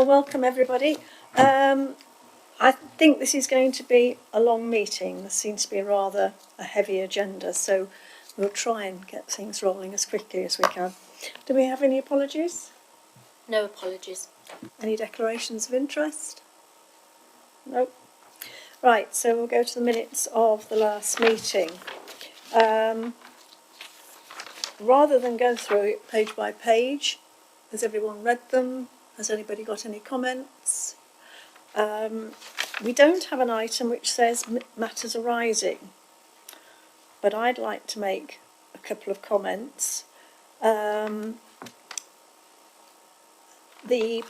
Well, welcome everybody. I think this is going to be a long meeting. There seems to be rather a heavy agenda, so we'll try and get things rolling as quickly as we can. Do we have any apologies? No apologies. Any declarations of interest? No. Right, so we'll go to the minutes of the last meeting. Rather than go through it page by page, has everyone read them? Has anybody got any comments? We don't have an item which says matters arising, but I'd like to make a couple of comments. The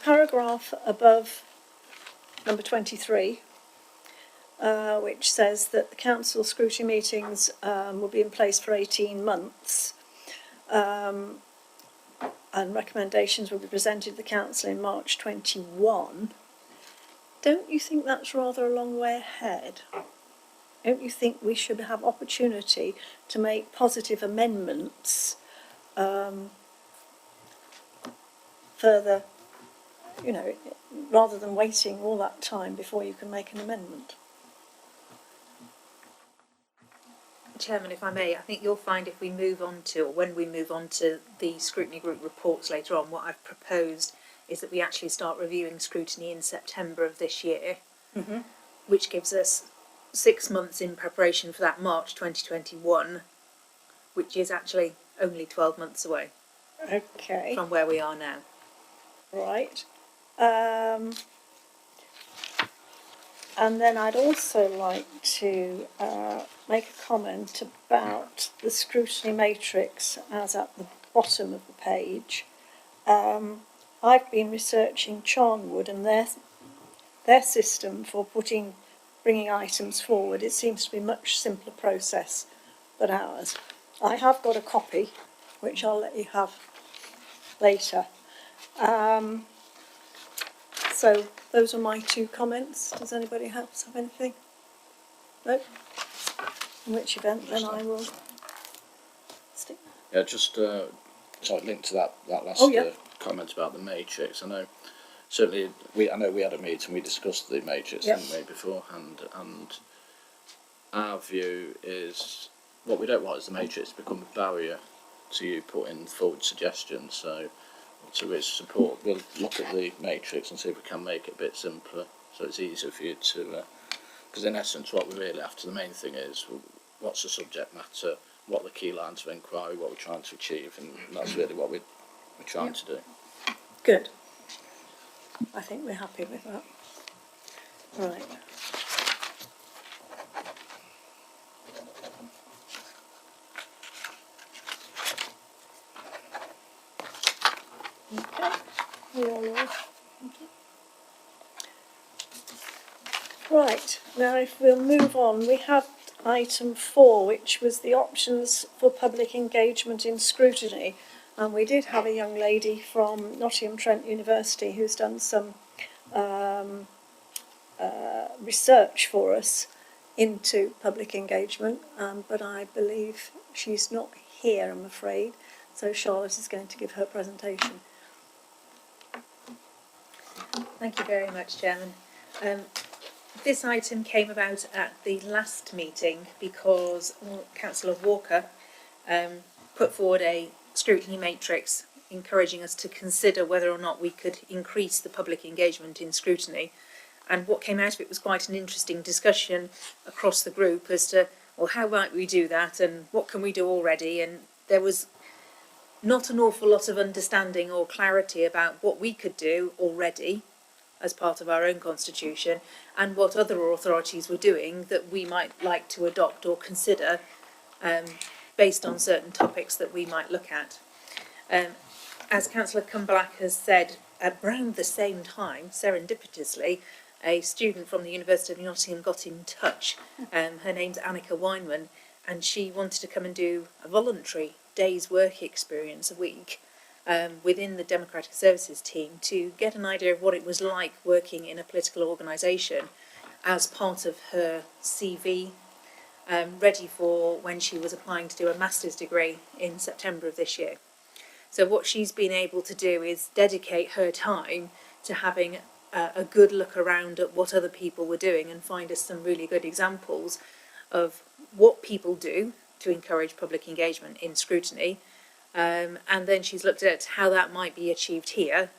paragraph above number 23, which says that the council scrutiny meetings will be in place for 18 months, and recommendations will be presented to the council in March 21. Don't you think that's rather a long way ahead? Don't you think we should have opportunity to make positive amendments further, you know, rather than waiting all that time before you can make an amendment? Chairman, if I may, I think you'll find if we move on to, or when we move on to the scrutiny group reports later on, what I've proposed is that we actually start reviewing scrutiny in September of this year, which gives us 6 months in preparation for that March 2021, which is actually only 12 months away. Okay. From where we are now. Right. And then I'd also like to make a comment about the scrutiny matrix as at the bottom of the page. I've been researching Charnwood and their system for bringing items forward. It seems to be a much simpler process than ours. I have got a copy, which I'll let you have later. So those are my 2 comments. Does anybody else have anything? No? In which event then I will stick. Yeah, just linked to that last comment about the matrix. I know certainly we had a meeting, we discussed the matrix, didn't we, beforehand, and our view is what we don't want is the matrix to become a barrier to you putting forward suggestions. So to its support, we'll look at the matrix and see if we can make it a bit simpler, so it's easier for you to. Because in essence, what we're really after, the main thing is what's the subject matter, what are the key lines of inquiry, what we're trying to achieve, and that's really what we're trying to do. Good. I think we're happy with that. Right. Okay. Right, now if we'll move on, we have item 4, which was the options for public engagement in scrutiny. And we did have a young lady from Nottingham Trent University who's done some research for us into public engagement, but I believe she's not here, I'm afraid. So Charlotte is going to give her presentation. Thank you very much, Chairman. This item came about at the last meeting because Councillor Walker put forward a scrutiny matrix encouraging us to consider whether or not we could increase the public engagement in scrutiny. And what came out of it was quite an interesting discussion across the group as to, well, how might we do that and what can we do already? And there was not an awful lot of understanding or clarity about what we could do already as part of our own constitution and what other authorities were doing that we might like to adopt or consider based on certain topics that we might look at. As Councillor Cumberlack has said, around the same time, serendipitously, a student from the University of Nottingham got in touch. Her name's Annika Weinman, and she wanted to come and do a voluntary day's work experience a week within the Democratic Services team to get an idea of what it was like working in a political organisation as part of her CV, ready for when she was applying to do a master's degree in September of this year. So what she's been able to do is dedicate her time to having a good look around at what other people were doing and find us some really good examples of what people do to encourage public engagement in scrutiny. And then she's looked at how that might be achieved here.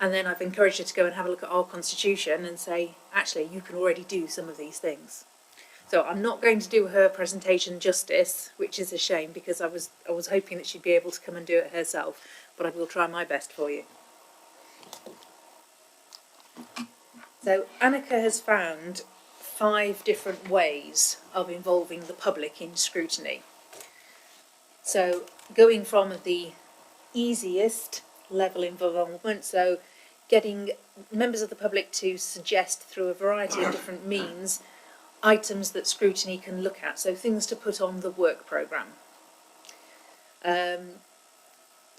And then I've encouraged her to go and have a look at our constitution and say, actually, you can already do some of these things. So I'm not going to do her presentation justice, which is a shame because I was hoping that she'd be able to come and do it herself, but I will try my best for you. So Annika has found 5 different ways of involving the public in scrutiny. So going from the easiest level of involvement, so getting members of the public to suggest through a variety of different means items that scrutiny can look at, so things to put on the work programme.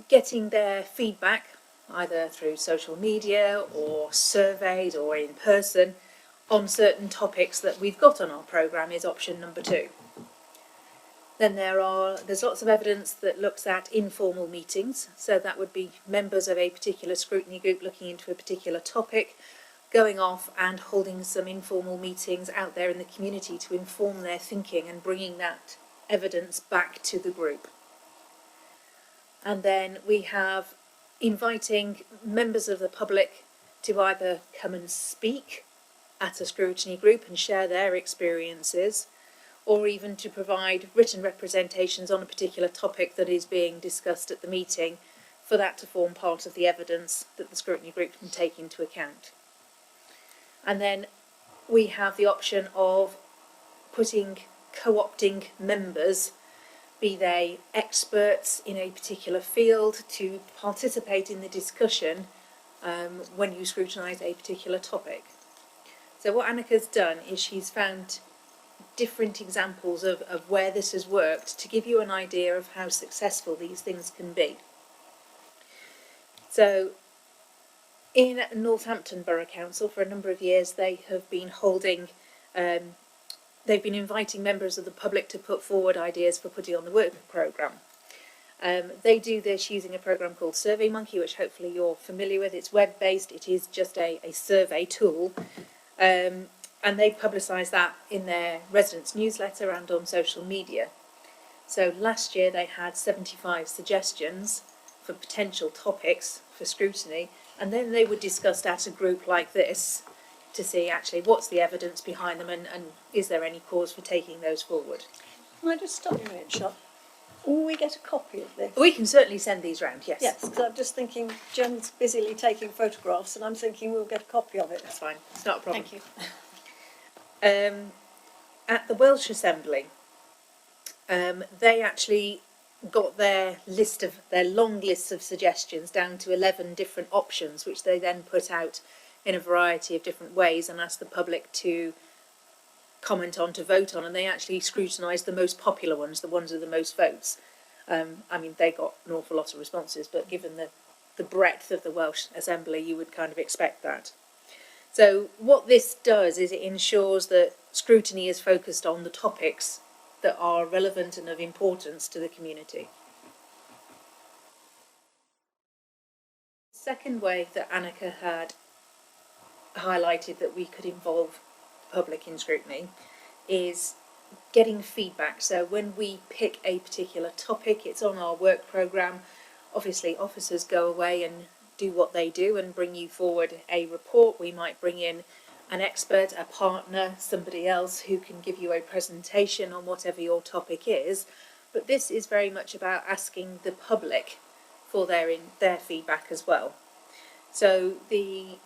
Getting their feedback either through social media or surveyed or in person on certain topics that we've got on our programme is option number 2. Then there's lots of evidence that looks at informal meetings, so that would be members of a particular scrutiny group looking into a particular topic, going off and holding some informal meetings out there in the community to inform their thinking and bringing that evidence back to the group. And then we have inviting members of the public to either come and speak at a scrutiny group and share their experiences, or even to provide written representations on a particular topic that is being discussed at the meeting, for that to form part of the evidence that the scrutiny group can take into account. And then we have the option of co-opting members, be they experts in a particular field, to participate in the discussion when you scrutinise a particular topic. So what Annika's done is she's found different examples of where this has worked to give you an idea of how successful these things can be. So in Northampton Borough Council for a number of years they have been holding, they've been inviting members of the public to put forward ideas for putting on the work programme. They do this using a programme called SurveyMonkey, which hopefully you're familiar with. It's web-based, it is just a survey tool. And they publicise that in their residents' newsletter and on social media. So last year they had 75 suggestions for potential topics for scrutiny, and then they were discussed at a group like this to see actually what's the evidence behind them and is there any cause for taking those forward. Can I just stop you a minute, Charlotte? Will we get a copy of this? We can certainly send these round, yes. Yes, because I'm just thinking Jen's busily taking photographs and I'm thinking we'll get a copy of it. That's fine, it's not a problem. Thank you. At the Welsh Assembly, they actually got their long list of suggestions down to 11 different options, which they then put out in a variety of different ways and asked the public to comment on, to vote on, and they actually scrutinised the most popular ones, the ones with the most votes. I mean, they got an awful lot of responses, but given the breadth of the Welsh Assembly, you would kind of expect that. So what this does is it ensures that scrutiny is focused on the topics that are relevant and of importance to the community. The second way that Annika had highlighted that we could involve the public in scrutiny is getting feedback. So when we pick a particular topic, it's on our work programme. Obviously officers go away and do what they do and bring you forward a report. We might bring in an expert, a partner, somebody else who can give you a presentation on whatever your topic is, but this is very much about asking the public for their feedback as well. So the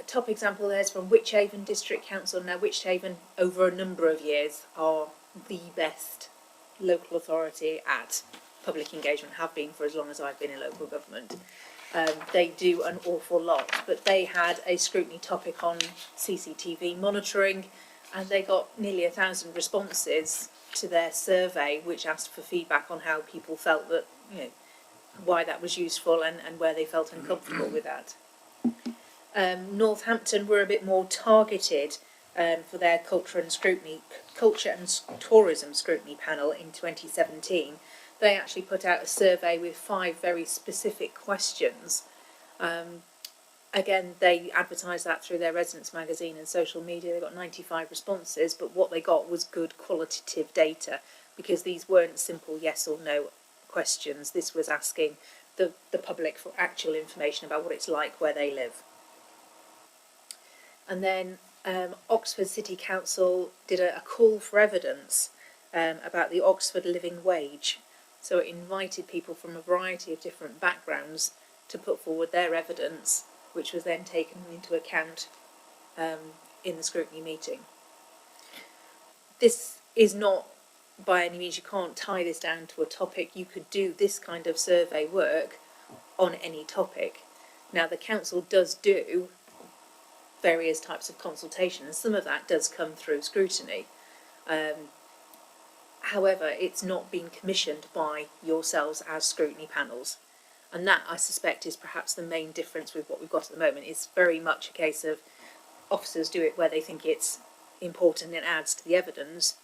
top example there is from Wychavon District Council. Now Wychavon over a number of years are the best local authority at public engagement, have been for as long as I've been in local government. They do an awful lot, but they had a scrutiny topic on CCTV monitoring and they got nearly 1,000 responses to their survey which asked for feedback on how people felt that, why that was useful and where they felt uncomfortable with that. Northampton were a bit more targeted for their culture and tourism scrutiny panel in 2017. They actually put out a survey with 5 very specific questions again, they advertised that through their residents magazine and social media. They got 95 responses, but what they got was good qualitative data, because these weren't simple yes or no questions. This was asking the public for actual information about what it's like where they live. And then Oxford City Council did a call for evidence about the Oxford living wage. So it invited people from a variety of different backgrounds to put forward their evidence, which was then taken into account in the scrutiny meeting. This is not by any means, you can't tie this down to a topic. You could do this kind of survey work on any topic. Now, the council does do various types of consultation, and some of that does come through scrutiny. However, it's not been commissioned by yourselves as scrutiny panels. And that, I suspect, is perhaps the main difference with what we've got at the moment. It's very much a case of officers do it where they think it's important and adds to the evidence,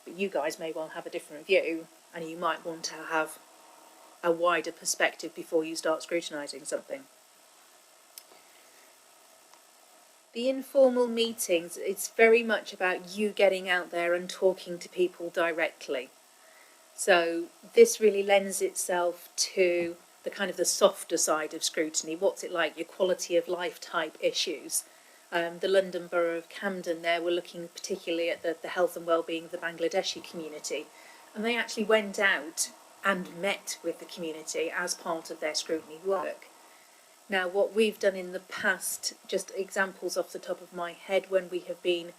but you guys may well have a different view, and you might want to have a wider perspective before you start scrutinising something. The informal meetings, it's very much about you getting out there and talking to people directly. So this really lends itself to the kind of the softer side of scrutiny. What's it like, your quality of life type issues. The London Borough of Camden there were looking particularly at the health and well-being of the Bangladeshi community, and they actually went out and met with the community as part of their scrutiny work. Now, what we've done in the past, just examples off the top of my head, when we have been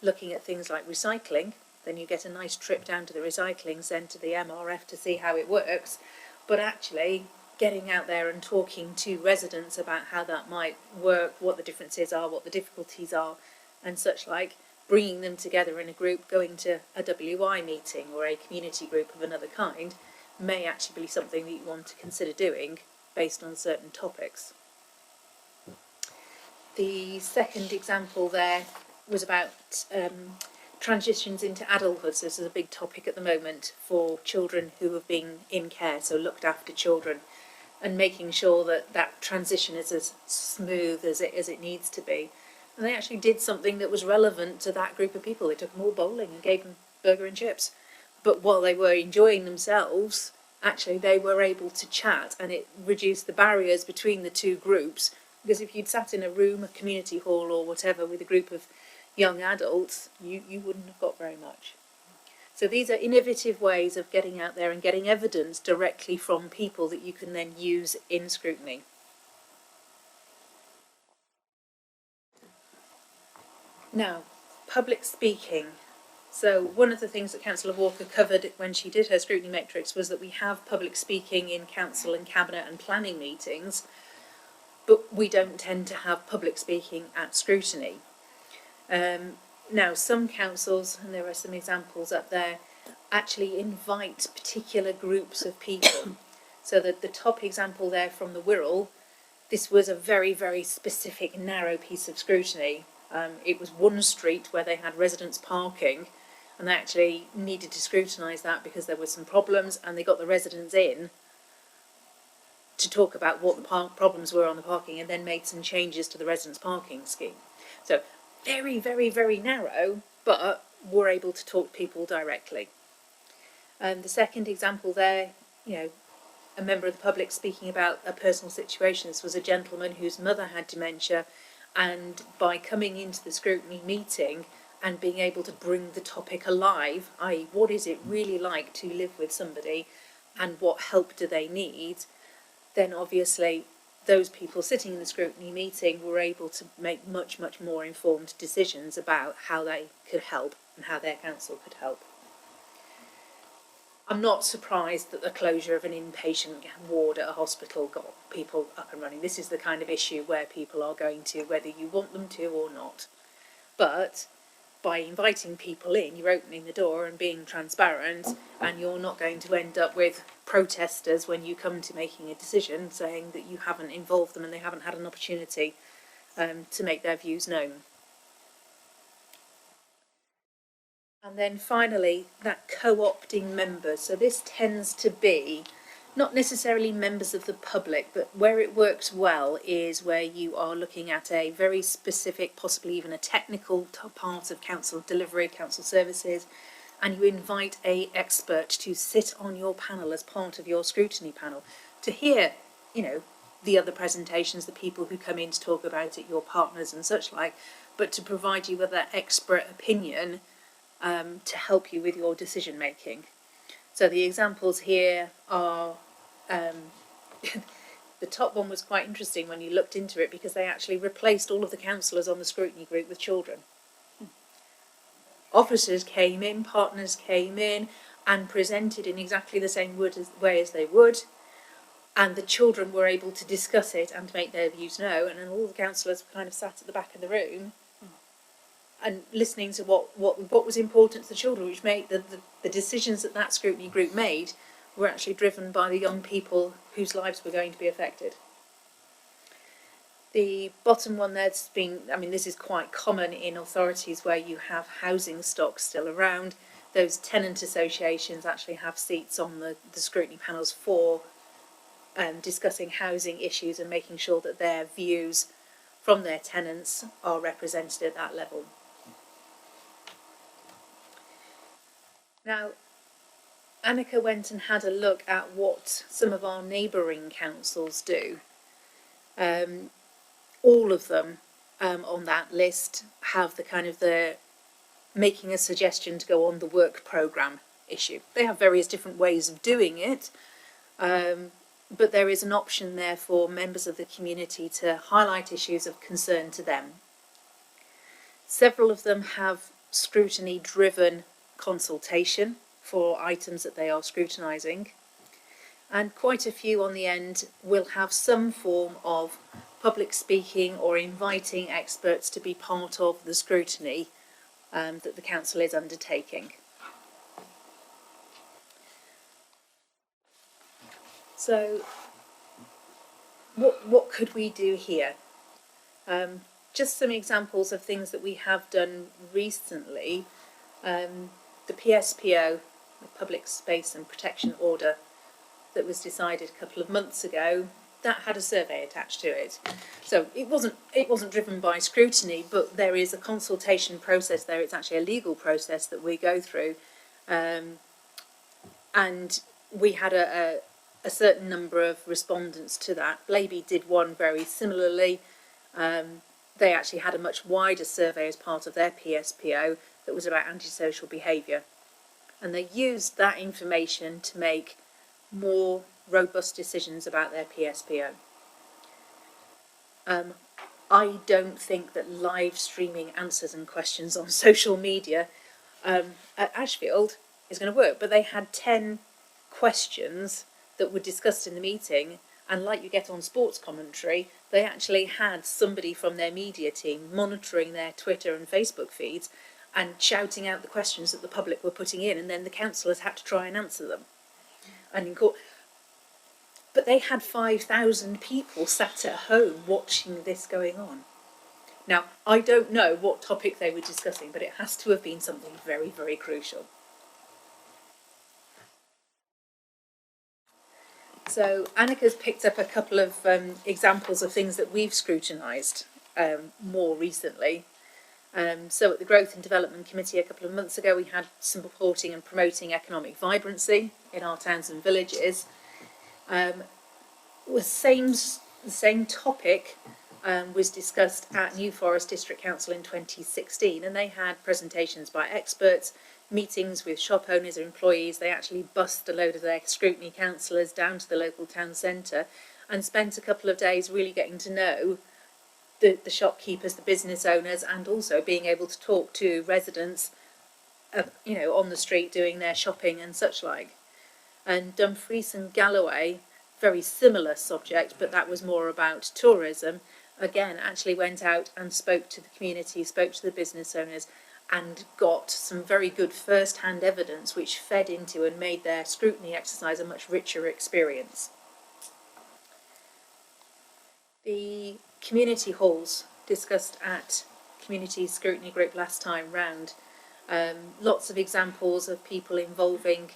looking at things like recycling, then you get a nice trip down to the recycling centre, the MRF, to see how it works, but actually getting out there and talking to residents about how that might work, what the differences are, what the difficulties are, and such like, bringing them together in a group, going to a WI meeting or a community group of another kind, may actually be something that you want to consider doing based on certain topics. The second example there was about transitions into adulthood. So this is a big topic at the moment for children who have been in care, so looked after children, and making sure that that transition is as smooth as it needs to be. And they actually did something that was relevant to that group of people. They took them all bowling and gave them burger and chips. But while they were enjoying themselves, actually they were able to chat, and it reduced the barriers between the two groups. Because if you'd sat in a room, a community hall or whatever, with a group of young adults, you wouldn't have got very much. So these are innovative ways of getting out there and getting evidence directly from people that you can then use in scrutiny. Now, public speaking. So one of the things that Councillor Walker covered when she did her scrutiny matrix was that we have public speaking in council and cabinet and planning meetings, but we don't tend to have public speaking at scrutiny. Now, some councils, and there are some examples up there, actually invite particular groups of people. So that the top example there from the Wirral, this was a very, very specific, narrow piece of scrutiny. It was one street where they had residents parking, and they actually needed to scrutinise that because there were some problems, and they got the residents in to talk about what the problems were on the parking, and then made some changes to the residents' parking scheme. So very, very, very narrow, but were able to talk to people directly. The second example there, a member of the public speaking about a personal situation. This was a gentleman whose mother had dementia, and by coming into the scrutiny meeting and being able to bring the topic alive, i.e. what is it really like to live with somebody and what help do they need, then obviously those people sitting in the scrutiny meeting were able to make much, much more informed decisions about how they could help and how their council could help. I'm not surprised that the closure of an inpatient ward at a hospital got people up and running. This is the kind of issue where people are going to, whether you want them to or not. But by inviting people in, you're opening the door and being transparent, and you're not going to end up with protesters when you come to making a decision saying that you haven't involved them and they haven't had an opportunity to make their views known. And then finally, that co-opting members. So this tends to be not necessarily members of the public, but where it works well is where you are looking at a very specific, possibly even a technical part of council delivery, council services, and you invite an expert to sit on your panel as part of your scrutiny panel to hear, the other presentations, the people who come in to talk about it, your partners and such like, but to provide you with that expert opinion to help you with your decision making. So the examples here are, the top one was quite interesting when you looked into it, because they actually replaced all of the councillors on the scrutiny group with children. Officers came in, partners came in and presented in exactly the same way as they would, and the children were able to discuss it and make their views known, and then all the councillors kind of sat at the back of the room and listening to what was important to the children, which made the decisions that scrutiny group made were actually driven by the young people whose lives were going to be affected. The bottom one there's been, this is quite common in authorities where you have housing stock still around. Those tenant associations actually have seats on the scrutiny panels for discussing housing issues and making sure that their views from their tenants are represented at that level. Now, Annika went and had a look at what some of our neighbouring councils do. All of them on that list have the making a suggestion to go on the work programme issue. They have various different ways of doing it, but there is an option there for members of the community to highlight issues of concern to them. Several of them have scrutiny-driven consultation for items that they are scrutinising, and quite a few on the end will have some form of public speaking or inviting experts to be part of the scrutiny that the council is undertaking. So what could we do here? Just some examples of things that we have done recently. The PSPO, the Public Space and Protection Order, that was decided a couple of months ago, that had a survey attached to it. So it wasn't driven by scrutiny, but there is a consultation process there. It's actually a legal process that we go through, and we had a certain number of respondents to that. Blaby did one very similarly. They actually had a much wider survey as part of their PSPO that was about antisocial behaviour, and they used that information to make more robust decisions about their PSPO. I don't think that live streaming answers and questions on social media at Ashfield is going to work, but they had 10 questions that were discussed in the meeting, and like you get on sports commentary, they actually had somebody from their media team monitoring their Twitter and Facebook feeds and shouting out the questions that the public were putting in, and then the councillors had to try and answer them. And in court, but they had 5,000 people sat at home watching this going on. Now, I don't know what topic they were discussing, but it has to have been something very, very crucial. So Annika's picked up a couple of examples of things that we've scrutinised more recently. So at the Growth and Development Committee a couple of months ago, we had supporting and promoting economic vibrancy in our towns and villages. The same topic was discussed at New Forest District Council in 2016, and they had presentations by experts, meetings with shop owners and employees. They actually bussed a load of their scrutiny councillors down to the local town centre and spent a couple of days really getting to know the shopkeepers, the business owners, and also being able to talk to residents, on the street doing their shopping and such like. And Dumfries and Galloway, very similar subject, but that was more about tourism, again actually went out and spoke to the community, spoke to the business owners, and got some very good first-hand evidence which fed into and made their scrutiny exercise a much richer experience. The community halls discussed at community scrutiny group last time round. Lots of examples of people involving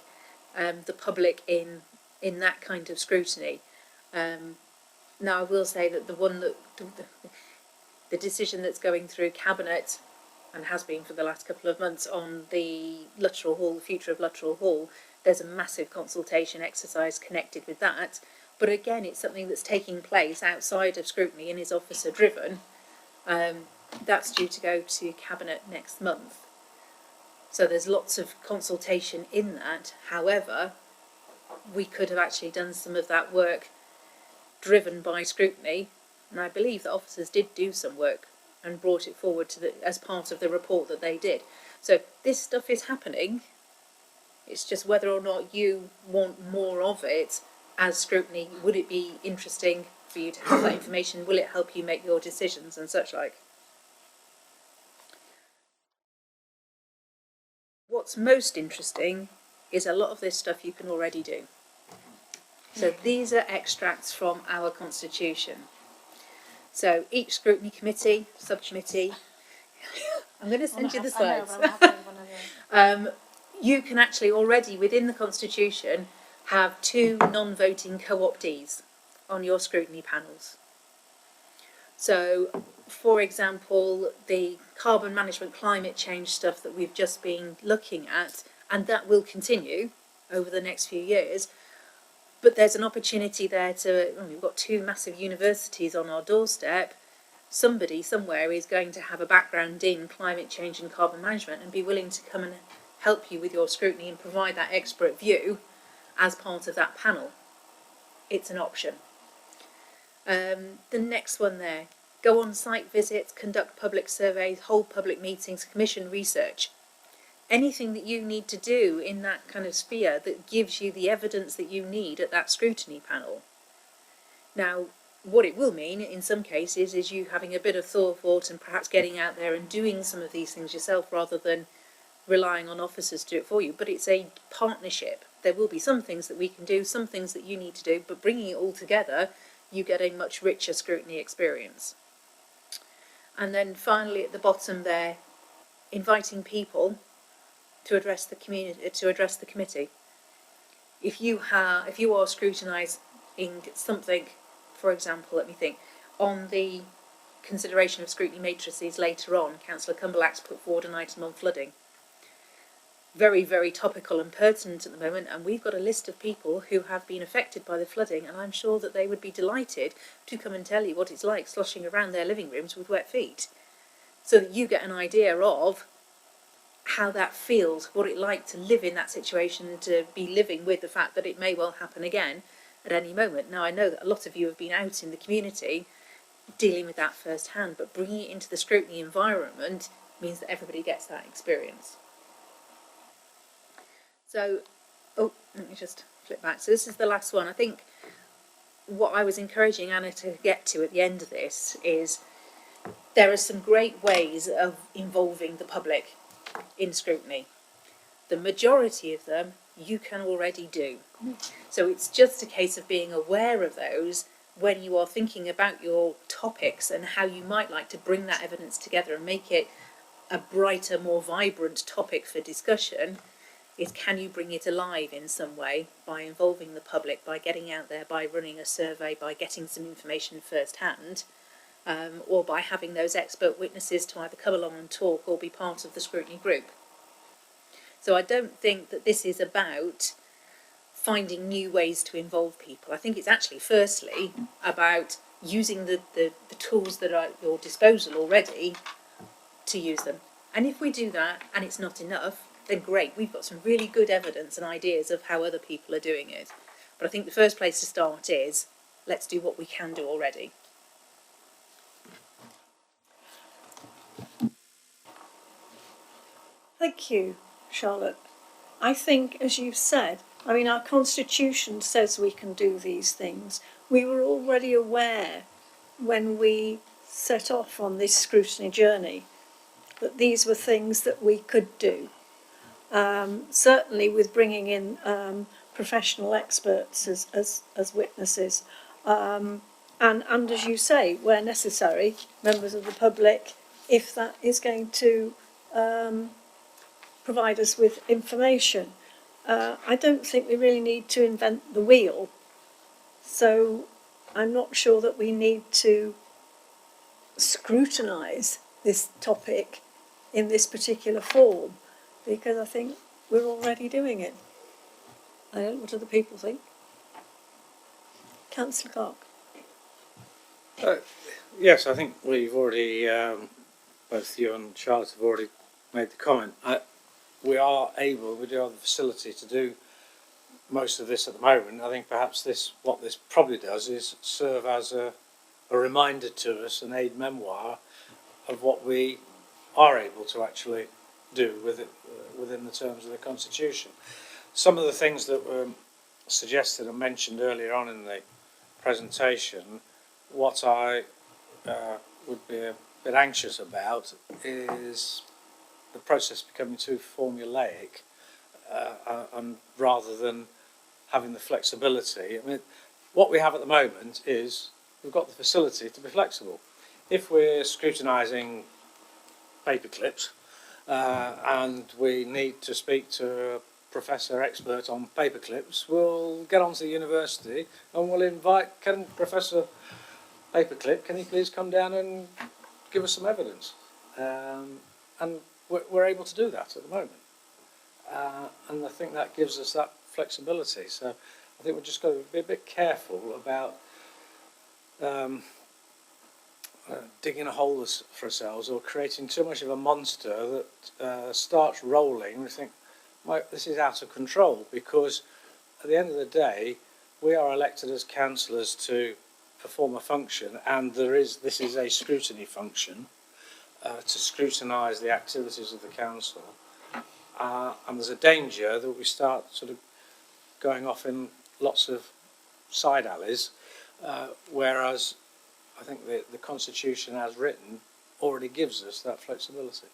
the public in in that kind of scrutiny. Now, I will say that the decision that's going through Cabinet, and has been for the last couple of months, on the Luttrell Hall, the future of Luttrell Hall, there's a massive consultation exercise connected with that. But again, it's something that's taking place outside of scrutiny and is officer driven. That's due to go to Cabinet next month. So there's lots of consultation in that. However, we could have actually done some of that work driven by scrutiny, and I believe that officers did do some work and brought it forward as part of the report that they did. So this stuff is happening. It's just whether or not you want more of it as scrutiny. Would it be interesting for you to have that information? Will it help you make your decisions and such like? What's most interesting is a lot of this stuff you can already do. So these are extracts from our constitution. So each scrutiny committee, subcommittee, I'm going to send you the slides. You can actually already within the constitution have 2 non-voting co-optees on your scrutiny panels. So, for example, the carbon management, climate change stuff that we've just been looking at, and that will continue over the next few years. But there's an opportunity there we've got 2 massive universities on our doorstep. Somebody somewhere is going to have a background in climate change and carbon management and be willing to come and help you with your scrutiny and provide that expert view as part of that panel. It's an option. The next one there, go on site visits, conduct public surveys, hold public meetings, commission research. Anything that you need to do in that kind of sphere that gives you the evidence that you need at that scrutiny panel. Now, what it will mean in some cases is you having a bit of thought and perhaps getting out there and doing some of these things yourself rather than relying on officers to do it for you. But it's a partnership. There will be some things that we can do, some things that you need to do, but bringing it all together, you get a much richer scrutiny experience. And then finally at the bottom there, inviting people to address the committee. If you are scrutinising something, for example, let me think, on the consideration of scrutiny matrices later on, Councillor Cumberlack's put forward an item on flooding. Very, very topical and pertinent at the moment, and we've got a list of people who have been affected by the flooding, and I'm sure that they would be delighted to come and tell you what it's like sloshing around their living rooms with wet feet, so that you get an idea of how that feels, what it's like to live in that situation and to be living with the fact that it may well happen again at any moment. Now, I know that a lot of you have been out in the community dealing with that firsthand, but bringing it into the scrutiny environment means that everybody gets that experience. So, let me just flip back. So this is the last one. I think what I was encouraging Anna to get to at the end of this is there are some great ways of involving the public in scrutiny. The majority of them you can already do. So it's just a case of being aware of those when you are thinking about your topics and how you might like to bring that evidence together and make it a brighter, more vibrant topic for discussion. Is can you bring it alive in some way by involving the public, by getting out there, by running a survey, by getting some information firsthand, or by having those expert witnesses to either come along and talk or be part of the scrutiny group. So I don't think that this is about finding new ways to involve people. I think it's actually firstly about using the tools that are at your disposal already to use them. And if we do that and it's not enough, then great, we've got some really good evidence and ideas of how other people are doing it. But I think the first place to start is, let's do what we can do already. Thank you, Charlotte. I think, as you've said, I mean, our constitution says we can do these things. We were already aware when we set off on this scrutiny journey that these were things that we could do. Certainly with bringing in professional experts as witnesses, and as you say, where necessary, members of the public, if that is going to provide us with information. I don't think we really need to invent the wheel. So I'm not sure that we need to scrutinise this topic in this particular form, because I think we're already doing it. I don't know what other people think. Councillor Clark. Yes, I think we've already, both you and Charlotte have already made the comment. We do have the facility to do most of this at the moment. I think perhaps what this probably does is serve as a reminder to us, an aid memoir of what we are able to actually do with it within the terms of the Constitution. Some of the things that were suggested and mentioned earlier on in the presentation, what I would be a bit anxious about is the process becoming too formulaic, and rather than having the flexibility. I mean, what we have at the moment is we've got the facility to be flexible. If we're scrutinising paper clips and we need to speak to a professor expert on paper clips, we'll get onto the university and we'll invite, Professor Paperclip, can you please come down and give us some evidence? And we're able to do that at the moment. And I think that gives us that flexibility. So I think we've just got to be a bit careful about digging a hole for ourselves or creating too much of a monster that starts rolling. We think, well, this is out of control, because at the end of the day, we are elected as councillors to perform a function, and this is a scrutiny function to scrutinise the activities of the council. And there's a danger that we start sort of going off in lots of side alleys, whereas I think the Constitution as written already gives us that flexibility.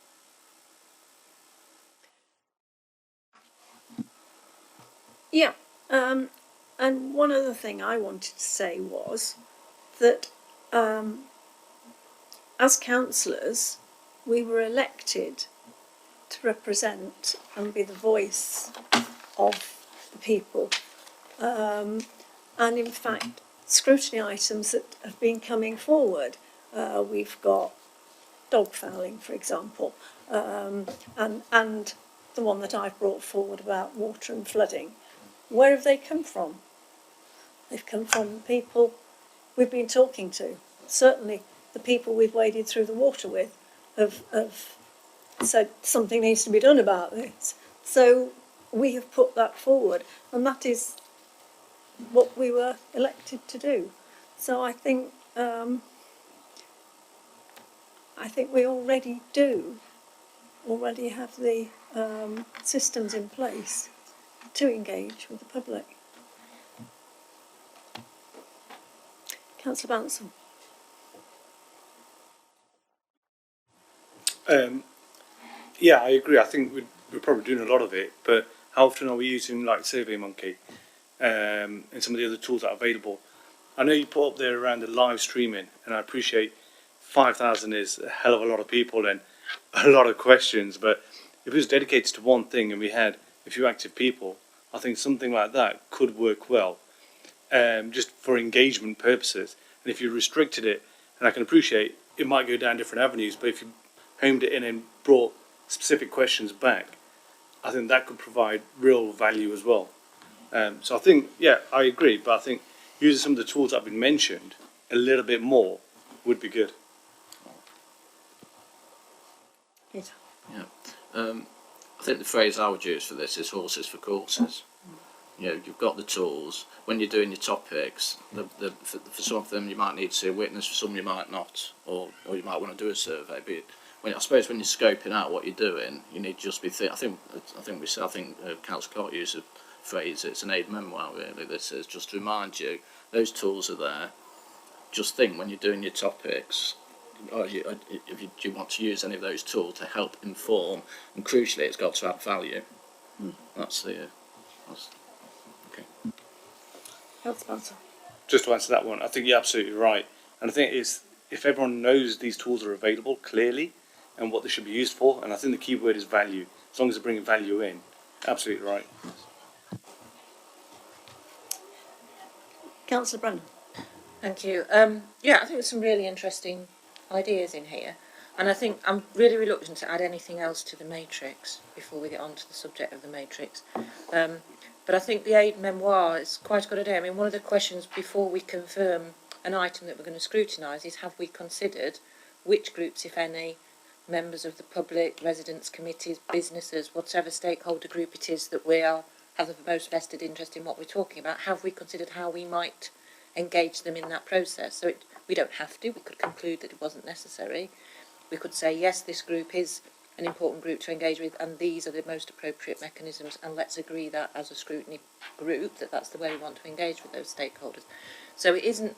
Yeah, and one other thing I wanted to say was that as councillors, we were elected to represent and be the voice of the people. And in fact, scrutiny items that have been coming forward, we've got dog fouling, for example, and the one that I've brought forward about water and flooding. Where have they come from? They've come from people we've been talking to. Certainly the people we've waded through the water with have said something needs to be done about this. So we have put that forward, and that is what we were elected to do. So I think we already have the systems in place to engage with the public. Councillor Bansal. Yeah, I agree. I think we're probably doing a lot of it, but how often are we using like SurveyMonkey and some of the other tools that are available? I know you put up there around the live streaming, and I appreciate 5,000 is a hell of a lot of people and a lot of questions, but if it was dedicated to one thing and we had a few active people, I think something like that could work well, just for engagement purposes. And if you restricted it, and I can appreciate it might go down different avenues, but if you homed it in and brought specific questions back, I think that could provide real value as well. So I think, yeah, I agree, but I think using some of the tools that have been mentioned a little bit more would be good. Peter. Yeah. I think the phrase I would use for this is horses for courses. You know, you've got the tools. When you're doing your topics, for some of them you might need to see a witness, for some you might not, or you might want to do a survey. But I suppose when you're scoping out what you're doing, you need to just be. I think Councillor Clark used a phrase. It's an aid memoir, really. This is just to remind you those tools are there. Just think when you're doing your topics, do you want to use any of those tools to help inform, and crucially, it's got to add value. That's okay. Just to answer that one, I think you're absolutely right, and I think it's if everyone knows these tools are available clearly and what they should be used for, and I think the key word is value. As long as they're bringing value in, absolutely right. Councillor Brennan. Thank you. Yeah, I think there's some really interesting ideas in here, and I think I'm really reluctant to add anything else to the matrix before we get on to the subject of the matrix. But I think the aid memoir is quite a good idea. I mean, one of the questions before we confirm an item that we're going to scrutinise is, have we considered which groups, if any, members of the public, residents, committees, businesses, whatever stakeholder group it is that have the most vested interest in what we're talking about, have we considered how we might engage them in that process? So we don't have to. We could conclude that it wasn't necessary. We could say, yes, this group is an important group to engage with, and these are the most appropriate mechanisms, and let's agree that as a scrutiny group that's the way we want to engage with those stakeholders. So it isn't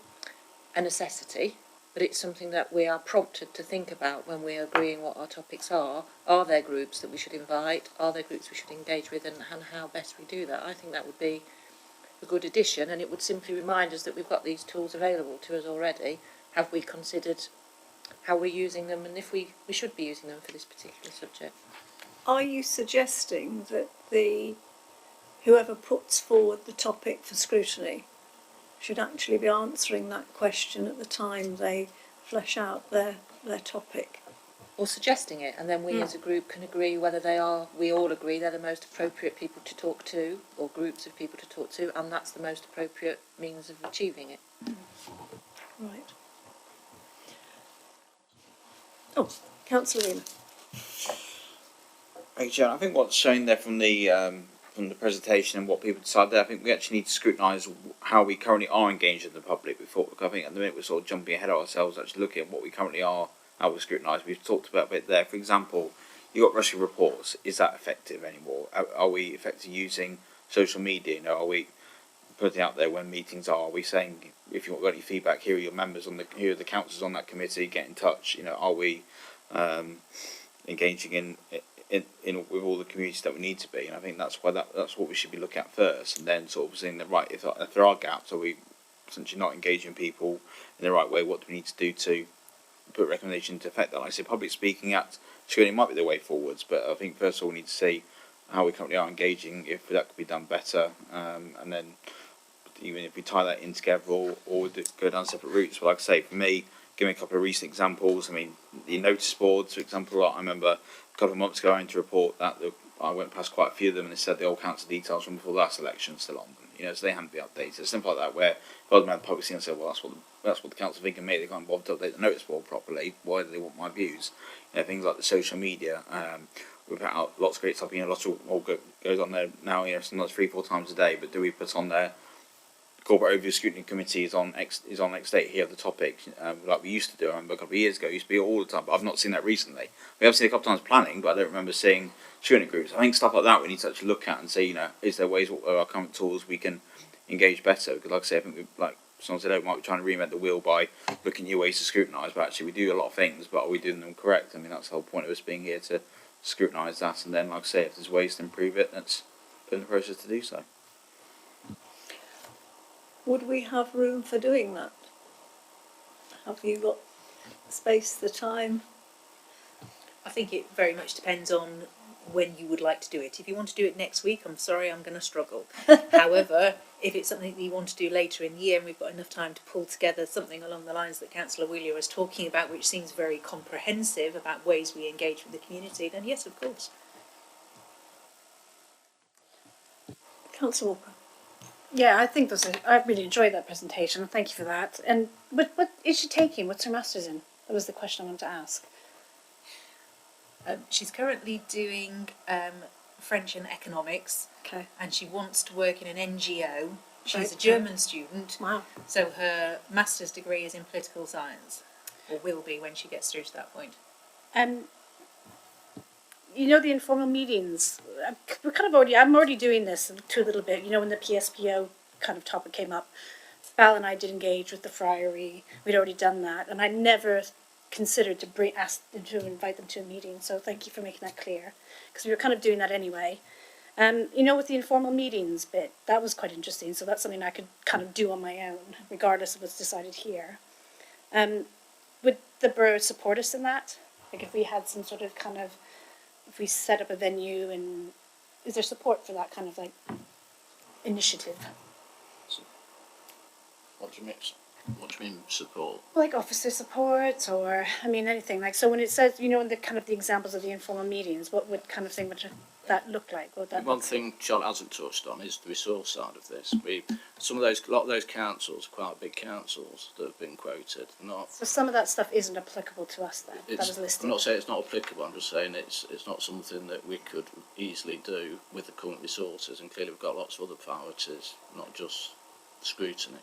a necessity, but it's something that we are prompted to think about when we're agreeing what our topics are. Are there groups that we should invite? Are there groups we should engage with, and how best we do that? I think that would be a good addition, and it would simply remind us that we've got these tools available to us already. Have we considered how we're using them, and if we should be using them for this particular subject? Are you suggesting that whoever puts forward the topic for scrutiny should actually be answering that question at the time they flesh out their topic? Or suggesting it, and then we as a group can agree whether we all agree they're the most appropriate people to talk to, or groups of people to talk to, and that's the most appropriate means of achieving it. Right. Oh, Councillor Wheeler. Thank you, Chair. I think what's shown there from the presentation and what people decide there, I think we actually need to scrutinise how we currently are engaging the public before. I think at the minute we're sort of jumping ahead of ourselves, actually looking at what we currently are, how we scrutinise. We've talked about a bit there. For example, you've got Russian reports. Is that effective anymore? Are we effectively using social media? You know, are we putting out there when meetings are? Are we saying, if you've got any feedback, here are your members here are the councillors on that committee, get in touch? You know, are we engaging in with all the communities that we need to be? And I think that's what we should be looking at first, and then sort of seeing that, right, if there are gaps, are we essentially not engaging people in the right way? What do we need to do to put recommendations to effect that? Like I say, public speaking at screening might be the way forwards, but I think first of all we need to see how we currently are engaging, if that could be done better, and then even if we tie that in together or go down separate routes. But like I say, for me, give me a couple of recent examples. I mean, the notice boards, for example, I remember a couple of months ago having to report that I went past quite a few of them, and it said the old council details from before the last election still on them. You know, so they hadn't been updated. Something like that, where if I was around the public scene and said, well, that's what the council think of me, they can't bother to update the notice board properly. Why do they want my views? You know, things like the social media. We've put out lots of great stuff. You know, lots of all goes on there now. You know, sometimes 3-4 times a day. But do we put on there? Corporate Overview Scrutiny Committee is on X date. Here are the topics, like we used to do. I remember a couple of years ago, it used to be all the time, but I've not seen that recently. We have seen a couple of times planning, but I don't remember seeing scrutiny groups. I think stuff like that we need to actually look at and say, you know, is there ways, what are our current tools we can engage better? Because like I say, I think like someone said, we might be trying to reinvent the wheel by looking at new ways to scrutinise, but actually we do a lot of things, but are we doing them correct? I mean, that's the whole point of us being here, to scrutinise that, and then, like I say, if there's ways to improve it, let's put in the process to do so. Would we have room for doing that? Have you got space, the time? I think it very much depends on when you would like to do it. If you want to do it next week, I'm sorry, I'm going to struggle. However, if it's something that you want to do later in the year and we've got enough time to pull together something along the lines that Councillor Wheeler was talking about, which seems very comprehensive about ways we engage with the community, then yes, of course. Councillor Walker. Yeah, I think I really enjoyed that presentation. Thank you for that. And what is she taking? What's her master's in? That was the question I wanted to ask. She's currently doing French and economics. Okay. And she wants to work in an NGO. She's Right. a German student. Wow. So her master's degree is in political science, or will be when she gets through to that point. You know, the informal meetings, I'm already doing this to a little bit. You know, when the PSPO kind of topic came up, Val and I did engage with the Friary. We'd already done that, and I never considered to ask them to invite them to a meeting. So thank you for making that clear, because we were kind of doing that anyway. You know, with the informal meetings bit, that was quite interesting. So that's something I could kind of do on my own, regardless of what's decided here. Would the borough support us in that? Like, if we had some sort of kind of, if we set up a venue, and is there support for that kind of like initiative? What do you mean? What do you mean support? Like officer support, or, I mean, anything, like, so when it says, you know, in the kind of the examples of the informal meetings, what would kind of thing would that look like? What would that One look thing Charlotte hasn't touched on is the resource side of this. A lot of those councils, quite big councils that have been quoted, not. So some of that stuff isn't applicable to us then, that was I'm listed? not saying it's not applicable. I'm just saying it's not something that we could easily do with the current resources. And clearly, we've got lots of other priorities, not just scrutiny.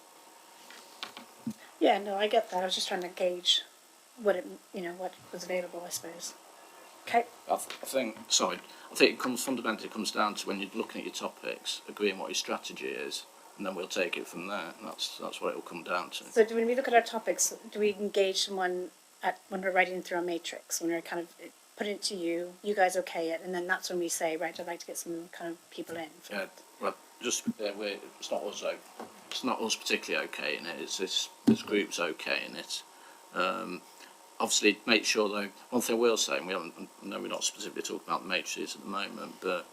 Yeah, no, I get that, I was just trying to gauge what it, you know, what was available, I suppose. Okay, I think it fundamentally comes down to when you're looking at your topics, agreeing what your strategy is, and then we'll take it from there. And that's what it will come down to. so when we look at our topics, do we engage someone when we're writing through a matrix, when we're kind of putting it to you, you guys okay it, and then that's when we say, right, I'd like to get some kind of people in. Yeah, well, it's not us. It's not us particularly okay in it. It's this group's okay in it. Obviously, make sure though. One thing I will say, and we're not specifically talking about the matrices at the moment, but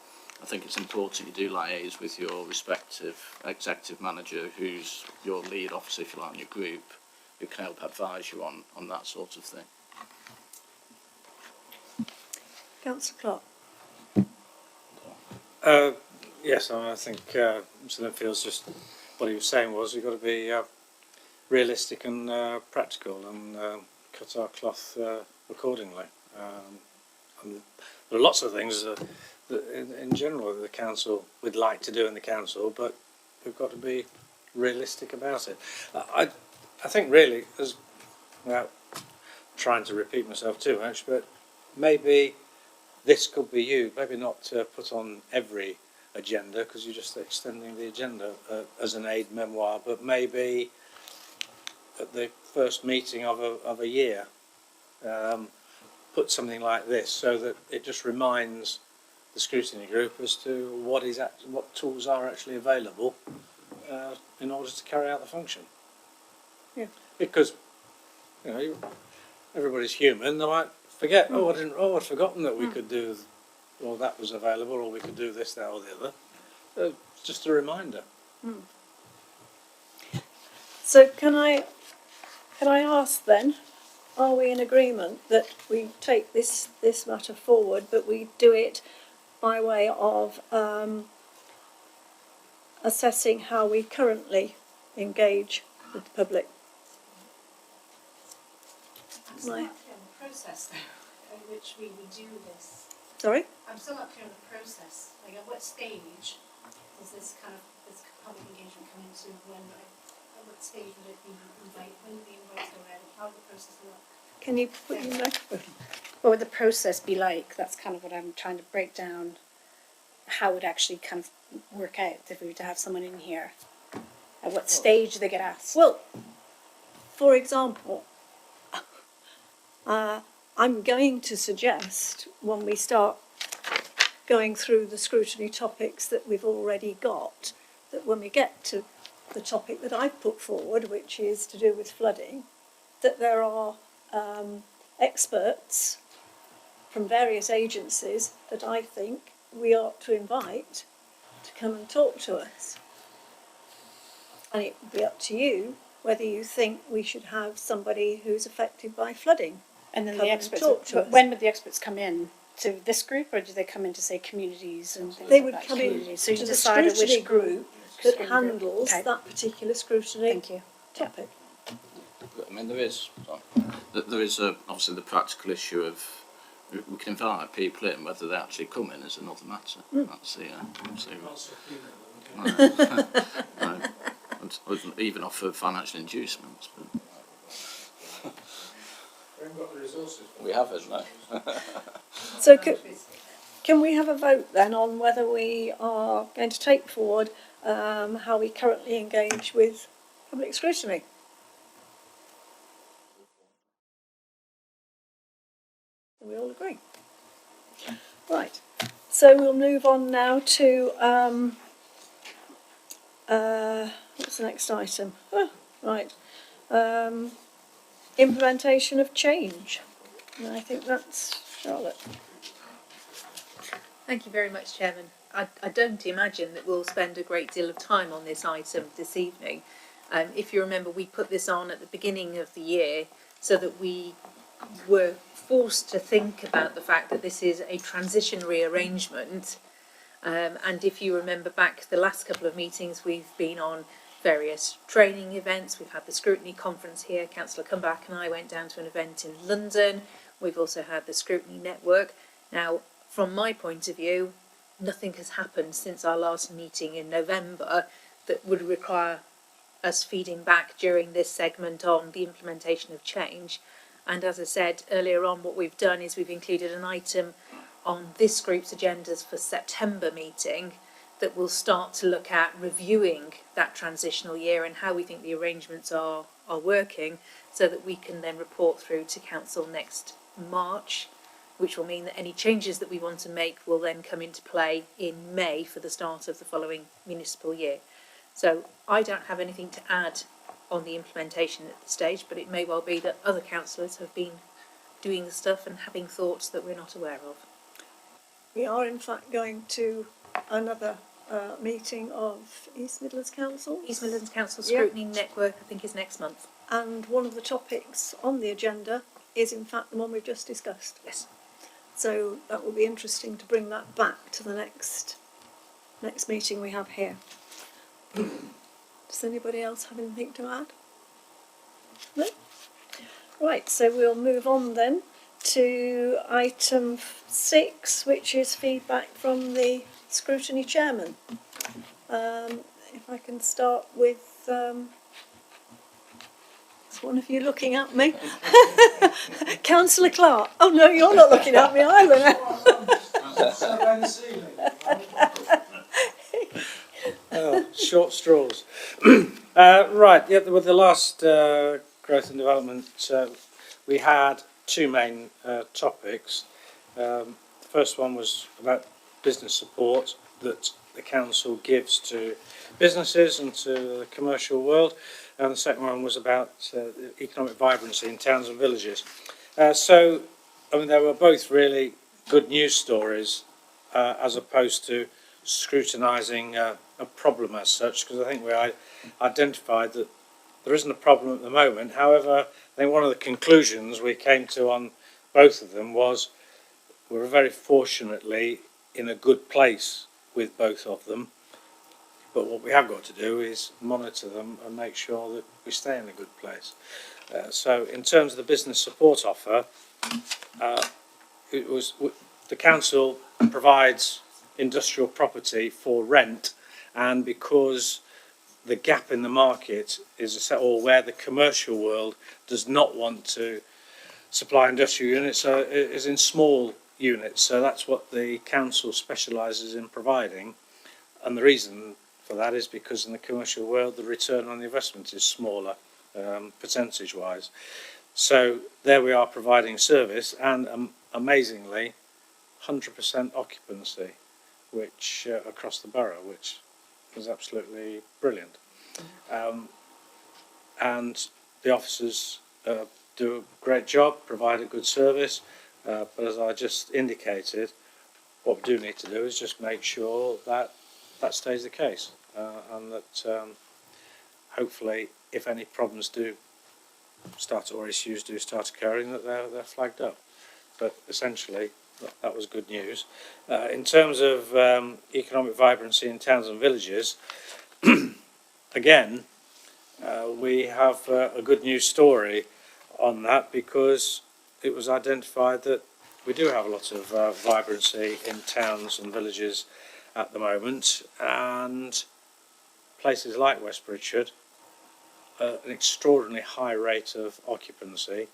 I think it's important you do liaise with your respective executive manager, who's your lead officer, if you like, in your group, who can help advise you on that sort of thing. Councillor Clark. Yes, I think Mr. Linfield's just what he was saying was we've got to be realistic and practical and cut our cloth accordingly. And there are lots of things that in general the council would like to do in the council, but we've got to be realistic about it. I think really, as without trying to repeat myself too much, but maybe this could be you. Maybe not to put on every agenda because you're just extending the agenda as an aid memoir, but maybe at the first meeting of a year, put something like this so that it just reminds the scrutiny group as to what tools are actually available in order to carry out the function. Yeah. Because you know everybody's human. They might forget. I'd forgotten that we could do. Well, that was available, or we could do this, that, or the other. Just a reminder. So can I ask then, are we in agreement that we take this matter forward, but we do it by way of assessing how we currently engage with the public? I'm still not clear on the process though, at which we would do this. Sorry? I'm still not clear on the process. Like, at what stage does this kind of this public engagement come into? At what stage would it be when would the invites go out? How would the process look? Can you put your microphone? What would the process be like? That's kind of what I'm trying to break down. How it would actually kind of work out if we were to have someone in here. At what stage do they get asked? Well, for example, I'm going to suggest when we start going through the scrutiny topics that we've already got, that when we get to the topic that I've put forward, which is to do with flooding, that there are experts from various agencies that I think we ought to invite to come and talk to us. And it would be up to you whether you think we should have somebody who's affected by flooding. And then come the and experts, talk to us. when would the experts come in? To this group, or do they come in to say communities and things They like would that? come in Communities. So you to the decide at scrutiny which group that Scrutiny group. handles Okay. that particular scrutiny Thank you. topic. I mean, there is obviously the practical issue of we can invite people in, whether they actually come in is another matter. That's even offer financial inducements. But We haven't got the resources. we haven't, no. So can we have a vote then on whether we are going to take forward how we currently engage with public scrutiny? We all agree. Right. So we'll move on now to what's the next item? Oh, right. Implementation of change. And I think that's Charlotte. Thank you very much, Chairman. I don't imagine that we'll spend a great deal of time on this item this evening. If you remember, we put this on at the beginning of the year so that we were forced to think about the fact that this is a transition rearrangement. And if you remember back the last couple of meetings, we've been on various training events. We've had the scrutiny conference here. Councillor Comeback and I went down to an event in London. We've also had the scrutiny network. Now, from my point of view, nothing has happened since our last meeting in November that would require us feeding back during this segment on the implementation of change. And as I said earlier on, what we've done is we've included an item on this group's agendas for September meeting that will start to look at reviewing that transitional year and how we think the arrangements are working, so that we can then report through to council next March, which will mean that any changes that we want to make will then come into play in May for the start of the following municipal year. So I don't have anything to add on the implementation at this stage, but it may well be that other councillors have been doing the stuff and having thoughts that we're not aware of. We are in fact going to another meeting of East Midlands Council. East Midlands Council Scrutiny Network, I think, is next month. And one of the topics on the agenda is in fact the one we've just discussed. Yes. So that will be interesting to bring that back to the next meeting we have here. Does anybody else have anything to add? No? Right, so we'll move on then to item 6, which is feedback from the scrutiny chairman. If I can start with, is one of you looking at me? Councillor Clark. Oh no, you're not looking at me either. Oh, short straws. Right, yeah, with the last growth and development, we had two main topics. The first one was about business support that the council gives to businesses and to the commercial world, and the second one was about economic vibrancy in towns and villages. So, I mean, they were both really good news stories as opposed to scrutinising a problem as such, because I think we identified that there isn't a problem at the moment. However, I think one of the conclusions we came to on both of them was we're very fortunately in a good place with both of them, but what we have got to do is monitor them and make sure that we stay in a good place. So in terms of the business support offer, it was the council provides industrial property for rent, and because the gap in the market is or where the commercial world does not want to supply industrial units is in small units, so that's what the council specialises in providing, and the reason for that is because in the commercial world the return on the investment is smaller percentage wise. So there we are providing service, and amazingly 100% occupancy, which across the borough, which was absolutely brilliant. And the officers do a great job, provide a good service, but as I just indicated, what we do need to do is just make sure that that stays the case, and that hopefully if any problems do start or issues do start occurring, that they're flagged up. But essentially that was good news. In terms of economic vibrancy in towns and villages, again, we have a good news story on that, because it was identified that we do have a lot of vibrancy in towns and villages at the moment, and places like West Bridgford, an extraordinarily high rate of occupancy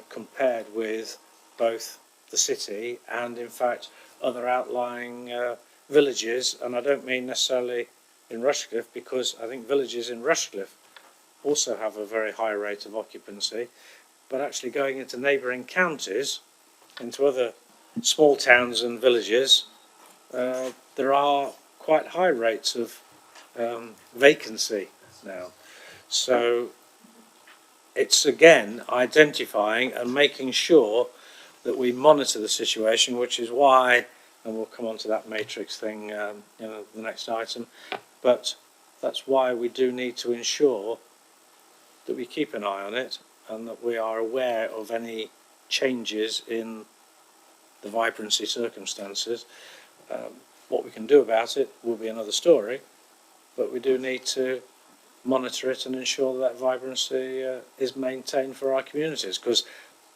compared with both the city and in fact other outlying villages. And I don't mean necessarily in Rushcliffe, because I think villages in Rushcliffe also have a very high rate of occupancy, but actually going into neighbouring counties, into other small towns and villages, there are quite high rates of vacancy now. So it's again identifying and making sure that we monitor the situation, which is why, and we'll come on to that matrix thing in the next item, but That's why we do need to ensure that we keep an eye on it and that we are aware of any changes in the vibrancy circumstances. What we can do about it will be another story, but we do need to monitor it and ensure that vibrancy is maintained for our communities, because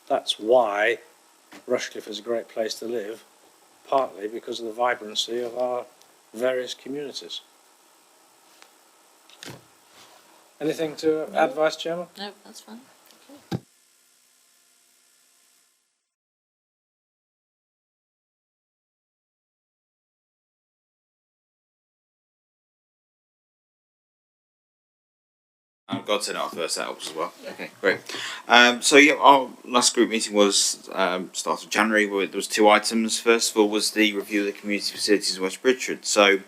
that's why Rushcliffe is a great place to live, partly because of the vibrancy of our various communities. Anything to add, Vice Chairman? No, that's fine. I've got to turn it off first, that helps as well. Okay, great. So yeah, our last group meeting was start of January, where there was 2 items. First of all was the review of the community facilities in West Bridgford. So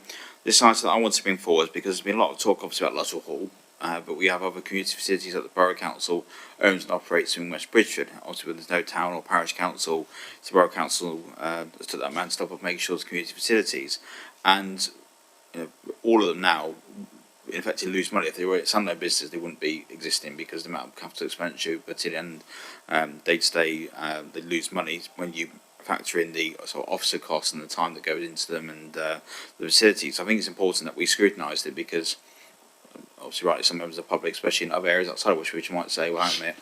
this item that I want to bring forward, because there's been a lot of talk obviously about Luttrell Hall, but we have other community facilities that the Borough Council owns and operates in West Bridgford. Obviously, when there's no town or parish council, it's the Borough Council has took that man's stop of making sure there's community facilities, and you know, all of them now effectively lose money. If they were standalone businesses, they wouldn't be existing because the amount of capital expenditure, but in the end, they'd stay. They lose money when you factor in the sort of officer costs and the time that goes into them and the facilities. I think it's important that we scrutinise it, because obviously, rightly, some members of the public, especially in other areas outside of Westbridge, might say, "Well, hang on a minute,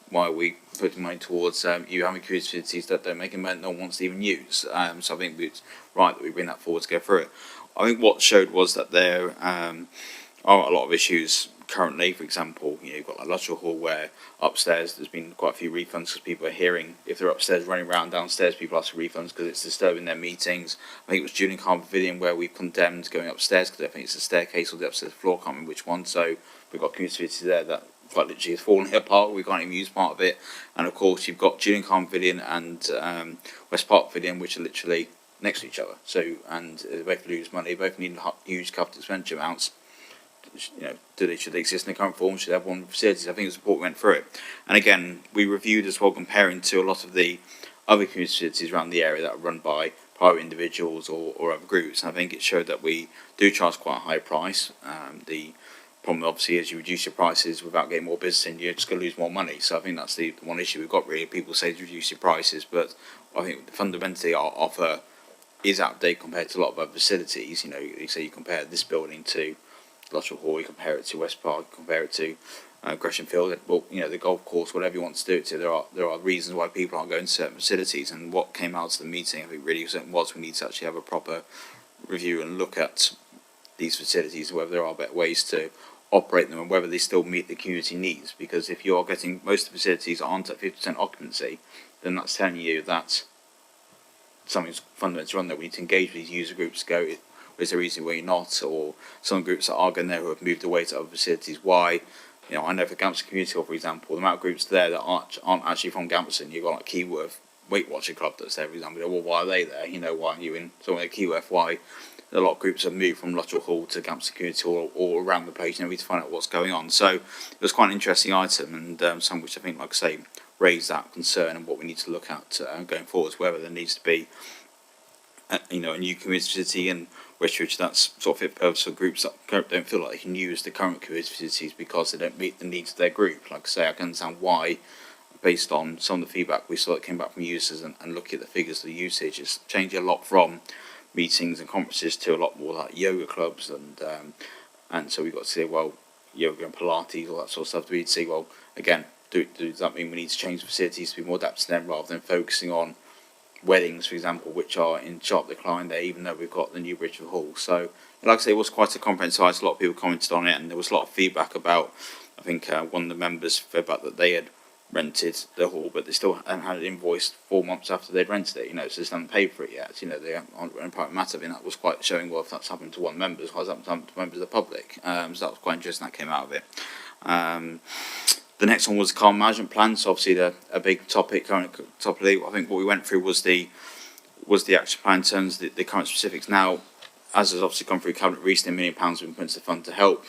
why are we putting money towards you having community facilities that don't make a money no one wants to even use?" So I think it's right that we bring that forward to go through it. I think what showed was that there are a lot of issues currently. For example, you've got like Luttrell Hall, where upstairs there's been quite a few refunds because people are hearing, if they're upstairs running around downstairs, people ask for refunds because it's disturbing their meetings. I think it was Julian Carr Pavilion where we condemned going upstairs because I think it's the staircase or the upstairs floor, I can't remember which one. So we've got community facilities there that quite literally is falling apart. We can't even use part of it. And of course you've got Julian Carr Pavilion and West Park Pavilion, which are literally next to each other. So, and they both lose money, both need huge capital expenditure amounts. Should they exist in the current form? Should they have one facilities? I think it's important we went through it. And again, we reviewed as well, comparing to a lot of the other community facilities around the area that are run by private individuals or other groups. And I think it showed that we do charge quite a high price. The problem obviously is you reduce your prices without getting more business in, you're just going to lose more money. So I think that's the one issue we've got really. People say to reduce your prices, but I think fundamentally our offer is outdated compared to a lot of other facilities. You say you compare this building to Luttrell Hall, you compare it to West Park, you compare it to Gresham Field, well, the golf course, whatever you want to do it to, there are reasons why people aren't going to certain facilities. And what came out of the meeting, I think, really was we need to actually have a proper review and look at these facilities, whether there are better ways to operate them and whether they still meet the community needs. Because if you are getting, most of the facilities aren't at 50% occupancy, then that's telling you that something's fundamentally wrong, that we need to engage with these user groups to go, is there a reason why you're not? Or some groups that are going there who have moved away to other facilities, why? I know for Gamson Community Hall, for example, the amount of groups there that aren't actually from Gamson. You've got like Keyworth Weight Watching Club that's there, for example. Well, why are they there? Why are you in somewhere like Keyworth? Why? A lot of groups have moved from Luttrell Hall to Gamson Community Hall or around the place. We need to find out what's going on. So it was quite an interesting item, and some which I think, like I say, raised that concern and what we need to look at going forwards, whether there needs to be a new community facility in Westridge that's sort of fit for purpose for groups that don't feel like they can use the current community facilities because they don't meet the needs of their group. Like I say, I can understand why, based on some of the feedback we saw that came back from users and looking at the figures of the usage, it's changing a lot from meetings and conferences to a lot more like yoga clubs and so we've got to say, well, yoga and Pilates, all that sort of stuff. We'd say, well, again, does that mean we need to change the facilities to be more adapted to them rather than focusing on weddings, for example, which are in sharp decline there, even though we've got the new Bridgford Hall. So, like I say, it was quite a comprehensive site. A lot of people commented on it, and there was a lot of feedback about, I think one of the members feedback that they had rented the hall, but they still hadn't had it invoiced 4 months after they'd rented it, so they just haven't paid for it yet. They aren't in private matter, and that was quite showing, well, if that's happened to one member, why has that happened to members of the public? So that was quite interesting that came out of it. The next one was the carbon management plan. So obviously a big topic currently. I think what we went through was the action plan in terms of the current specifics. Now, as has obviously gone through Cabinet recently, £1 million has been put into the fund to help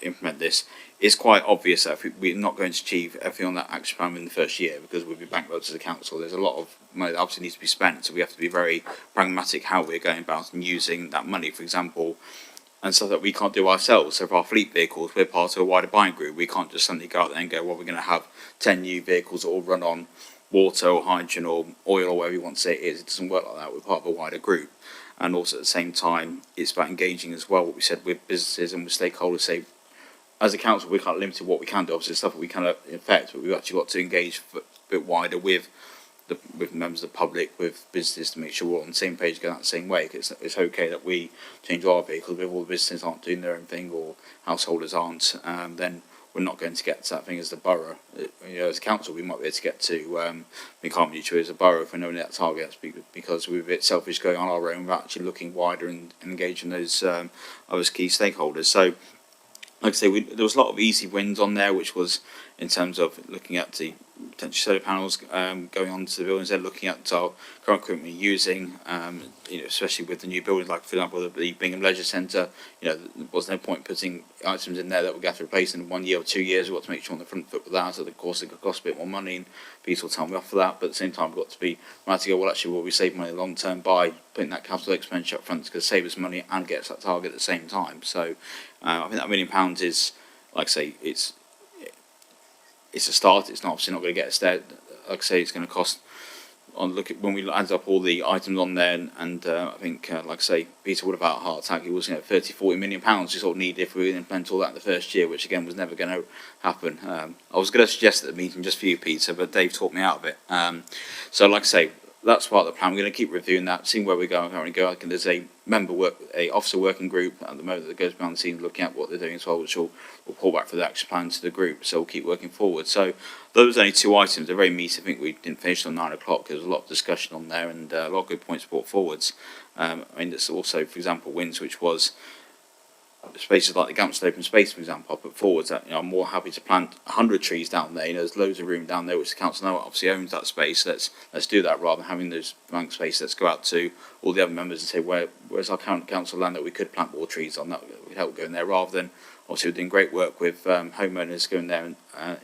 implement this. It's quite obvious that if we're not going to achieve everything on that action plan within the first year, because we'll be bankrupt as a council. There's a lot of money that obviously needs to be spent, so we have to be very pragmatic how we're going about and using that money. For example, and stuff that we can't do ourselves. So for our fleet vehicles, we're part of a wider buying group. We can't just suddenly go out there and go, well, we're going to have 10 new vehicles that all run on water or hydrogen or oil or whatever you want to say it is. It doesn't work like that. We're part of a wider group. And also at the same time, it's about engaging as well, what we said with businesses and with stakeholders. Say, as a council, we can't limit what we can do. Obviously, stuff that we can affect, but we've actually got to engage a bit wider with members of the public, with businesses, to make sure we're on the same page, going that same way. Cause it's okay that we change our vehicles, but if all the businesses aren't doing their own thing or householders aren't, then we're not going to get to that thing as the borough. As a council, we might be able to get to the carbon neutral as a borough if we're knowing that target, because we're a bit selfish going on our own. We're actually looking wider and engaging those other key stakeholders. So, like I say, there was a lot of easy wins on there, which was in terms of looking at the potential solar panels going onto the buildings. They're looking at our current equipment we're using, especially with the new buildings, like for example the Bingham Leisure Centre. There was no point putting items in there that we have to replace in 1 year or 2 years. We've got to make sure on the front foot with that. So of course it could cost a bit more money, and people will tell me off for that. But at the same time, we've got to be right to go, well, actually, will we save money long term by putting that capital expenditure up front? It's going to save us money and get us that target at the same time. So I think that £1 million is, like I say, it's a start. It's not obviously not going to get us there. Like I say, it's going to cost. When we add up all the items on there, and I think, like I say, Peter would have had a heart attack. It was 30-40 million pounds we sort of needed if we were going to implement all that in the first year, which again was never going to happen. I was going to suggest at the meeting just for you, Peter, but Dave talked me out of it. So, like I say, that's part of the plan. We're going to keep reviewing that, seeing where we're going. I think there's a officer working group at the moment that goes behind the scenes looking at what they're doing as well, which will report back for the action plan to the group. So we'll keep working forward. So those are only 2 items. They're very meaty. I think we didn't finish on 9 o'clock. There was a lot of discussion on there and a lot of good points brought forwards. There's also, for example, wins, which was spaces like the Gampston Open Space, for example. I put forward that I'm more happy to plant 100 trees down there. There's loads of room down there, which the council now obviously owns that space. Let's do that rather than having those blank space. Let's go out to all the other members and say, where's our current council land that we could plant more trees on? That would help going there, rather than obviously we're doing great work with homeowners going there in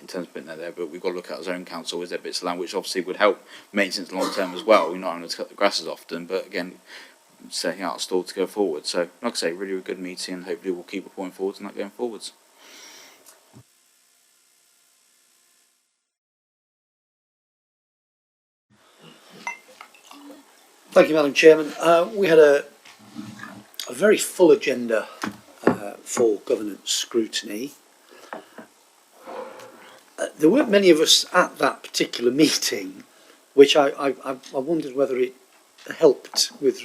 terms of putting that there. But we've got to look at our own council. Is there bits of land which obviously would help maintenance long term as well? We're not having to cut the grass as often, but again, setting out a stall to go forward. So, like I say, really a good meeting, and hopefully we'll keep reporting forwards and that going forwards. Thank you, Madam Chairman. We had a very full agenda for governance scrutiny. There weren't many of us at that particular meeting, which I wondered whether it helped with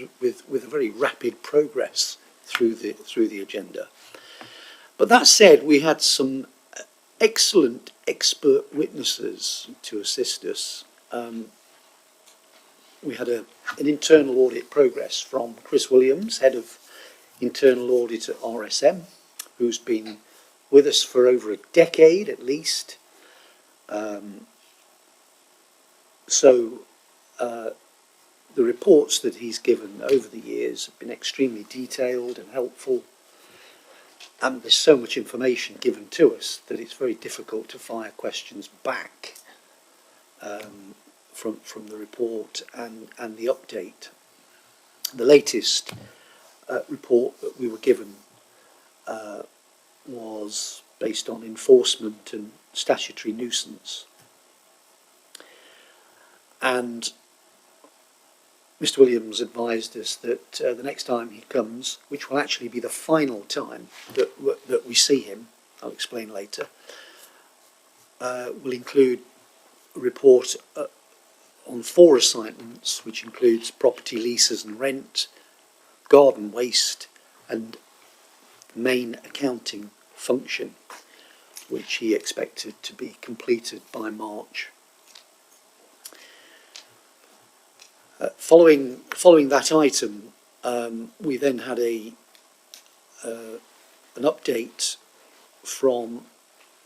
a very rapid progress through the agenda. But that said, we had some excellent expert witnesses to assist us. We had an internal audit progress from Chris Williams, head of internal audit at RSM, who's been with us for over a decade at least. The reports that he's given over the years have been extremely detailed and helpful, and there's so much information given to us that it's very difficult to fire questions back from the report and the update. The latest report that we were given was based on enforcement and statutory nuisance, and Mr. Williams advised us that the next time he comes, which will actually be the final time that we see him, I'll explain later, will include a report on 4 assignments, which includes property leases and rent, garden waste, and main accounting function, which he expected to be completed by March. Following that item, we then had an update from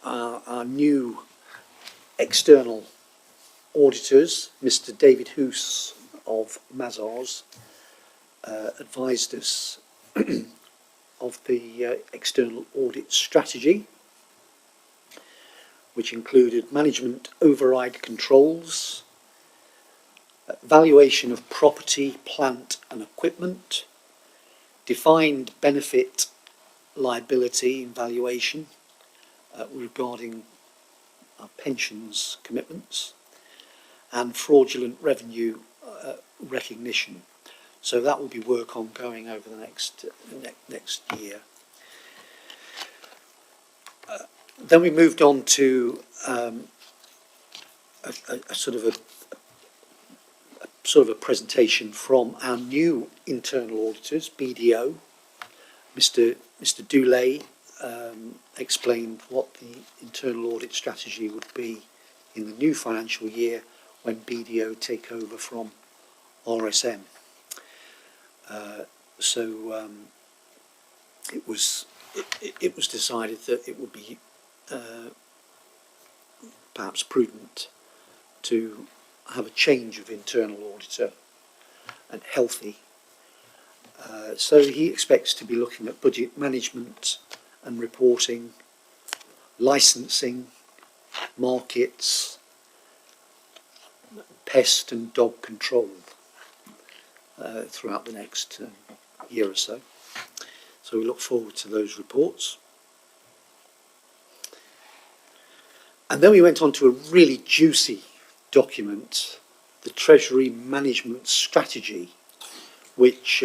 our new external auditors. Mr. David Hoos of Mazars advised us of the external audit strategy, which included management override controls, valuation of property, plant and equipment, defined benefit liability evaluation regarding our pensions commitments and fraudulent revenue recognition. So that will be work ongoing over the next year. Then we moved on to a sort of a presentation from our new internal auditors, BDO. Mr. Dooley explained what the internal audit strategy would be in the new financial year when BDO take over from RSM. It was decided that it would be perhaps prudent to have a change of internal auditor and healthy. So he expects to be looking at budget management and reporting, licensing, markets, pest and dog control throughout the next year or so. So we look forward to those reports. And then we went on to a really juicy document, the Treasury Management Strategy, which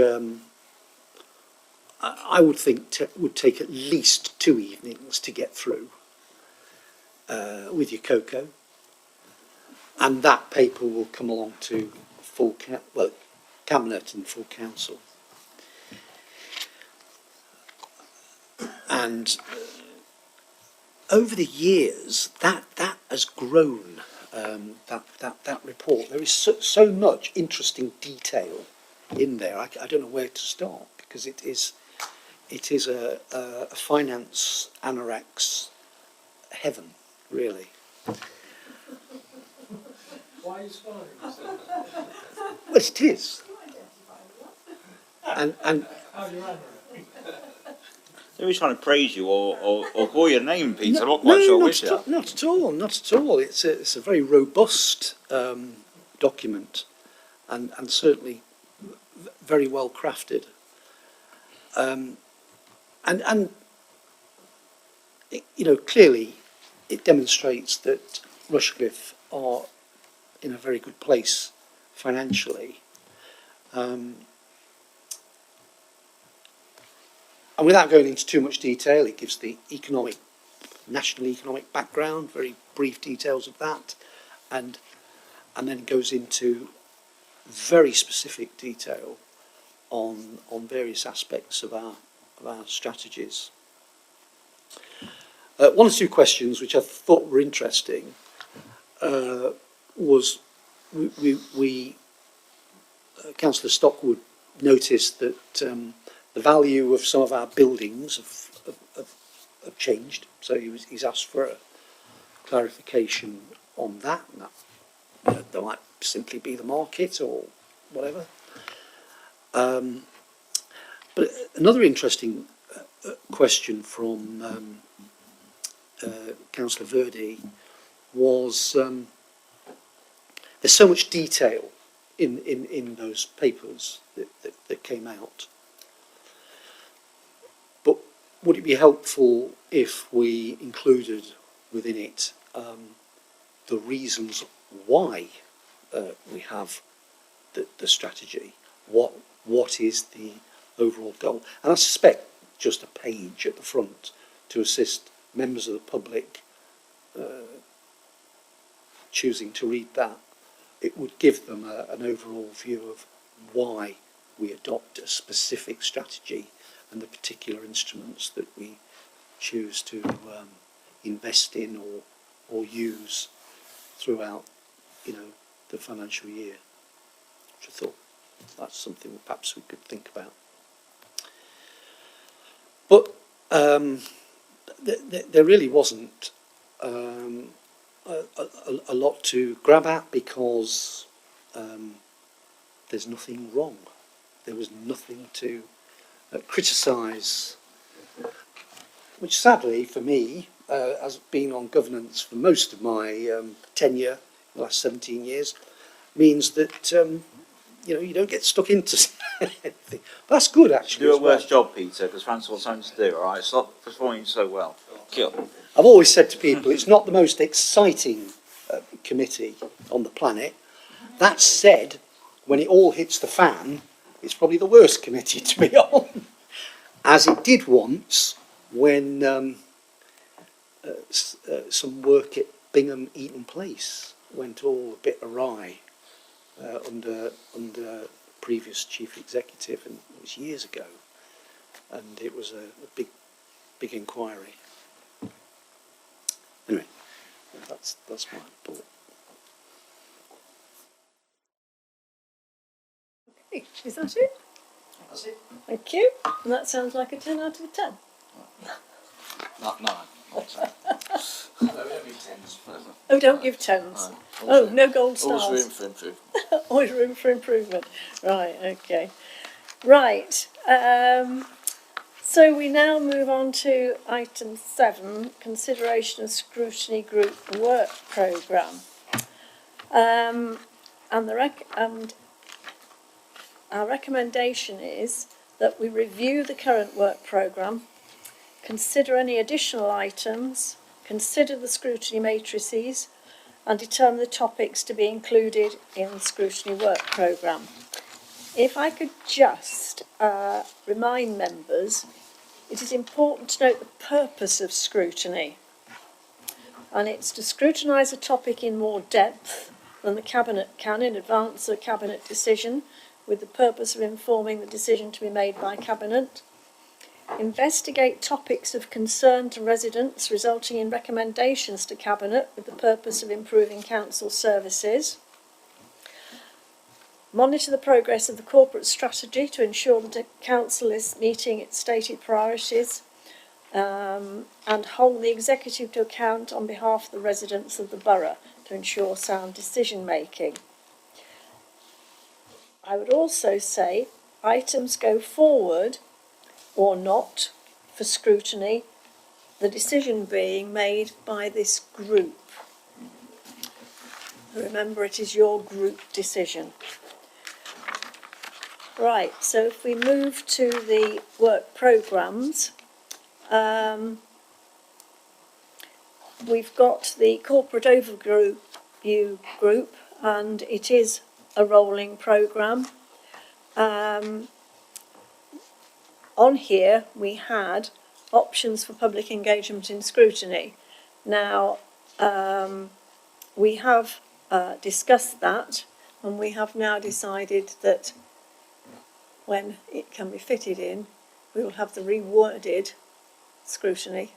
I would think would take at least 2 evenings to get through with your cocoa. And that paper will come along to Cabinet and full council. And over the years, that has grown. That report. There is so much interesting detail in there. I don't know where to start because it is a finance anorex heaven, really. Why are you smiling? Well, it is. And How's your anorex? Somebody's trying to praise you or call your name, Peter. I'm not quite sure which. Not at all. Not at all. It's a very robust document, and certainly very well crafted. And clearly, it demonstrates that Rushcliffe are in a very good place financially. And without going into too much detail, it gives the national economic background, very brief details of that, and then goes into very specific detail on various aspects of our strategies. One or two questions which I thought were interesting was we Councillor Stockwood noticed that the value of some of our buildings have changed, so he's asked for a clarification on that. There might simply be the market or whatever. But another interesting question from Councillor Verdi was there's so much detail in those papers that came out. But would it be helpful if we included within it the reasons why we have the strategy? What is the overall goal? And I suspect just a page at the front to assist members of the public choosing to read that, it would give them an overall view of why we adopt a specific strategy and the particular instruments that we choose to invest in or use throughout, the financial year. Which I thought that's something that perhaps we could think about. But there really wasn't a lot to grab at because there's nothing wrong. There was nothing to criticise, which sadly for me, as being on governance for most of my tenure, the last 17 years, means that you don't get stuck into anything. That's good, actually. Do a as well. worse job, Peter, because Francis wants something to do, alright? Stop performing so well. Kill. I've always said to people, it's not the most exciting committee on the planet. That said, when it all hits the fan, it's probably the worst committee to be on, as it did once when some work at Bingham Eaton Place went all a bit awry under previous chief executive, and it was years ago, and it was a big inquiry. Anyway, that's my report. Okay, is that it? That's it. Thank you. And that sounds like a 10 out of a 10. Not 9. Not 10. No, we don't need 10s. Oh, don't give tones. No, Oh, no gold stars. Always room for improvement. Always room for improvement. Right, okay. Right. So we now move on to item 7, consideration of scrutiny group work programme. And our recommendation is that we review the current work programme, consider any additional items, consider the scrutiny matrices, and determine the topics to be included in the scrutiny work programme. If I could just remind members, it is important to note the purpose of scrutiny. And it's to scrutinise a topic in more depth than the Cabinet can in advance of a Cabinet decision, with the purpose of informing the decision to be made by Cabinet. Investigate topics of concern to residents, resulting in recommendations to Cabinet with the purpose of improving council services. Monitor the progress of the corporate strategy to ensure that the council is meeting its stated priorities, and hold the executive to account on behalf of the residents of the borough to ensure sound decision making. I would also say items go forward or not for scrutiny, the decision being made by this group. Remember, it is your group decision. Right, so if we move to the work programmes, we've got the corporate overview group, and it is a rolling programme. On here we had options for public engagement in scrutiny. Now, we have discussed that, and we have now decided that when it can be fitted in, we will have the reworded scrutiny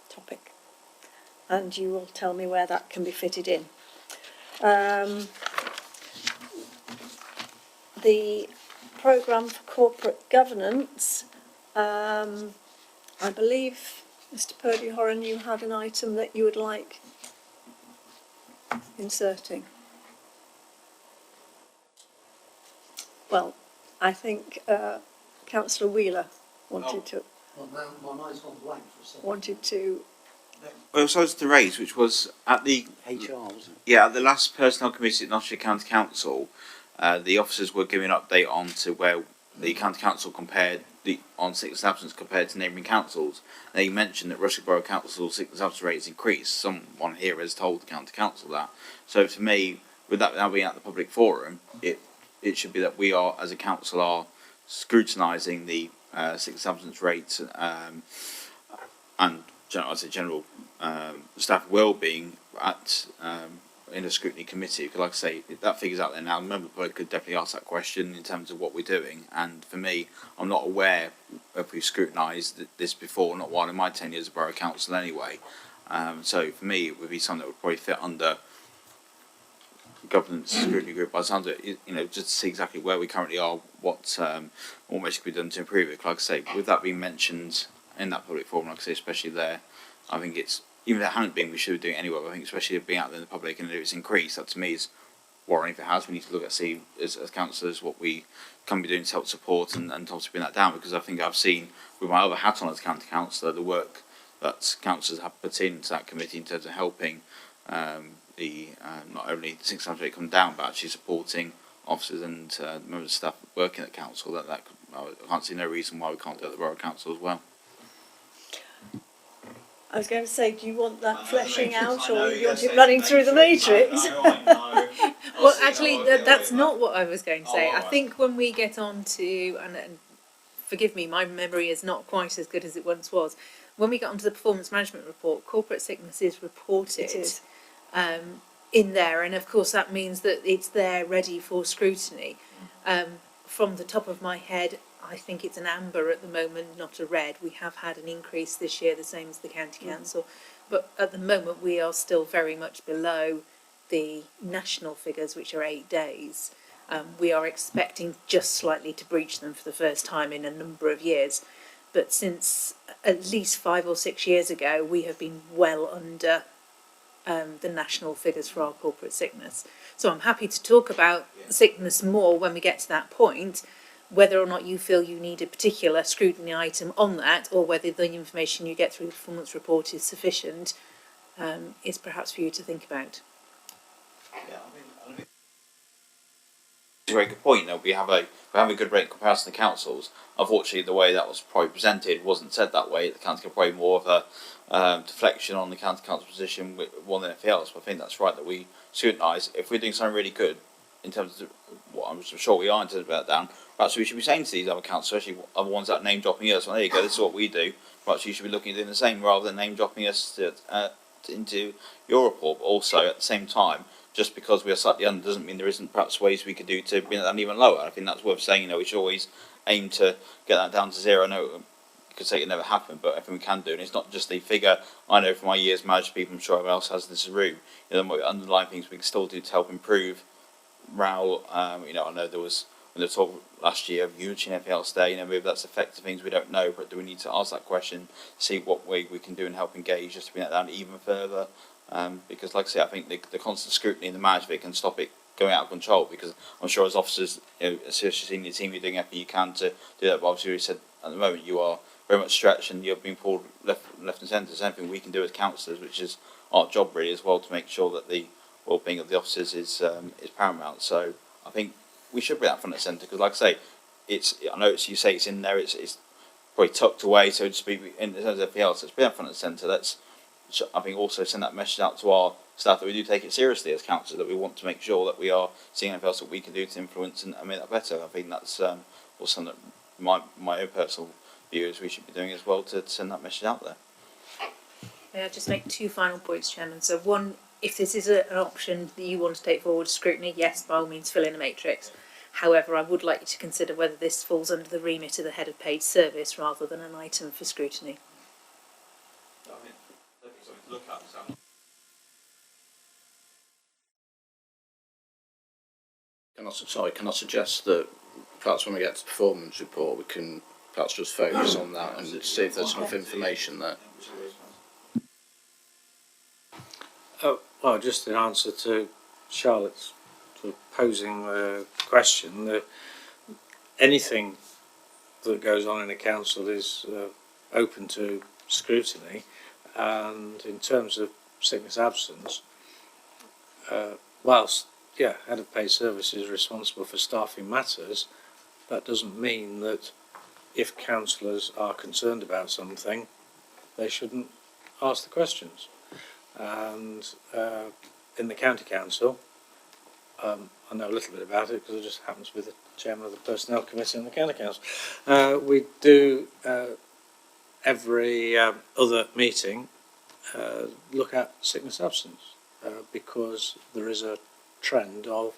topic, and you will tell me where that can be fitted in. The programme for corporate governance, I believe, Mr. Purdy-Horan, you had an item that you would like inserting. Well, I think Councillor Wheeler wanted to. Well, now my mind's gone blank for a second. Wanted to. Well, so to raise, which was at the HR, wasn't it? yeah, at the last personnel committee at Nottingham County Council, the officers were giving an update on to where the county council compared on sickness absence compared to neighbouring councils. They mentioned that Rushden Borough Council's sickness absence rates increased. Someone here has told the county council that. So to me, with that now being at the public forum, it should be that we are, as a council, are scrutinising the sickness absence rates and general staff well-being at in a scrutiny committee. Because, like I say, that figure's out there now. A member of the public could definitely ask that question in terms of what we're doing. And for me, I'm not aware if we've scrutinised this before, not while in my tenure as a borough council anyway. So for me, it would be something that would probably fit under governance scrutiny group. By the sound of it, just to see exactly where we currently are, what measures could be done to improve it. Like I say, with that being mentioned in that public forum, like I say, especially there, I think it's, even if it hadn't been, we should be doing it anyway. But I think especially being out there in the public and if it's increased, that to me is worrying. If it has, we need to look at, see as councillors what we can be doing to help support and obviously bring that down, because I think I've seen with my other hat on as county councillor the work that councillors have put into that committee in terms of helping not only the 600 rate come down, but actually supporting officers and members of staff working at council, I can't see no reason why we can't do it at the borough council as well. I was going to say, do you want that fleshing out, or you want it running through the matrix? Well, actually, that's not what I was going to say. I think when we get on to, and forgive me, my memory is not quite as good as it once was. When we get onto the performance management report, corporate sickness is reported. It is. In there, and of course that means that it's there ready for scrutiny. From the top of my head, I think it's an amber at the moment, not a red. We have had an increase this year, the same as the county council, but at the moment we are still very much below the national figures, which are 8 days. We are expecting just slightly to breach them for the first time in a number of years, but since at least 5 or 6 years ago, we have been well under the national figures for our corporate sickness. So I'm happy to talk about sickness more when we get to that point. Whether or not you feel you need a particular scrutiny item on that, or whether the information you get through the performance report is sufficient, is perhaps for you to think about. Yeah, I mean, it's a very good point. We have a good rate in comparison to councils. Unfortunately, the way that was probably presented wasn't said that way. The council probably more of a deflection on the county council position more than anything else. But I think that's right that we scrutinise. If we're doing something really good in terms of what I'm sure we are in terms of that down, perhaps we should be saying to these other councils, especially other ones that are name dropping us, well, there you go, this is what we do. Perhaps you should be looking at doing the same rather than name dropping us into your report. But also at the same time, just because we are slightly under doesn't mean there isn't perhaps ways we could do to bring that even lower. I think that's worth saying. We should always aim to get that down to zero. I know you could say it never happened, but I think we can do. And it's not just the figure. I know from my years managed people, I'm sure everyone else has in this room. The underlying things we can still do to help improve morale. I know there was when they talked last year of unity and everything else there. Maybe that's affected things we don't know, but do we need to ask that question, see what way we can do and help engage just to bring that down even further? Because, like I say, I think the constant scrutiny in the management can stop it going out of control. Because I'm sure as officers, especially senior team, you're doing everything you can to do that. But obviously, you said at the moment you are very much stretched and you're being pulled left and centre. There's anything we can do as councillors, which is our job really as well, to make sure that the well-being of the officers is paramount. So I think we should bring that front and centre. Because, like I say, I know you say it's in there. It's probably tucked away, so to speak. In terms of everything else, let's bring that front and centre. Let's I think also send that message out to our staff that we do take it seriously as councillors, that we want to make sure that we are seeing anything else that we can do to influence and make that better. I think that's also something that my own personal view is we should be doing as well, to send that message out there. May I just make 2 final points, Chairman? So one, if this is an option that you want to take forward, scrutiny, yes, by all means fill in a matrix. However, I would like you to consider whether this falls under the remit of the head of paid service rather than an item for scrutiny. Can I suggest that perhaps when we get to the performance report we can perhaps just focus on that and see if there's enough information there? Well, just in answer to Charlotte's sort of posing the question, anything that goes on in a council is open to scrutiny, and in terms of sickness absence, whilst head of paid service is responsible for staffing matters, that doesn't mean that if councillors are concerned about something, they shouldn't ask the questions. And in the county council, I know a little bit about it because I just happen to be the chairman of the personnel committee in the county council. We do every other meeting look at sickness absence because there is a trend of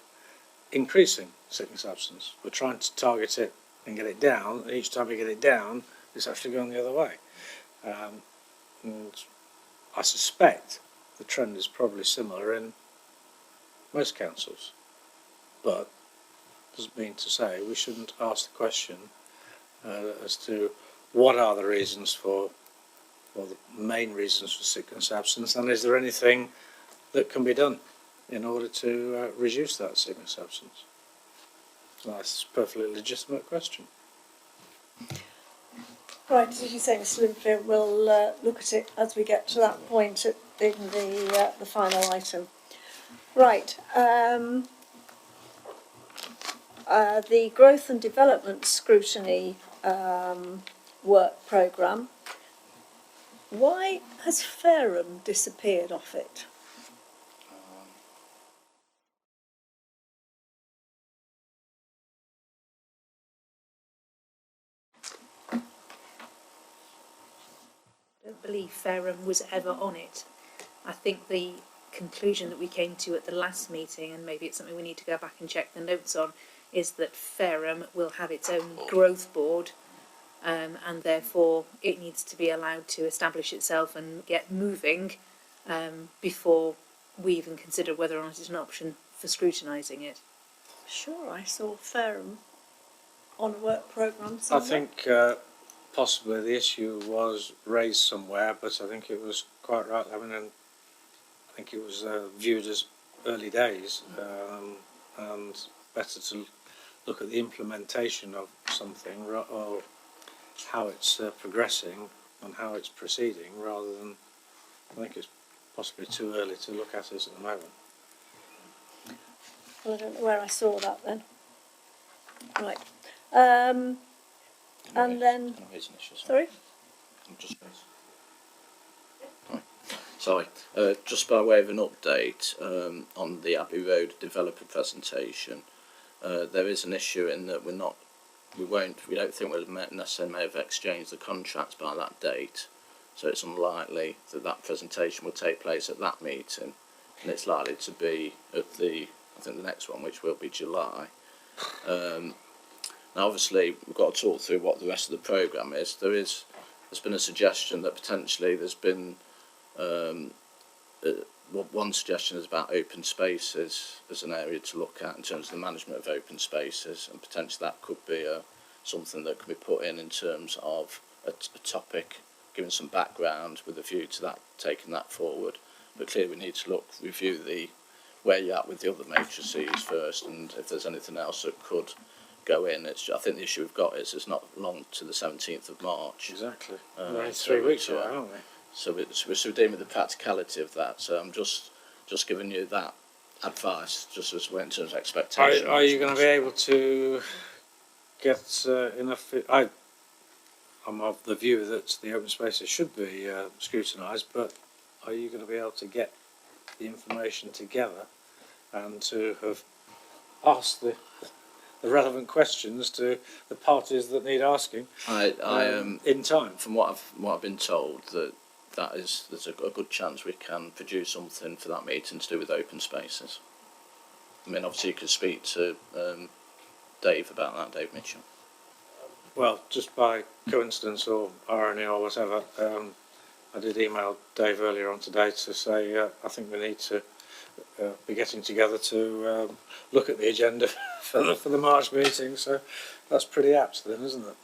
increasing sickness absence. We're trying to target it and get it down, and each time we get it down, it's actually going the other way. And I suspect the trend is probably similar in most councils, but doesn't mean to say we shouldn't ask the question as to what are the reasons for, or the main reasons for sickness absence, and is there anything that can be done in order to reduce that sickness absence? That's a perfectly legitimate question. Right, as you say, Mr. Linfield, we'll look at it as we get to that point in the final item. Right. the growth and development scrutiny work programme. Why has Fareham disappeared off it? I don't believe Fareham was ever on it. I think the conclusion that we came to at the last meeting, and maybe it's something we need to go back and check the notes on, is that Fareham will have its own growth board, and therefore it needs to be allowed to establish itself and get moving before we even consider whether or not it's an option for scrutinising it. Sure, I saw Fareham on a work programme I somewhere. think possibly the issue was raised somewhere, but I think it was quite right. I mean, I think it was viewed as early days, and better to look at the implementation of something or how it's progressing and how it's proceeding, rather than, I think it's possibly too early to look at it at the moment. Well, I don't know where I saw that then. Right. And then, sorry? Sorry, just by way of an update on the Abbey Road developer presentation, there is an issue in that we don't think we'll necessarily may have exchanged the contracts by that date, so it's unlikely that that presentation will take place at that meeting, and it's likely to be at I think the next one, which will be July. Now obviously we've got to talk through what the rest of the programme is. There's been a suggestion that potentially there's been one suggestion is about open spaces as an area to look at in terms of the management of open spaces, and potentially that could be something that could be put in terms of a topic, giving some background with a view to that, taking that forward. But clearly we need to review where you're at with the other matrices first, and if there's anything else that could go in. I think the issue we've got is it's not long to the 17th of March. Exactly. Only 3 weeks away, aren't we? So we're dealing with the practicality of that. So I'm just giving you that advice, just as well in terms of expectations. Are you going to be able to get enough? I'm of the view that the open spaces should be scrutinised, but are you going to be able to get the information together and to have asked the relevant questions to the parties that need asking in time? From what I've been told, there's a good chance we can produce something for that meeting to do with open spaces. I mean, obviously you could speak to Dave about that, Dave Mitchell. Well, just by coincidence or irony or whatever, I did email Dave earlier on today to say I think we need to be getting together to look at the agenda for the March meeting, so that's pretty apt then, isn't it?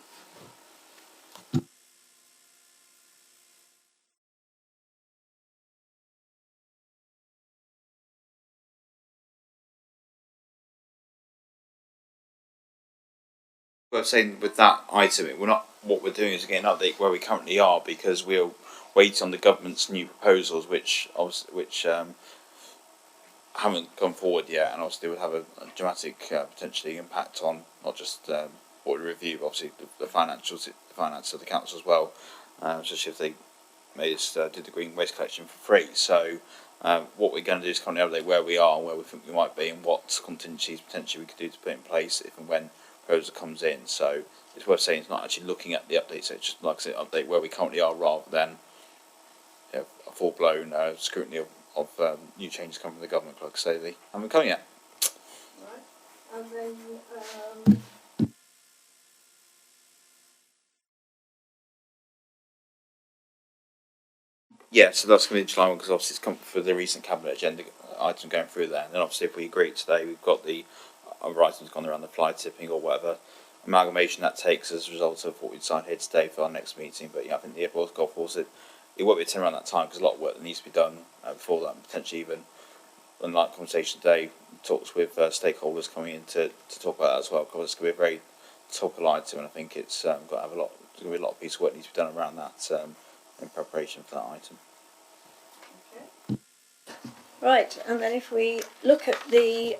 Well, I'm saying with that item, what we're doing is getting an update where we currently are, because we're waiting on the government's new proposals, which haven't gone forward yet, and obviously would have a dramatic potentially impact on not just board review, but obviously the finance of the council as well, especially if they did the green waste collection for free. So what we're going to do is kind of update where we are and where we think we might be, and what contingencies potentially we could do to put in place if and when proposal comes in. So it's worth saying it's not actually looking at the updates, so it's just, like I said, update where we currently are rather than a full-blown scrutiny of new changes coming from the government, like I say, they haven't come yet. Right. And then Yeah, so that's going to be the July one, because obviously it's come for the recent cabinet agenda item going through there. And then obviously if we agree today, we've got the other items gone around the fly tipping or whatever amalgamation that takes as a result of what we decide here today for our next meeting. But yeah, I think the airport golf course, it won't be a turn around that time, because a lot of work that needs to be done before that, and potentially even, unlike conversation today, talks with stakeholders coming in to talk about that as well, because it's going to be a very topical item, and I think it's got to have there's going to be a lot of piece of work needs to be done around that in preparation for that item. right, and then if we look at the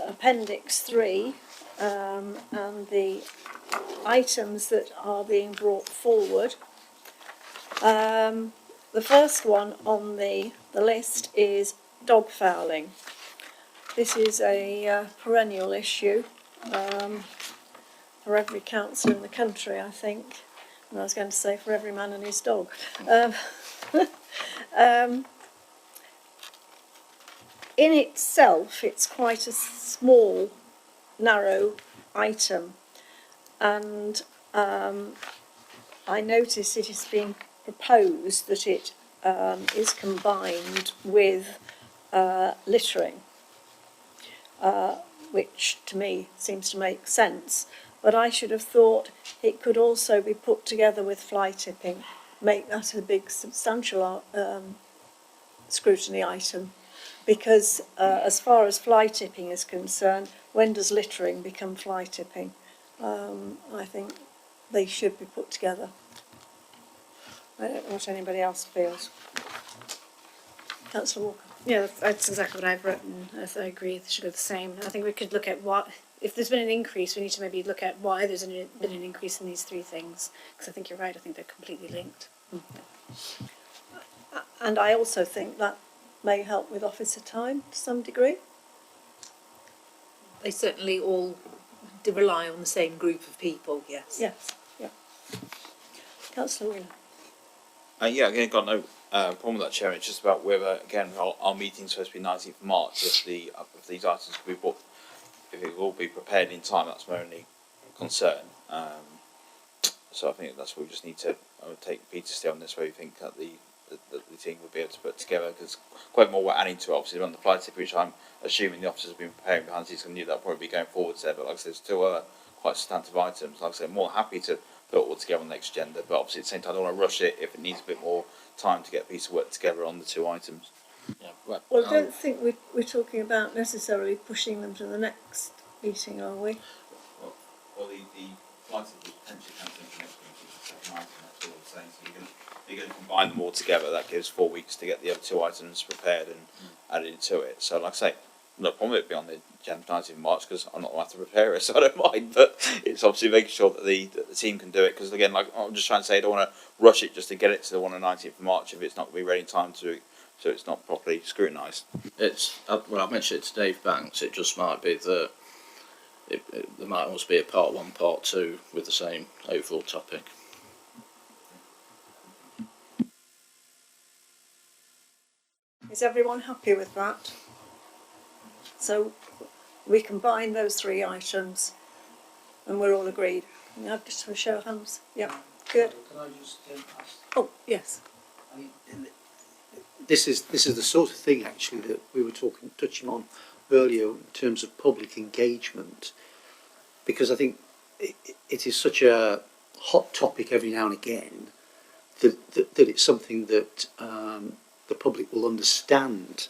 Appendix 3 and the items that are being brought forward. The first one on the list is dog fouling. This is a perennial issue for every council in the country, I think. And I was going to say for every man and his dog. In itself, it's quite a small, narrow item, and I notice it is being proposed that it is combined with littering, which to me seems to make sense. But I should have thought it could also be put together with fly tipping, make that a big substantial scrutiny item. Because as far as fly tipping is concerned, when does littering become fly tipping? I think they should be put together. I don't know what anybody else feels. Councillor Walker. Yeah, that's exactly what I've written. I agree, they should go the same. I think we could look at what, if there's been an increase, we need to maybe look at why there's been an increase in these three things. Because I think you're right, I think they're completely linked. And I also think that may help with officer time to some degree. They certainly all do rely on the same group of people, yes. Yes, yeah. Councillor Wheeler. Yeah, again, got no problem with that, Chair. It's just about whether, again, our meeting's supposed to be 19th of March. If these items will be brought, if it will be prepared in time, that's my only concern. So I think that's what we just need to take Peter stay on this, where we think that the team will be able to put together, because quite more we're adding to it, obviously on the fly tip, which I'm assuming the officers have been preparing behind the scenes and knew that'll probably be going forwards there. But like I said, there's still quite substantive items. Like I said, I'm more happy to put it all together on the next agenda, but obviously at the same time I don't want to rush it if it needs a bit more time to get a piece of work together on the two items. Yeah, well, Well, I don't think we're talking about necessarily pushing them to the next meeting, are we? Well, the fly tip is potentially cancelling for next week, it's the second item, that's all I'm saying. So you're going to combine them all together. That gives 4 weeks to get the other two items prepared and added to it. So like I say, no problem with it being on the agenda 19th of March, because I'm not going to have to prepare it, so I don't mind. But it's obviously making sure that the team can do it, because again, like I'm just trying to say, I don't want to rush it just to get it to the one on 19th of March if it's not going to be ready in time to, so it's not properly scrutinised. it's well, I mentioned it to Dave Banks. It just might be that there might almost be a part 1, part 2 with the same overall topic. Is everyone happy with that? So we combine those three items and we're all agreed. Can you have just a show of hands? Yeah, good. Can I just ask? Oh, yes. This is the sort of thing actually that we were touching on earlier in terms of public engagement, because I think it is such a hot topic every now and again that it's something that the public will understand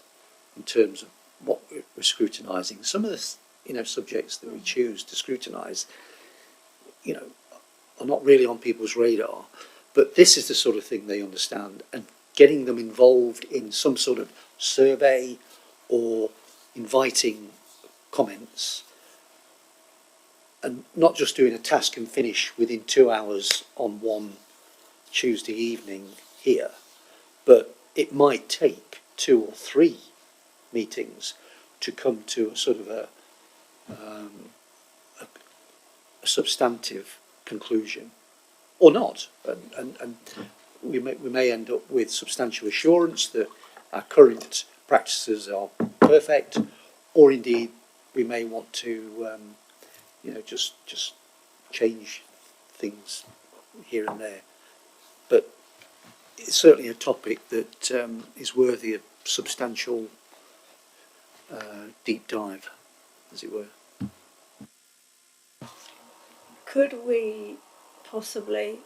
in terms of what we're scrutinising. Some of the subjects that we choose to scrutinise, are not really on people's radar, but this is the sort of thing they understand, and getting them involved in some sort of survey or inviting comments, and not just doing a task and finish within 2 hours on one Tuesday evening here, but it might take 2 or 3 meetings to come to a sort of a substantive conclusion, or not, and we may end up with substantial assurance that our current practices are perfect, or indeed we may want to just change things here and there. But it's certainly a topic that is worthy of substantial deep dive, as it were. Could we possibly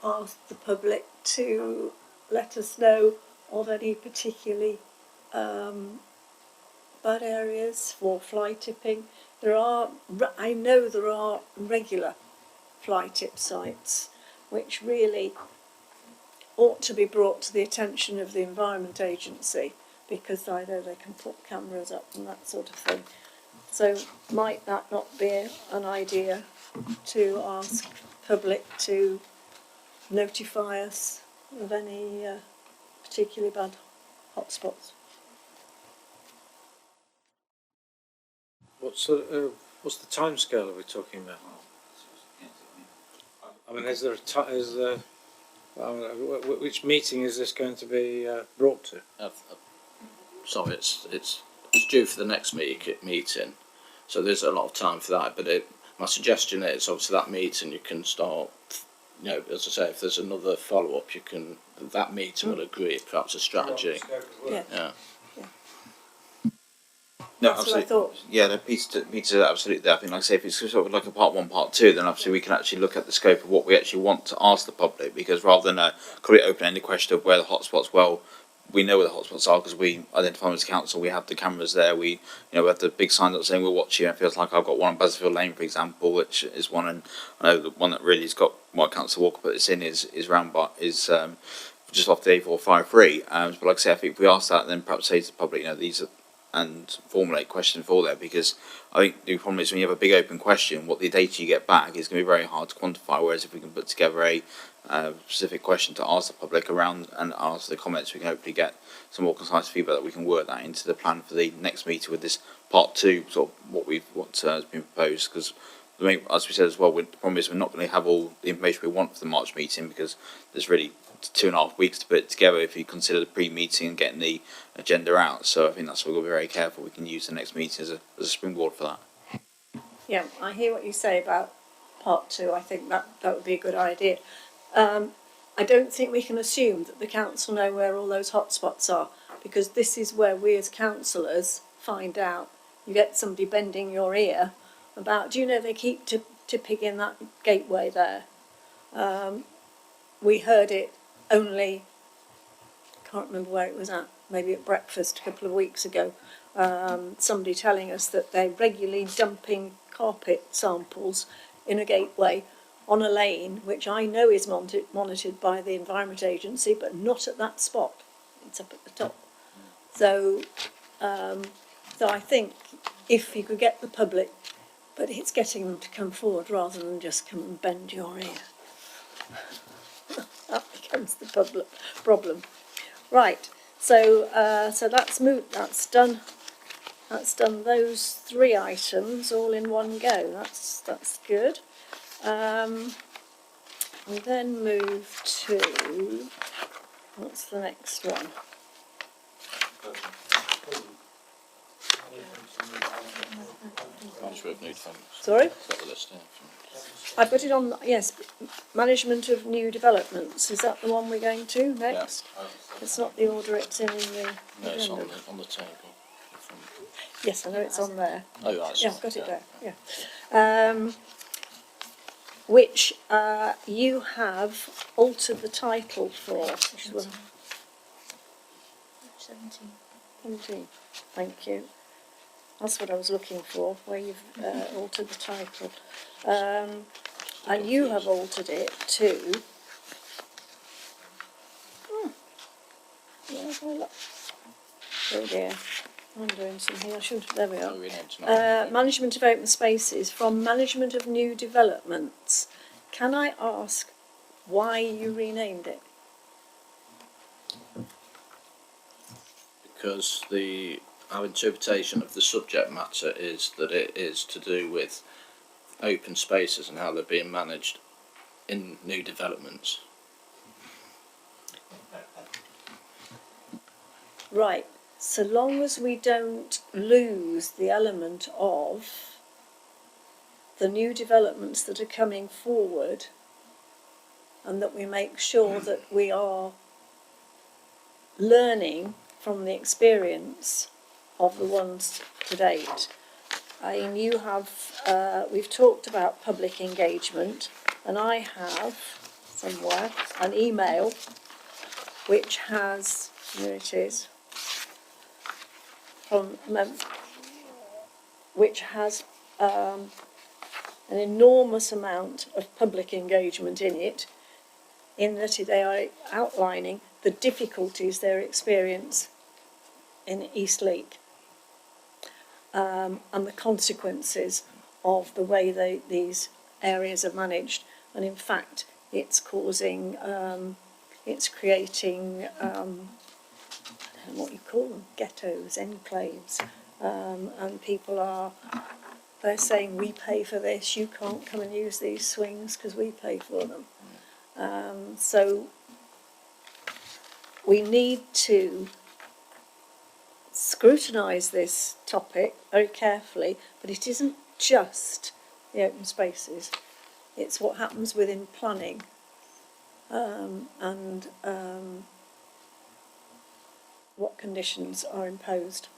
ask the public to let us know of any particularly bad areas for fly tipping? I know there are regular fly tip sites which really ought to be brought to the attention of the Environment Agency, because I know they can put cameras up and that sort of thing. So might that not be an idea to ask public to notify us of any particularly bad hotspots? What's the timescale are we talking about? I mean, is there a which meeting is this going to be brought to? Sorry, it's due for the next meeting, so there's a lot of time for that. But my suggestion is, obviously, that meeting you can start. You know, as I say, if there's another follow up, that meeting will agree perhaps a strategy. Yeah. Yeah. No, That's what I absolutely. thought. Yeah, no, Peter, absolutely there. I think, like I say, if it's sort of like a part 1, part 2, then obviously we can actually look at the scope of what we actually want to ask the public, because rather than a open-ended question of where the hotspots, well, we know where the hotspots are because we identify them as council. We have the cameras there. We have the big sign that's saying we'll watch you. And it feels like I've got one on Baskerville Lane, for example, which is one, and I know the one that really has got why Councillor Walker put this in is round by just off the A453. But like I say, I think if we ask that, then perhaps say to the public, these are, and formulate questions for there, because I think the problem is when you have a big open question, what the data you get back is going to be very hard to quantify, whereas if we can put together a specific question to ask the public around and answer the comments, we can hopefully get some more concise feedback that we can work that into the plan for the next meeting with this part 2, sort of what has been proposed, because as we said as well, the problem is we're not going to have all the information we want for the March meeting, because there's really 2.5 weeks to put it together if you consider the pre-meeting and getting the agenda out. So I think that's why we've got to be very careful. We can use the next meeting as a springboard for that. Yeah, I hear what you say about part 2. I think that would be a good idea. I don't think we can assume that the council know where all those hotspots are, because this is where we as councillors find out. You get somebody bending your ear about, do you know they keep picking that gateway there? We heard it only, can't remember where it was at, maybe at breakfast a couple of weeks ago, somebody telling us that they're regularly dumping carpet samples in a gateway on a lane which I know is monitored by the Environment Agency, but not at that spot. It's up at the top. So I think if you could get the public, but it's getting them to come forward rather than just come and bend your ear. That becomes the problem. Right, so that's moot, that's done. That's done those 3 items all in one go. That's good. We then move to, what's the next one? Management of new developments. Sorry? Is that the list? Yeah. I've got it on, yes, management of new developments. Is that the one we're going to next? Yeah. It's not the order it's in the No, it's agenda. on the table. Yes, I know it's on there. Oh, right. Yeah, I've got it there, yeah. Which you have altered the title for. Which is 17. Thank you. That's what I was looking for, where you've altered the title. And you have altered it to... Yeah, look. Oh dear. I'm doing something I shouldn't have. There we are. Management of open spaces from management of new developments. Can I ask why you renamed it? Because our interpretation of the subject matter is that it is to do with open spaces and how they're being managed in new developments. Right. So long as we don't lose the element of the new developments that are coming forward, and that we make sure that we are learning from the experience of the ones to date. You have, we've talked about public engagement, and I have somewhere an email which has, here it is, which has an enormous amount of public engagement in it, in that they are outlining the difficulties they experience in Eastleigh. and the consequences of the way these areas are managed. And in fact, it's causing, it's creating, I don't know what you call them, ghettos, enclaves, and people are, they're saying, we pay for this, you can't come and use these swings because we pay for them. So we need to scrutinise this topic very carefully, but it isn't just the open spaces, it's what happens within planning, and what conditions are imposed.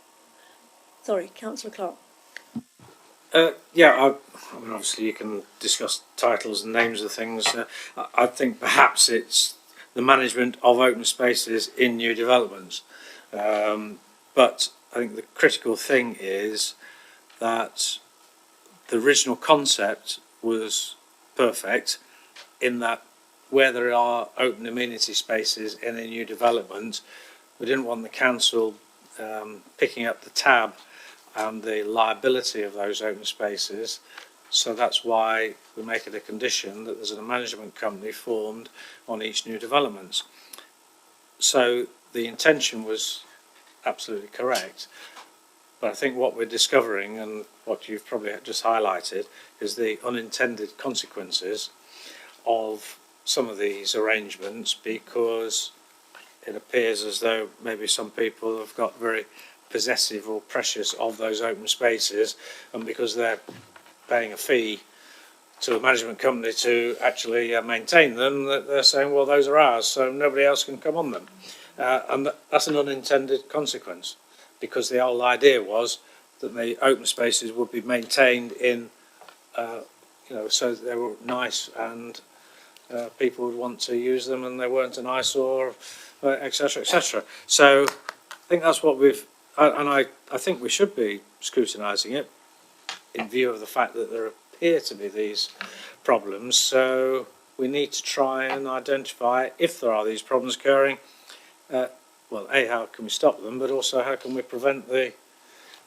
Sorry, Councillor Clark. Yeah, I mean, obviously you can discuss titles and names of things. I think perhaps it's the management of open spaces in new developments. But I think the critical thing is that the original concept was perfect in that where there are open amenity spaces in a new development, we didn't want the council picking up the tab and the liability of those open spaces. So that's why we make it a condition that there's a management company formed on each new development. So the intention was absolutely correct. But I think what we're discovering, and what you've probably just highlighted, is the unintended consequences of some of these arrangements, because it appears as though maybe some people have got very possessive or precious of those open spaces, and because they're paying a fee to a management company to actually maintain them, that they're saying, well, those are ours, so nobody else can come on them. And that's an unintended consequence, because the whole idea was that the open spaces would be maintained in, so that they were nice and people would want to use them, and they weren't an eyesore, etc., etc. So I think that's what we've, and I think we should be scrutinising it in view of the fact that there appear to be these problems. So we need to try and identify if there are these problems occurring. Well, how can we stop them, but also how can we prevent the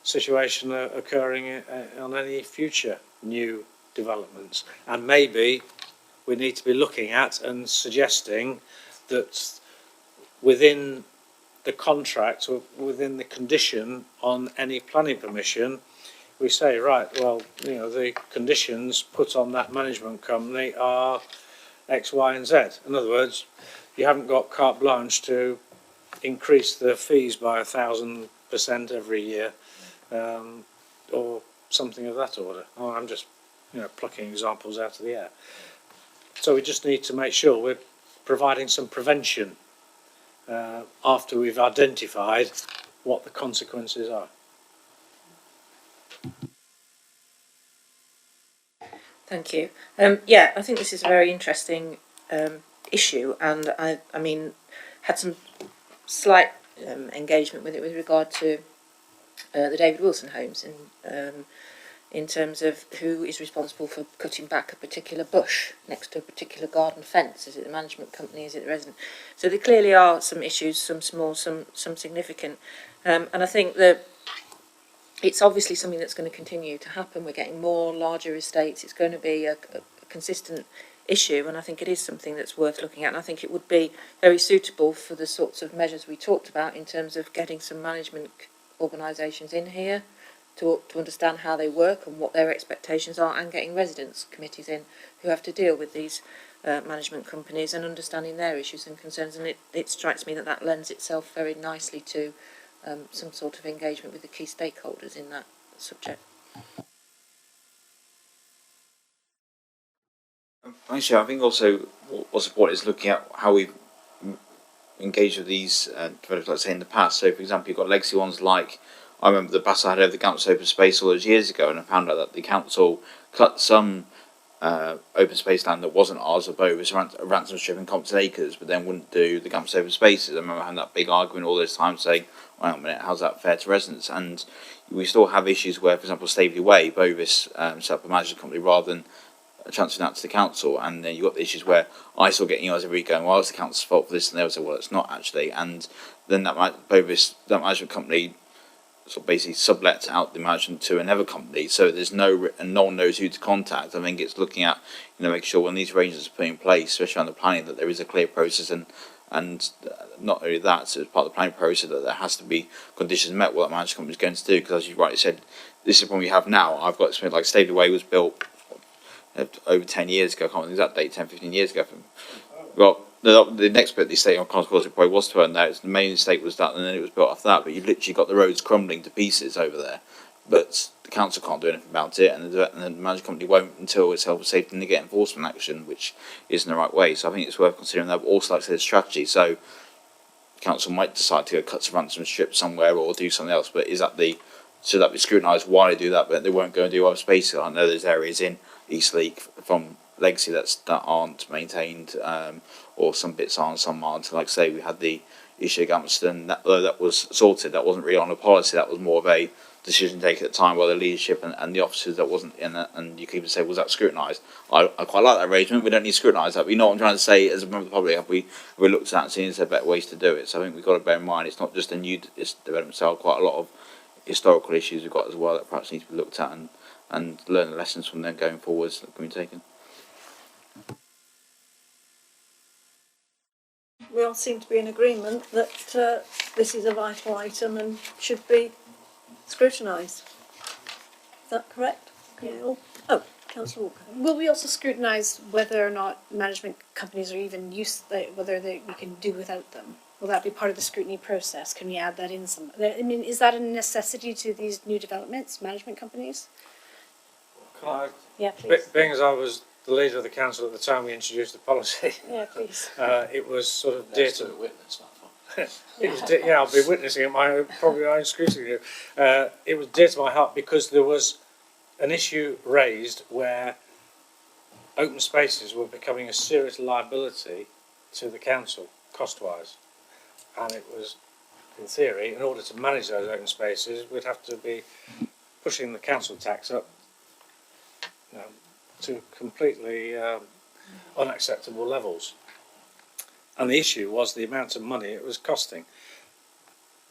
situation occurring on any future new developments? And maybe we need to be looking at and suggesting that within the contract or within the condition on any planning permission, we say, right, well, the conditions put on that management company are X, Y, and Z. In other words, you haven't got carte blanche to increase the fees by 1,000% every year, or something of that order. Oh, I'm just, plucking examples out of the air. So we just need to make sure we're providing some prevention after we've identified what the consequences are. Thank you. Yeah, I think this is a very interesting issue, and I mean, had some slight engagement with it with regard to the David Wilson homes, in terms of who is responsible for cutting back a particular bush next to a particular garden fence. Is it the management company? Is it the resident? So there clearly are some issues, some small, some significant, and I think that it's obviously something that's going to continue to happen. We're getting more larger estates. It's going to be a consistent issue, and I think it is something that's worth looking at, and I think it would be very suitable for the sorts of measures we talked about in terms of getting some management organisations in here to understand how they work and what their expectations are, and getting residents committees in who have to deal with these management companies and understanding their issues and concerns. And it strikes me that lends itself very nicely to some sort of engagement with the key stakeholders in that subject. Actually, I think also what's important is looking at how we engage with these developers, like say in the past. So, for example, you've got legacy ones like, I remember the battle I had over the Gamps open space all those years ago, and I found out that the council cut some open space land that wasn't ours or Bovis, Ransom Strip and Compton Acres, but then wouldn't do the Gamps open spaces. I remember having that big argument all those times saying, wait a minute, how's that fair to residents? And we still have issues where, for example, Staveley Way, Bovis set up a management company rather than transferring that to the council, and then you've got the issues where I still get emails every week going, well, it's the council's fault for this, and they'll say, well, it's not actually. And then that Bovis, that management company sort of basically sublets out the management to another company, so there's and no one knows who to contact. I think it's looking at, making sure when these arrangements are put in place, especially on the planning, that there is a clear process, and not only that, so as part of the planning process, that there has to be conditions met what that management company is going to do. Because as you rightly said, this is the problem we have now. I've got something like Stavely Way was built over 10 years ago. I can't remember the exact date, 10, 15 years ago. Well, the next bit of the estate on Concourse it probably was turned out. The main estate was that, and then it was built after that. But you literally got the roads crumbling to pieces over there. But the council can't do anything about it, and the management company won't until it's health and safety and they get enforcement action, which isn't the right way. So I think it's worth considering that. But also, like I said, strategy. So the council might decide to go cut some ransom strips somewhere or do something else. But should that be scrutinised why they do that? But they won't go and do other spaces. I know there's areas in Eastleigh from Legacy that aren't maintained, or some bits are and some aren't. Like I say, we had the issue at Gamston, that was sorted. That wasn't really on a policy. That was more of a decision taken at the time by the leadership and the officers. That wasn't in it. And you could even say, was that scrutinised? I quite like that arrangement. We don't need to scrutinise that. But you know what I'm trying to say as a member of the public. Have we looked at that and seen there better ways to do it? So I think we've got to bear in mind it's not just a new development. So quite a lot of historical issues we've got as well that perhaps need to be looked at and learn the lessons from them going forwards that can be taken. We all seem to be in agreement that this is a vital item and should be scrutinised. Is that correct? Yeah. Oh, Councillor Walker. Will we also scrutinise whether or not management companies are even whether we can do without them? Will that be part of the scrutiny process? Can we add that in some? I mean, is that a necessity to these new developments, management companies? Can I, Yeah, please. being as I was the leader of the council at the time we introduced the policy, Yeah, please. it was sort of dear to witness that. it was I'll be witnessing it probably my own scrutiny. It was dear to my heart because there was an issue raised where open spaces were becoming a serious liability to the council cost-wise, and it was, in theory, in order to manage those open spaces, we'd have to be pushing the council tax up to completely unacceptable levels. And the issue was the amount of money it was costing.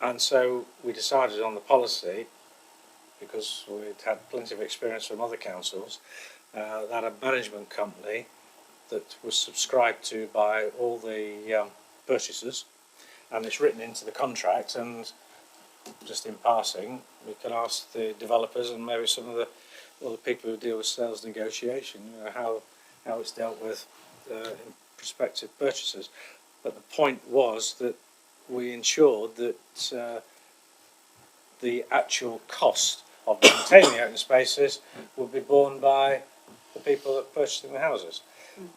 And so we decided on the policy, because we'd had plenty of experience from other councils, that a management company that was subscribed to by all the purchasers, and it's written into the contract, and just in passing, we can ask the developers and maybe some of the other people who deal with sales negotiation, how it's dealt with in prospective purchasers. But the point was that we ensured that the actual cost of maintaining the open spaces would be borne by the people that are purchasing the houses.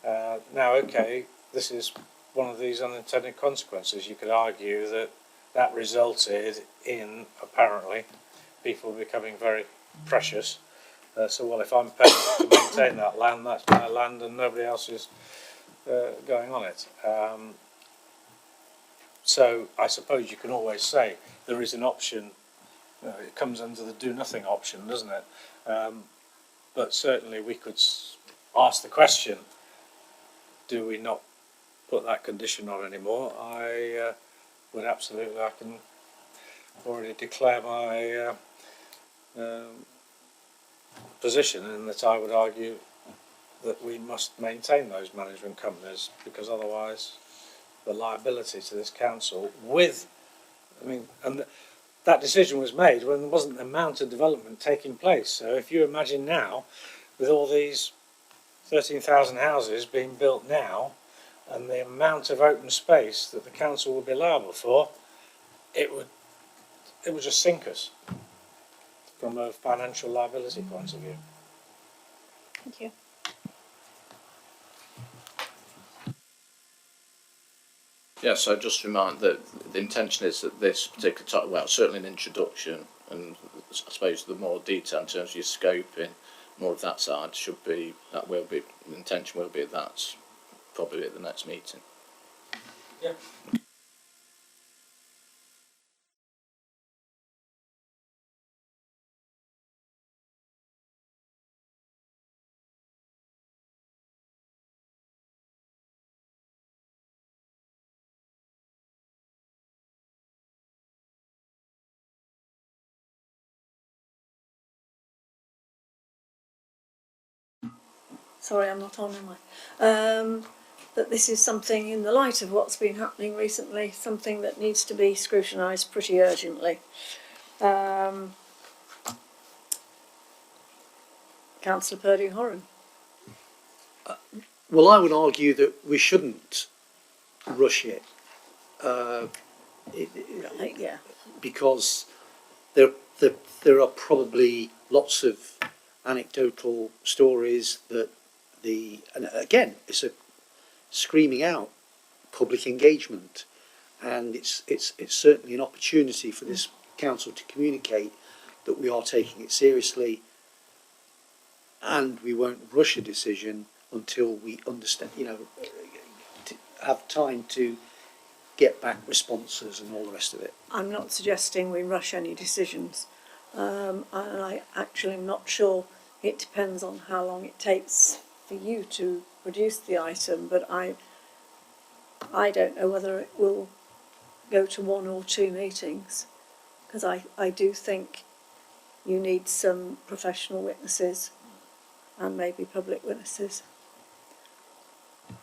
Now, okay, this is one of these unintended consequences. You could argue that resulted in, apparently, people becoming very precious. So, well, if I'm paying to maintain that land, that's my land and nobody else is going on it. So I suppose you can always say there is an option. It comes under the do nothing option, doesn't it? But certainly we could ask the question, do we not put that condition on anymore? I would absolutely, I can already declare my position in that I would argue that we must maintain those management companies, because otherwise the liability to this council that decision was made when there wasn't the amount of development taking place. So if you imagine now, with all these 13,000 houses being built now, and the amount of open space that the council would be liable for, it would just sink us from a financial liability point of view. Thank you. Yeah, so just remind that the intention is that this particular topic, well, certainly an introduction, and I suppose the more detail in terms of your scoping, more of that side the intention will be that's probably at the next meeting. Yeah. sorry, I'm not on, am I? That this is something, in the light of what's been happening recently, something that needs to be scrutinised pretty urgently. Councillor Purdy-Horan. Well, I would argue that we shouldn't rush it. Yeah. Because there are probably lots of anecdotal stories that and again, it's a screaming out public engagement, and it's certainly an opportunity for this council to communicate that we are taking it seriously, and we won't rush a decision until we understand, to have time to get back responses and all the rest of it. I'm not suggesting we rush any decisions, and I actually am not sure. It depends on how long it takes for you to produce the item, but I don't know whether it will go to 1 or 2 meetings, because I do think you need some professional witnesses and maybe public witnesses.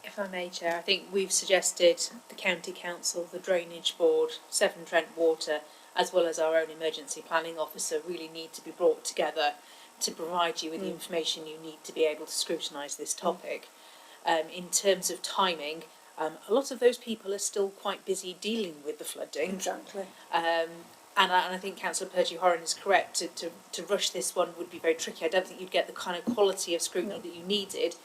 If I may, Chair, I think we've suggested the County Council, the Drainage Board, Severn Trent Water, as well as our own emergency planning officer really need to be brought together to provide you with the information you need to be able to scrutinise this topic. In terms of timing, a lot of those people are still quite busy dealing with the flooding. Exactly. And I think Councillor Purdy-Horan is correct. To rush this one would be very tricky. I don't think you'd get the kind of quality of scrutiny that you needed,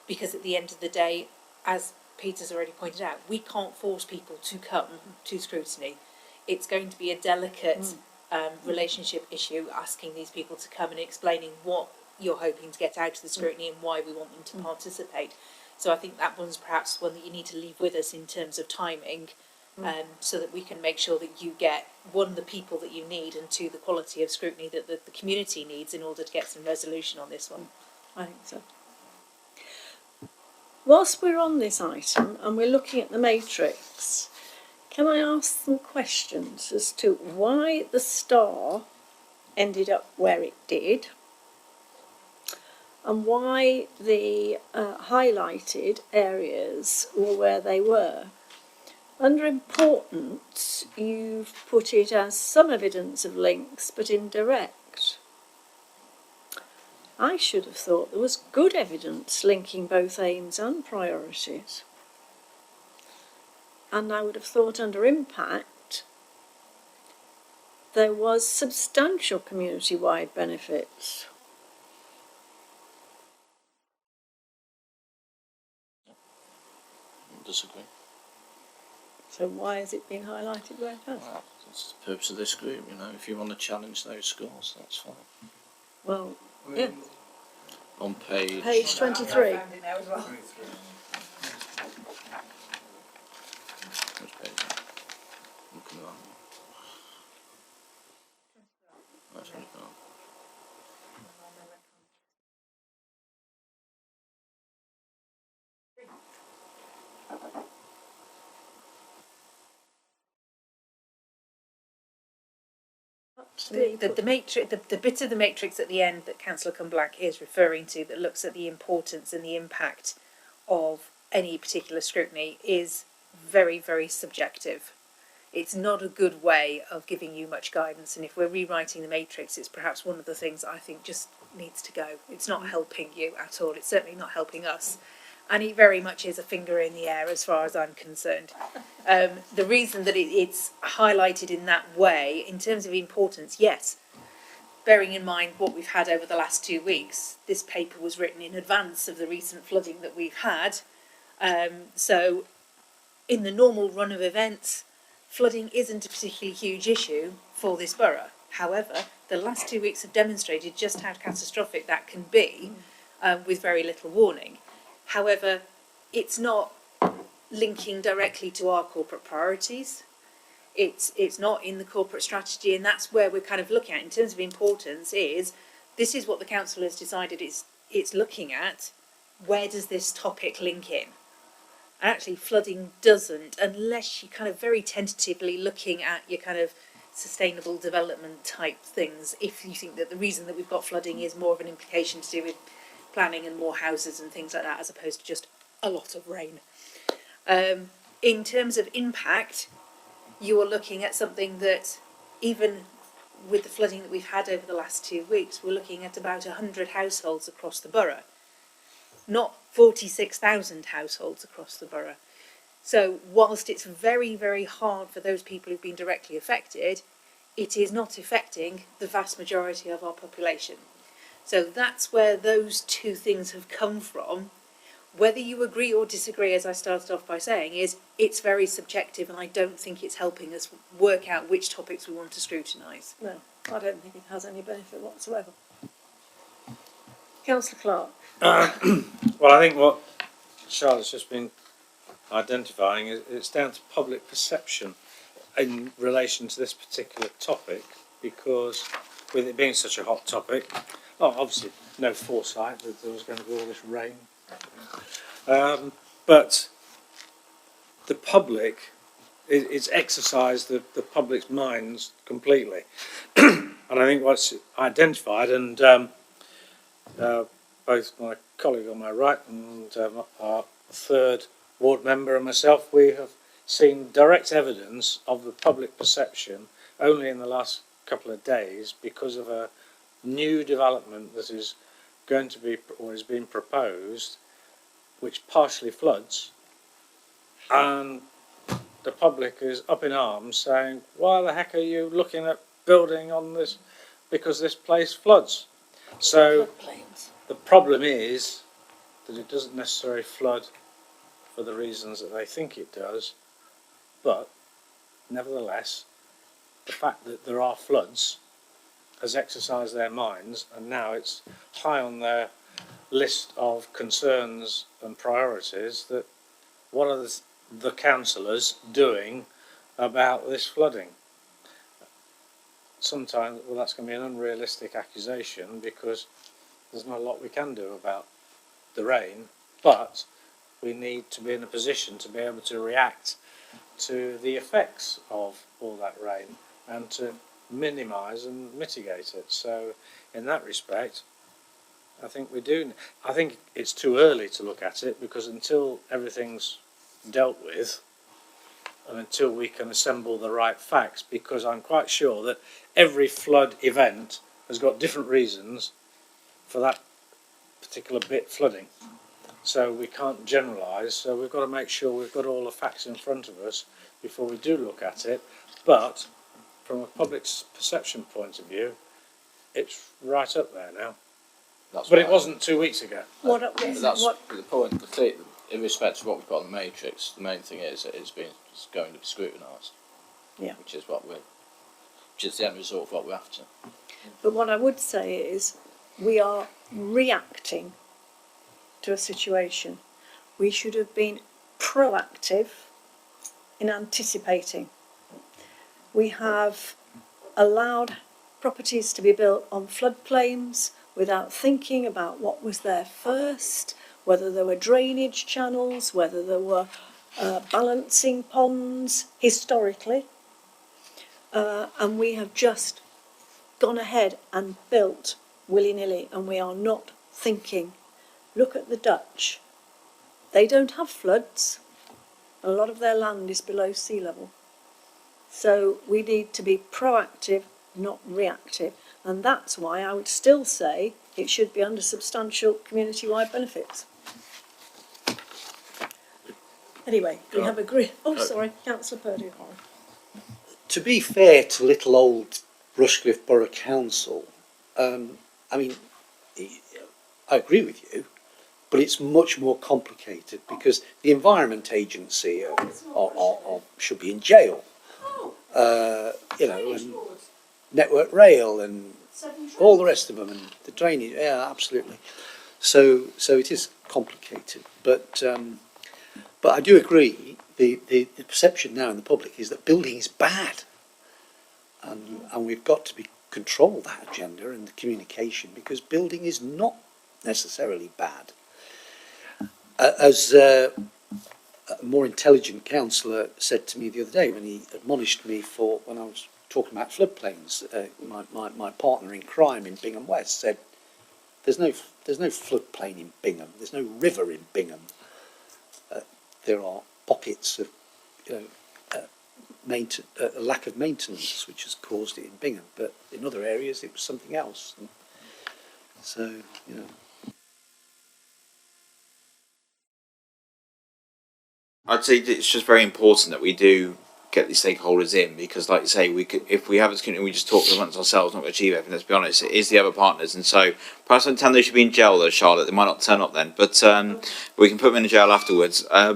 because at the end of the day, as Peter's already pointed out, we can't force people to come to scrutiny. It's going to be a delicate relationship issue, asking these people to come and explaining what you're hoping to get out of the scrutiny and why we want them to participate. So I think that one's perhaps one that you need to leave with us in terms of timing, so that we can make sure that you get, 1, the people that you need, and 2, the quality of scrutiny that the community needs in order to get some resolution on this one. I think so. Whilst we're on this item and we're looking at the matrix, can I ask some questions as to why the star ended up where it did, and why the highlighted areas were where they were? Under importance, you've put it as some evidence of links, but indirect. I should have thought there was good evidence linking both aims and priorities. And I would have thought under impact there was substantial community-wide benefits. Disagree. So why is it being highlighted where it has? Well, that's the purpose of this group, if you want to challenge those scores, that's fine. Well, yeah. On page 23. Which page? Looking at that one. That's what it got. The matrix, the bit of the matrix at the end that Councillor Cumbrack is referring to, that looks at the importance and the impact of any particular scrutiny, is very, very subjective. It's not a good way of giving you much guidance, and if we're rewriting the matrix, it's perhaps one of the things I think just needs to go. It's not helping you at all. It's certainly not helping us. And it very much is a finger in the air as far as I'm concerned. The reason that it's highlighted in that way, in terms of importance, yes, bearing in mind what we've had over the last 2 weeks, this paper was written in advance of the recent flooding that we've had. So in the normal run of events, flooding isn't a particularly huge issue for this borough. However, the last 2 weeks have demonstrated just how catastrophic that can be, with very little warning. However, it's not linking directly to our corporate priorities. It's not in the corporate strategy, and that's where we're kind of looking at in terms of importance. This is what the council has decided it's looking at. Where does this topic link in? And actually, flooding doesn't, unless you're kind of very tentatively looking at your kind of sustainable development type things. If you think that the reason that we've got flooding is more of an implication to do with planning and more houses and things like that, as opposed to just a lot of rain. In terms of impact, you are looking at something that, even with the flooding that we've had over the last 2 weeks, we're looking at about 100 households across the borough, not 46,000 households across the borough. So whilst it's very, very hard for those people who've been directly affected, it is not affecting the vast majority of our population. So that's where those two things have come from. Whether you agree or disagree, as I started off by saying, is it's very subjective, and I don't think it's helping us work out which topics we want to scrutinise. No, I don't think it has any benefit whatsoever. Councillor Clark. Well, I think what Charlotte's just been identifying is it's down to public perception in relation to this particular topic, because with it being such a hot topic, obviously no foresight that there was going to be all this rain. But the public, it's exercised the public's minds completely. And I think what's identified, and both my colleague on my right and our third ward member and myself, we have seen direct evidence of the public perception only in the last couple of days because of a new development that is going to be, or is being proposed, which partially floods, and the public is up in arms saying, why the heck are you looking at building on this, because this place floods? So the problem is that it doesn't necessarily flood for the reasons that they think it does, but nevertheless the fact that there are floods has exercised their minds, and now it's high on their list of concerns and priorities that what are the councillors doing about this flooding? Sometimes, well, that's going to be an unrealistic accusation because there's not a lot we can do about the rain, but we need to be in a position to be able to react to the effects of all that rain and to minimise and mitigate it. So in that respect, I think we do. I think it's too early to look at it, because until everything's dealt with and until we can assemble the right facts, because I'm quite sure that every flood event has got different reasons for that particular bit flooding. So we can't generalise, so we've got to make sure we've got all the facts in front of us before we do look at it. But from a public perception point of view, it's right up there now. That's But right. it wasn't 2 weeks ago. That's the point. The thing, irrespective of what we've got on the matrix, the main thing is that it's going to be scrutinised. Yeah. Which is the end result of what we're after. But what I would say is we are reacting to a situation. We should have been proactive in anticipating. We have allowed properties to be built on floodplains without thinking about what was there first, whether there were drainage channels, whether there were balancing ponds historically. And we have just gone ahead and built willy-nilly, and we are not thinking. Look at the Dutch. They don't have floods. A lot of their land is below sea level. So we need to be proactive, not reactive. And that's why I would still say it should be under substantial community-wide benefits. Anyway, we have agreed. Oh, sorry, Councillor Purdy. To be fair to little old Rushcliffe Borough Council, I mean, I agree with you, but it's much more complicated because the Environment Agency should be in jail. You know, and Network Rail and all the rest of them, and the drainage. Yeah, absolutely. So it is complicated, but I do agree. The perception now in the public is that building is bad, and we've got to control that agenda and the communication, because building is not necessarily bad. As a more intelligent councillor said to me the other day when he admonished me for when I was talking about floodplains, my partner in crime in Bingham West said, there's no floodplain in Bingham. There's no river in Bingham. There are pockets of, a lack of maintenance which has caused it in Bingham, but in other areas it was something else. And so, I'd say it's just very important that we do get the stakeholders in, because, like you say, we could, if we have this community, we just talk amongst ourselves, not going to achieve everything. Let's be honest, it is the other partners, and so perhaps I tell them they should be in jail, though, Charlotte. They might not turn up then, but we can put them in jail afterwards. I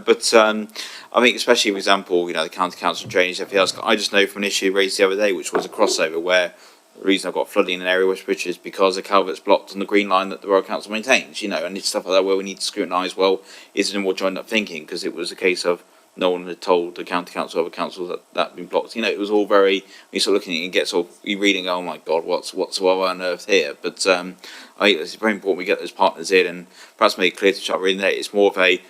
think, especially, for example, the county council drainage, everything else. I just know from an issue raised the other day, which was a crossover, where the reason I've got flooding in an area of Westbridge is because the culvert's blocked on the green line that the Borough Council maintains. And it's stuff like that where we need to scrutinise. Well, is it more joined up thinking? Because it was a case of no one had told the county council or other councils that had been blocked. It was all very, when you start looking at it, you get you reading, oh my God, what's on earth here? But I think it's very important we get those partners in, and perhaps make it clear to Charlotte reading that it's more of a,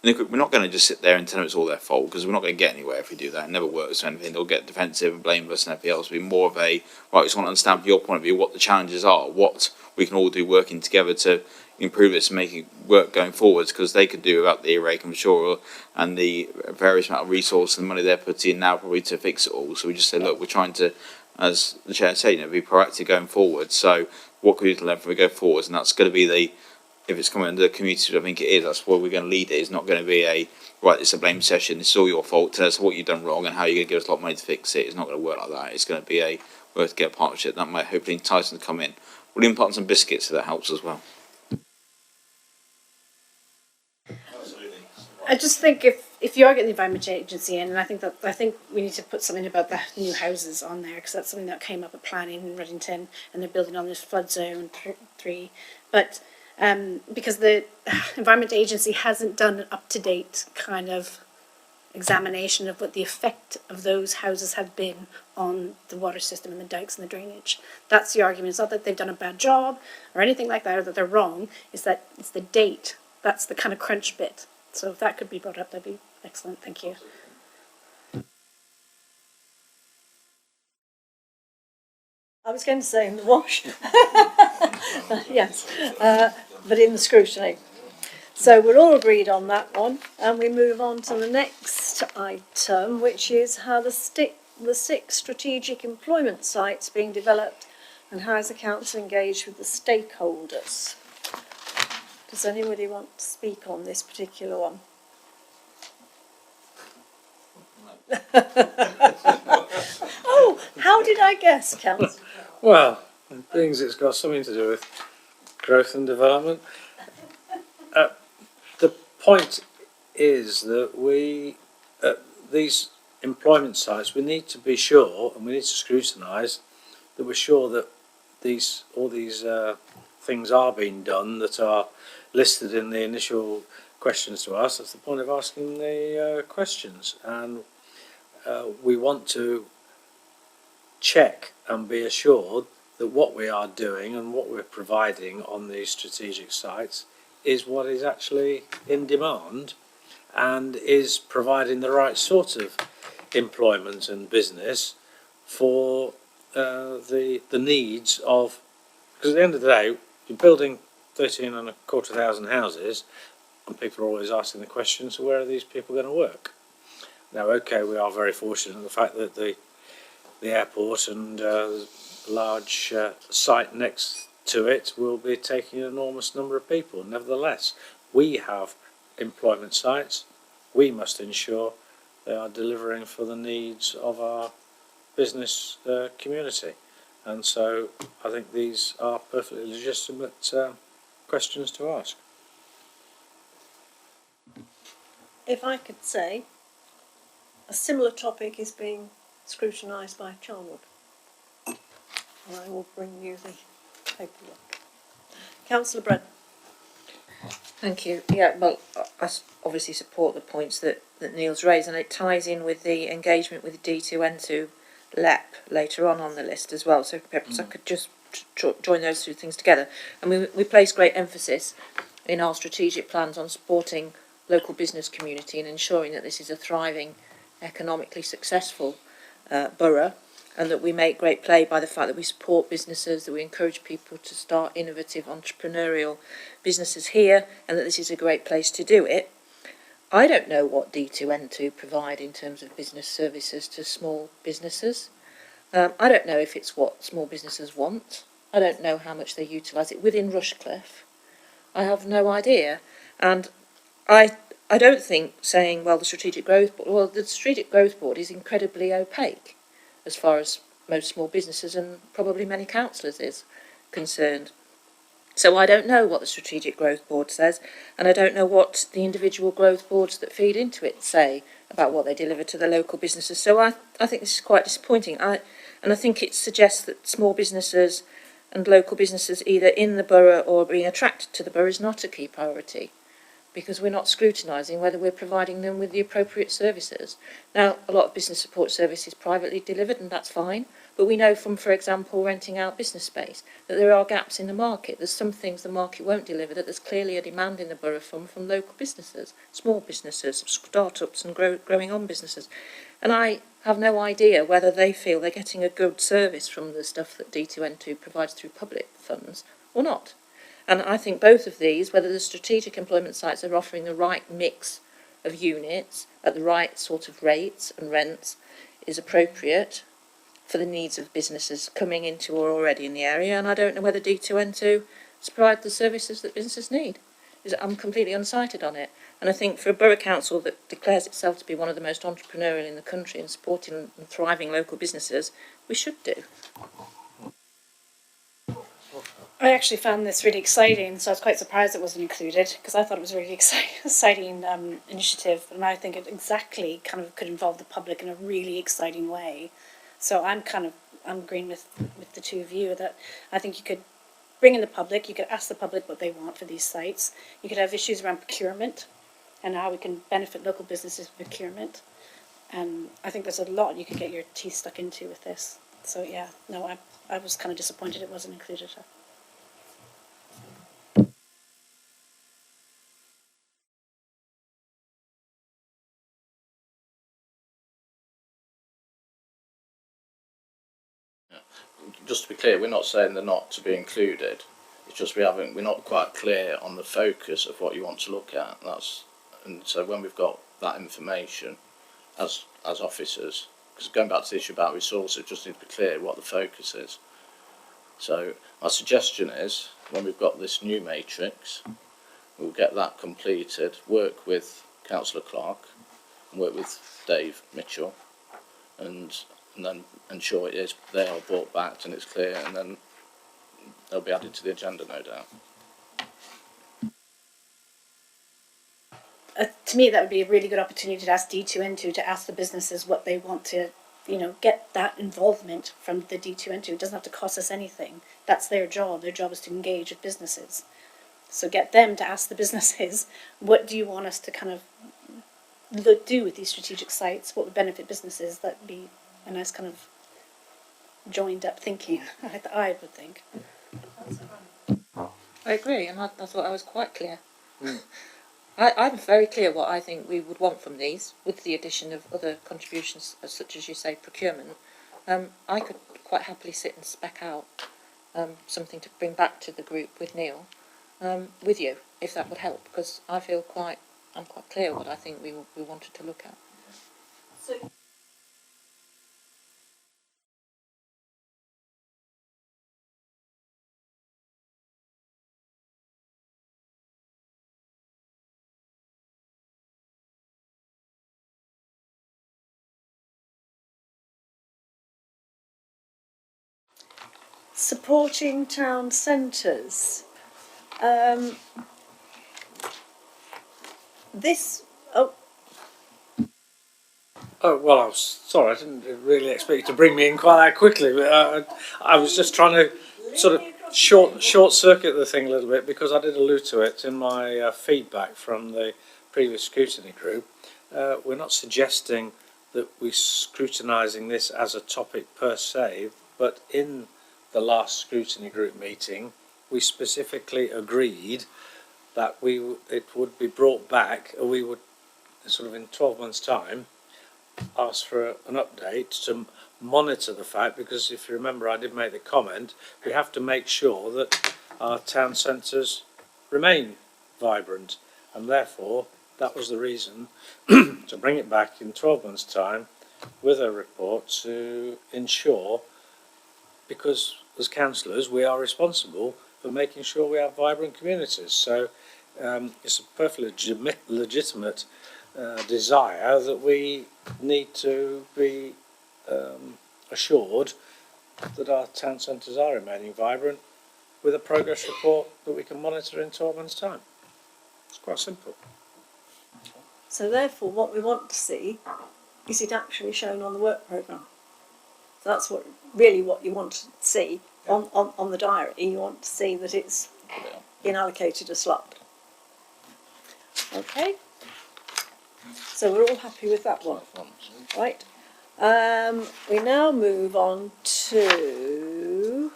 we're not going to just sit there and tell them it's all their fault, because we're not going to get anywhere if we do that. It never works or anything. They'll get defensive and blame us and everything else. It'll be more of a, right, we just want to understand from your point of view what the challenges are, what we can all do working together to improve this and make it work going forwards, because they could do without the earache, I'm sure, and the various amount of resource and money they're putting in now probably to fix it all. So we just say, look, we're trying to, as the chair said, be proactive going forward. So what can we do to learn from we go forwards? And that's going to be if it's coming under the community, I think it is, that's where we're going to lead it. It's not going to be right, it's a blame session, it's all your fault, tell us what you've done wrong and how you're going to give us a lot of money to fix it. It's not going to work like that. It's going to be worth to get a partnership. That might hopefully entice them to come in. We'll even put on some biscuits, so that helps as well. I just think if you are getting the Environment Agency in, and I think we need to put something about the new houses on there, because that's something that came up at planning in Reddington, and they're building on this flood zone 3. But because the Environment Agency hasn't done an up-to-date kind of examination of what the effect of those houses have been on the water system and the dikes and the drainage. That's the argument. It's not that they've done a bad job or anything like that, or that they're wrong. It's that it's the date. That's the kind of crunch bit. So if that could be brought up, that'd be excellent. Thank you. I was going to say in the wash. Yes, but in the scrutiny. So we're all agreed on that one, and we move on to the next item, which is how the 6 strategic employment sites being developed, and how is the council engaged with the stakeholders. Does anybody want to speak on this particular one? Oh, how did I guess, Council? Well, things it's got something to do with growth and development. The point is that these employment sites, we need to be sure, and we need to scrutinise that we're sure that all these things are being done that are listed in the initial questions to us. That's the point of asking the questions, and we want to check and be assured that what we are doing and what we're providing on these strategic sites is what is actually in demand and is providing the right sort of employment and business for the needs of, because at the end of the day you're building 13,250 houses, and people are always asking the question, so where are these people going to work? Now, okay, we are very fortunate in the fact that the airport and large site next to it will be taking an enormous number of people. Nevertheless, we have employment sites. We must ensure they are delivering for the needs of our business community. And so I think these are perfectly legitimate questions to ask. If I could say, a similar topic is being scrutinised by Charnwood. And I will bring you the paperwork. Councillor Brent. Thank you. Yeah, well, I obviously support the points that Neil's raised, and it ties in with the engagement with D2N2 LEP later on the list as well. So perhaps I could just join those two things together. And we place great emphasis in our strategic plans on supporting local business community and ensuring that this is a thriving, economically successful borough. and that we make great play by the fact that we support businesses, that we encourage people to start innovative entrepreneurial businesses here, and that this is a great place to do it. I don't know what D2N2 provide in terms of business services to small businesses. I don't know if it's what small businesses want. I don't know how much they utilise it within Rushcliffe. I have no idea. And I don't think saying, well, the Strategic Growth Board, well, the Strategic Growth Board is incredibly opaque as far as most small businesses and probably many councillors is concerned. So I don't know what the Strategic Growth Board says, and I don't know what the individual growth boards that feed into it say about what they deliver to the local businesses. So I think this is quite disappointing. And I think it suggests that small businesses and local businesses either in the borough or being attracted to the borough is not a key priority, because we're not scrutinising whether we're providing them with the appropriate services. Now, a lot of business support service is privately delivered, and that's fine, but we know from, for example, renting out business space, that there are gaps in the market. There's some things the market won't deliver, that there's clearly a demand in the borough from local businesses, small businesses, start-ups and growing on businesses. And I have no idea whether they feel they're getting a good service from the stuff that D2N2 provides through public funds or not. And I think both of these, whether the strategic employment sites are offering the right mix of units at the right sort of rates and rents, is appropriate for the needs of businesses coming into or already in the area. And I don't know whether D2N2 provide the services that businesses need. I'm completely unsighted on it. And I think for a borough council that declares itself to be one of the most entrepreneurial in the country and supporting and thriving local businesses, we should do. I actually found this really exciting, so I was quite surprised it wasn't included, because I thought it was a really exciting initiative, and I think it exactly kind of could involve the public in a really exciting way. So I'm agreeing with the two of you that I think you could bring in the public, you could ask the public what they want for these sites, you could have issues around procurement and how we can benefit local businesses with procurement. And I think there's a lot you could get your teeth stuck into with this. So yeah, no, I was kind of disappointed it wasn't included. Just to be clear, we're not saying they're not to be included. It's just we're not quite clear on the focus of what you want to look at. And so when we've got that information as officers, because going back to the issue about resources, just need to be clear what the focus is. So my suggestion is, when we've got this new matrix, we'll get that completed, work with Councillor Clark, and work with Dave Mitchell, and then ensure they are brought back and it's clear, and then they'll be added to the agenda, no doubt. To me, that would be a really good opportunity to ask D2N2 to ask the businesses what they want to, get that involvement from the D2N2. It doesn't have to cost us anything. That's their job. Their job is to engage with businesses. So get them to ask the businesses, what do you want us to kind of do with these strategic sites? What would benefit businesses? That'd be a nice kind of joined up thinking, I would think. I agree, and I thought I was quite clear. I'm very clear what I think we would want from these, with the addition of other contributions, such as you say, procurement. I could quite happily sit and spec out something to bring back to the group with Neil, with you, if that would help, because I'm quite clear what I think we wanted to look at. So supporting town centres. Oh, well, I was sorry, I didn't really expect you to bring me in quite that quickly, but I was just trying to sort of short circuit the thing a little bit, because I did allude to it in my feedback from the previous scrutiny group. We're not suggesting that we're scrutinising this as a topic per se, but in the last scrutiny group meeting, we specifically agreed that it would be brought back, or we would sort of in 12 months' time ask for an update to monitor the fact, because if you remember I did make the comment, we have to make sure that our town centres remain vibrant, and therefore that was the reason to bring it back in 12 months' time with a report to ensure, because as councillors we are responsible for making sure we have vibrant communities. So it's a perfectly legitimate desire that we need to be assured that our town centres are remaining vibrant with a progress report that we can monitor in 12 months' time. It's quite simple. So therefore, what we want to see is it actually shown on the work programme. So that's what you want to see on the diary. You want to see that it's been allocated a slot. Okay. So we're all happy with that one, right? We now move on to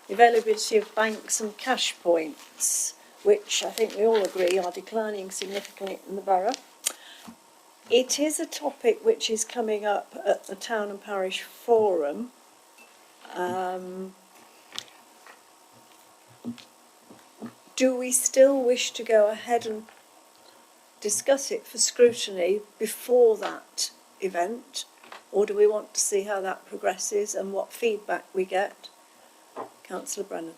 availability of banks and cash points, which I think we all agree are declining significantly in the borough. It is a topic which is coming up at the Town and Parish Forum. Do we still wish to go ahead and discuss it for scrutiny before that event, or do we want to see how that progresses and what feedback we get? Councillor Brennan.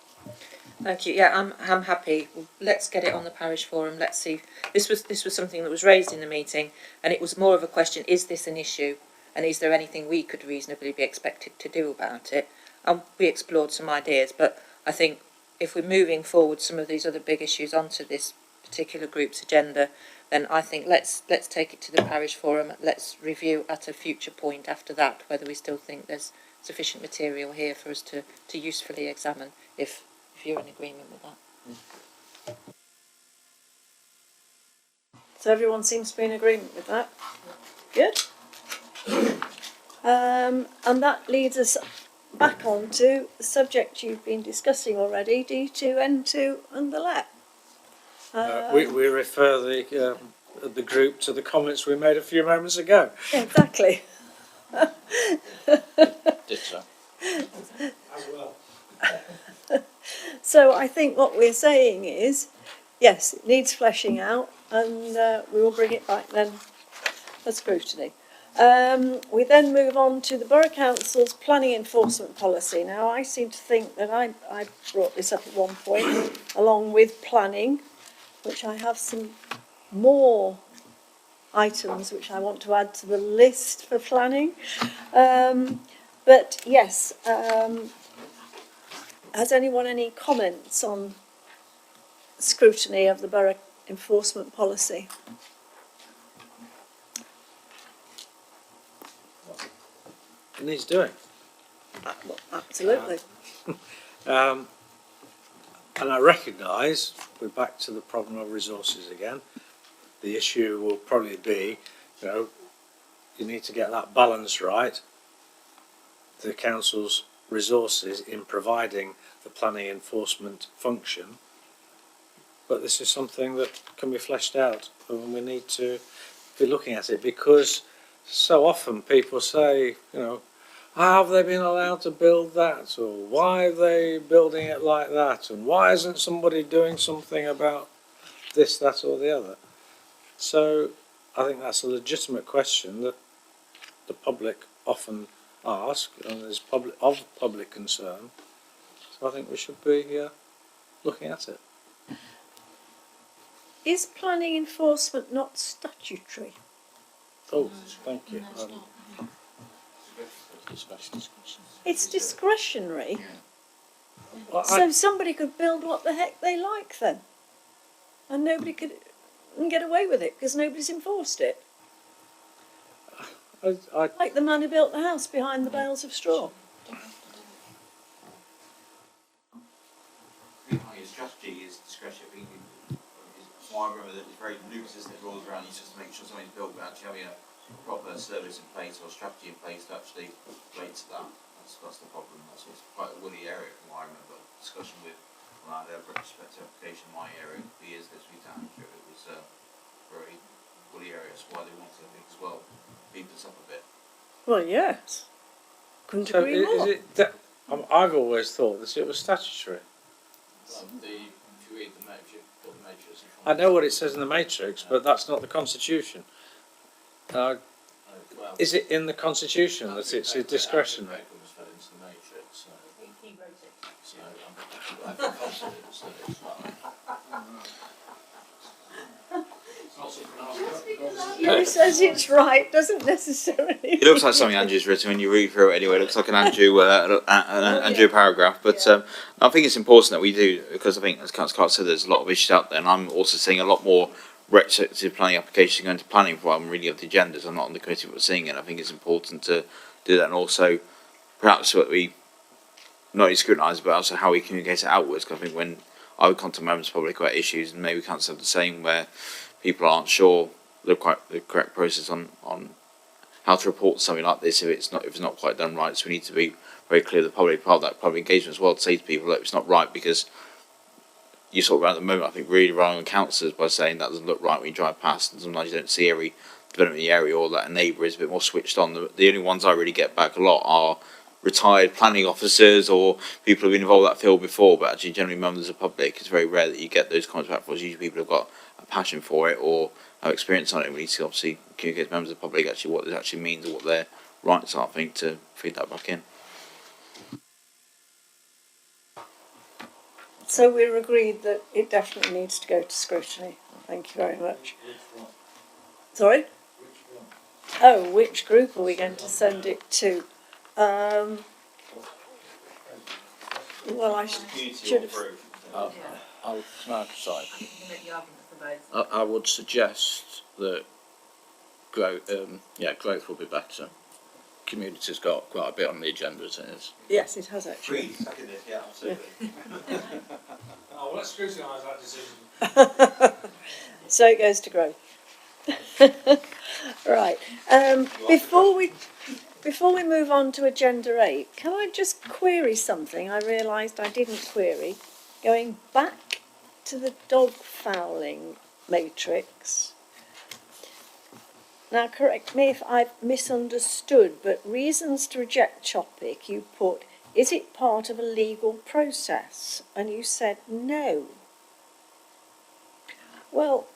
Thank you. Yeah, I'm happy. Let's get it on the parish forum. Let's see. This was something that was raised in the meeting, and it was more of a question: is this an issue, and is there anything we could reasonably be expected to do about it? And we explored some ideas, but I think if we're moving forward some of these other big issues onto this particular group's agenda, then I think let's take it to the parish forum. Let's review at a future point after that whether we still think there's sufficient material here for us to usefully examine, if you're in agreement with that. So everyone seems to be in agreement with that. Good. And that leads us back on to the subject you've been discussing already, D2, N2 and the LEP. We refer the group to the comments we made a few moments ago. Exactly. Did so. As well. So I think what we're saying is, yes, it needs fleshing out, and we will bring it back then for scrutiny. We then move on to the Borough Council's planning enforcement policy. Now, I seem to think that I brought this up at one point, along with planning, which I have some more items which I want to add to the list for planning. But yes, has anyone any comments on scrutiny of the borough enforcement policy? It needs doing. Well, absolutely. And I recognise we're back to the problem of resources again. The issue will probably be, you need to get that balance right. The council's resources in providing the planning enforcement function, but this is something that can be fleshed out, and we need to be looking at it, because so often people say, how have they been allowed to build that, or why are they building it like that, and why isn't somebody doing something about this, that or the other? So I think that's a legitimate question that the public often ask, and is of public concern. So I think we should be looking at it. Is planning enforcement not statutory? Oh, thank you. It's discretionary. Well, So somebody could build what the heck they like then, and nobody could get away with it because nobody's enforced it. Like the man who built the house behind the bales of straw. Your strategy is discretionary. I remember that it's very loose, isn't it? Rolls around, you just to make sure something's built, but actually having a proper service in place or strategy in place to actually relate to that. That's the problem. It's quite a woolly area from what I remember. Discussion with when I had a respect to application in my area for years ago, Sweetown, it was a very woolly area. That's why they wanted to, I think, as well, beef this up a bit. Well, yes. Couldn't So agree more. is it? That, I've always thought that it was statutory. If you read the matrix, I know what it says in the Matrix, but that's not the Constitution. Is it in the Constitution that it's discretionary? Who says it's right doesn't necessarily. It looks like something Andrew's written when you read through it anyway. It looks like an Andrew paragraph. But I think it's important that we do, because I think, as Councillor Clark said, there's a lot of issues out there, and I'm also seeing a lot more retrospective planning applications going to planning while I'm reading of the agendas. I'm not on the committee, but seeing it. I think it's important to do that, and also perhaps what we not only scrutinise, but also how we communicate it outwards. Because I think when I would contact members of the public about issues, and maybe council have the same, where people aren't sure the correct process on how to report something like this if it's not quite done right. So we need to be very clear. The public part of that public engagement as well, to say to people that it's not right, because you sort of around the moment, I think, really relying on councillors by saying that doesn't look right when you drive past, and sometimes you don't see every development in the area, or that a neighbour is a bit more switched on. The only ones I really get back a lot are retired planning officers or people who've been involved in that field before, but actually generally members of the public, it's very rare that you get those comments back from us. Usually people have got a passion for it or have experience on it. We need to obviously communicate to members of the public actually what it actually means or what their rights are, I think, to feed that back in. So we're agreed that it definitely needs to go to scrutiny. Thank you very much. Sorry? Oh, which group are we going to send it to? Well, I should have. I would suggest that growth will be better. Community's got quite a bit on the agenda as it is. Yes, it has actually. Yeah, absolutely. Oh, well, let's scrutinise that decision. So it goes to growth. Right. Before we move on to agenda 8, can I just query something I realised I didn't query? Going back to the dog fouling matrix. Now, correct me if I've misunderstood, but reasons to reject topic, you put, is it part of a legal process? And you said no. Well,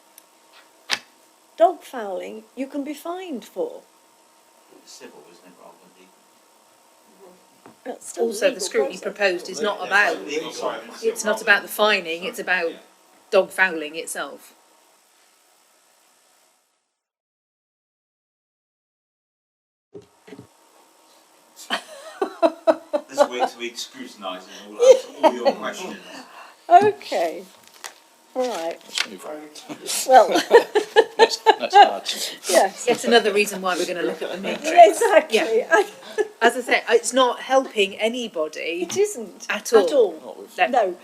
dog fouling you can be fined for. Civil, isn't it, rather than legal? That's still Also, the legal scrutiny process. proposed is not about, it's not about the fining, it's about dog fouling itself. Let's wait till we scrutinise and we'll answer all your questions. Okay. All right. Let's move on. Well, Let's add. yes. Yet another reason why we're going to look at the matrix. Exactly. As I say, it's not helping anybody It isn't at all. At all. Not with- No. No.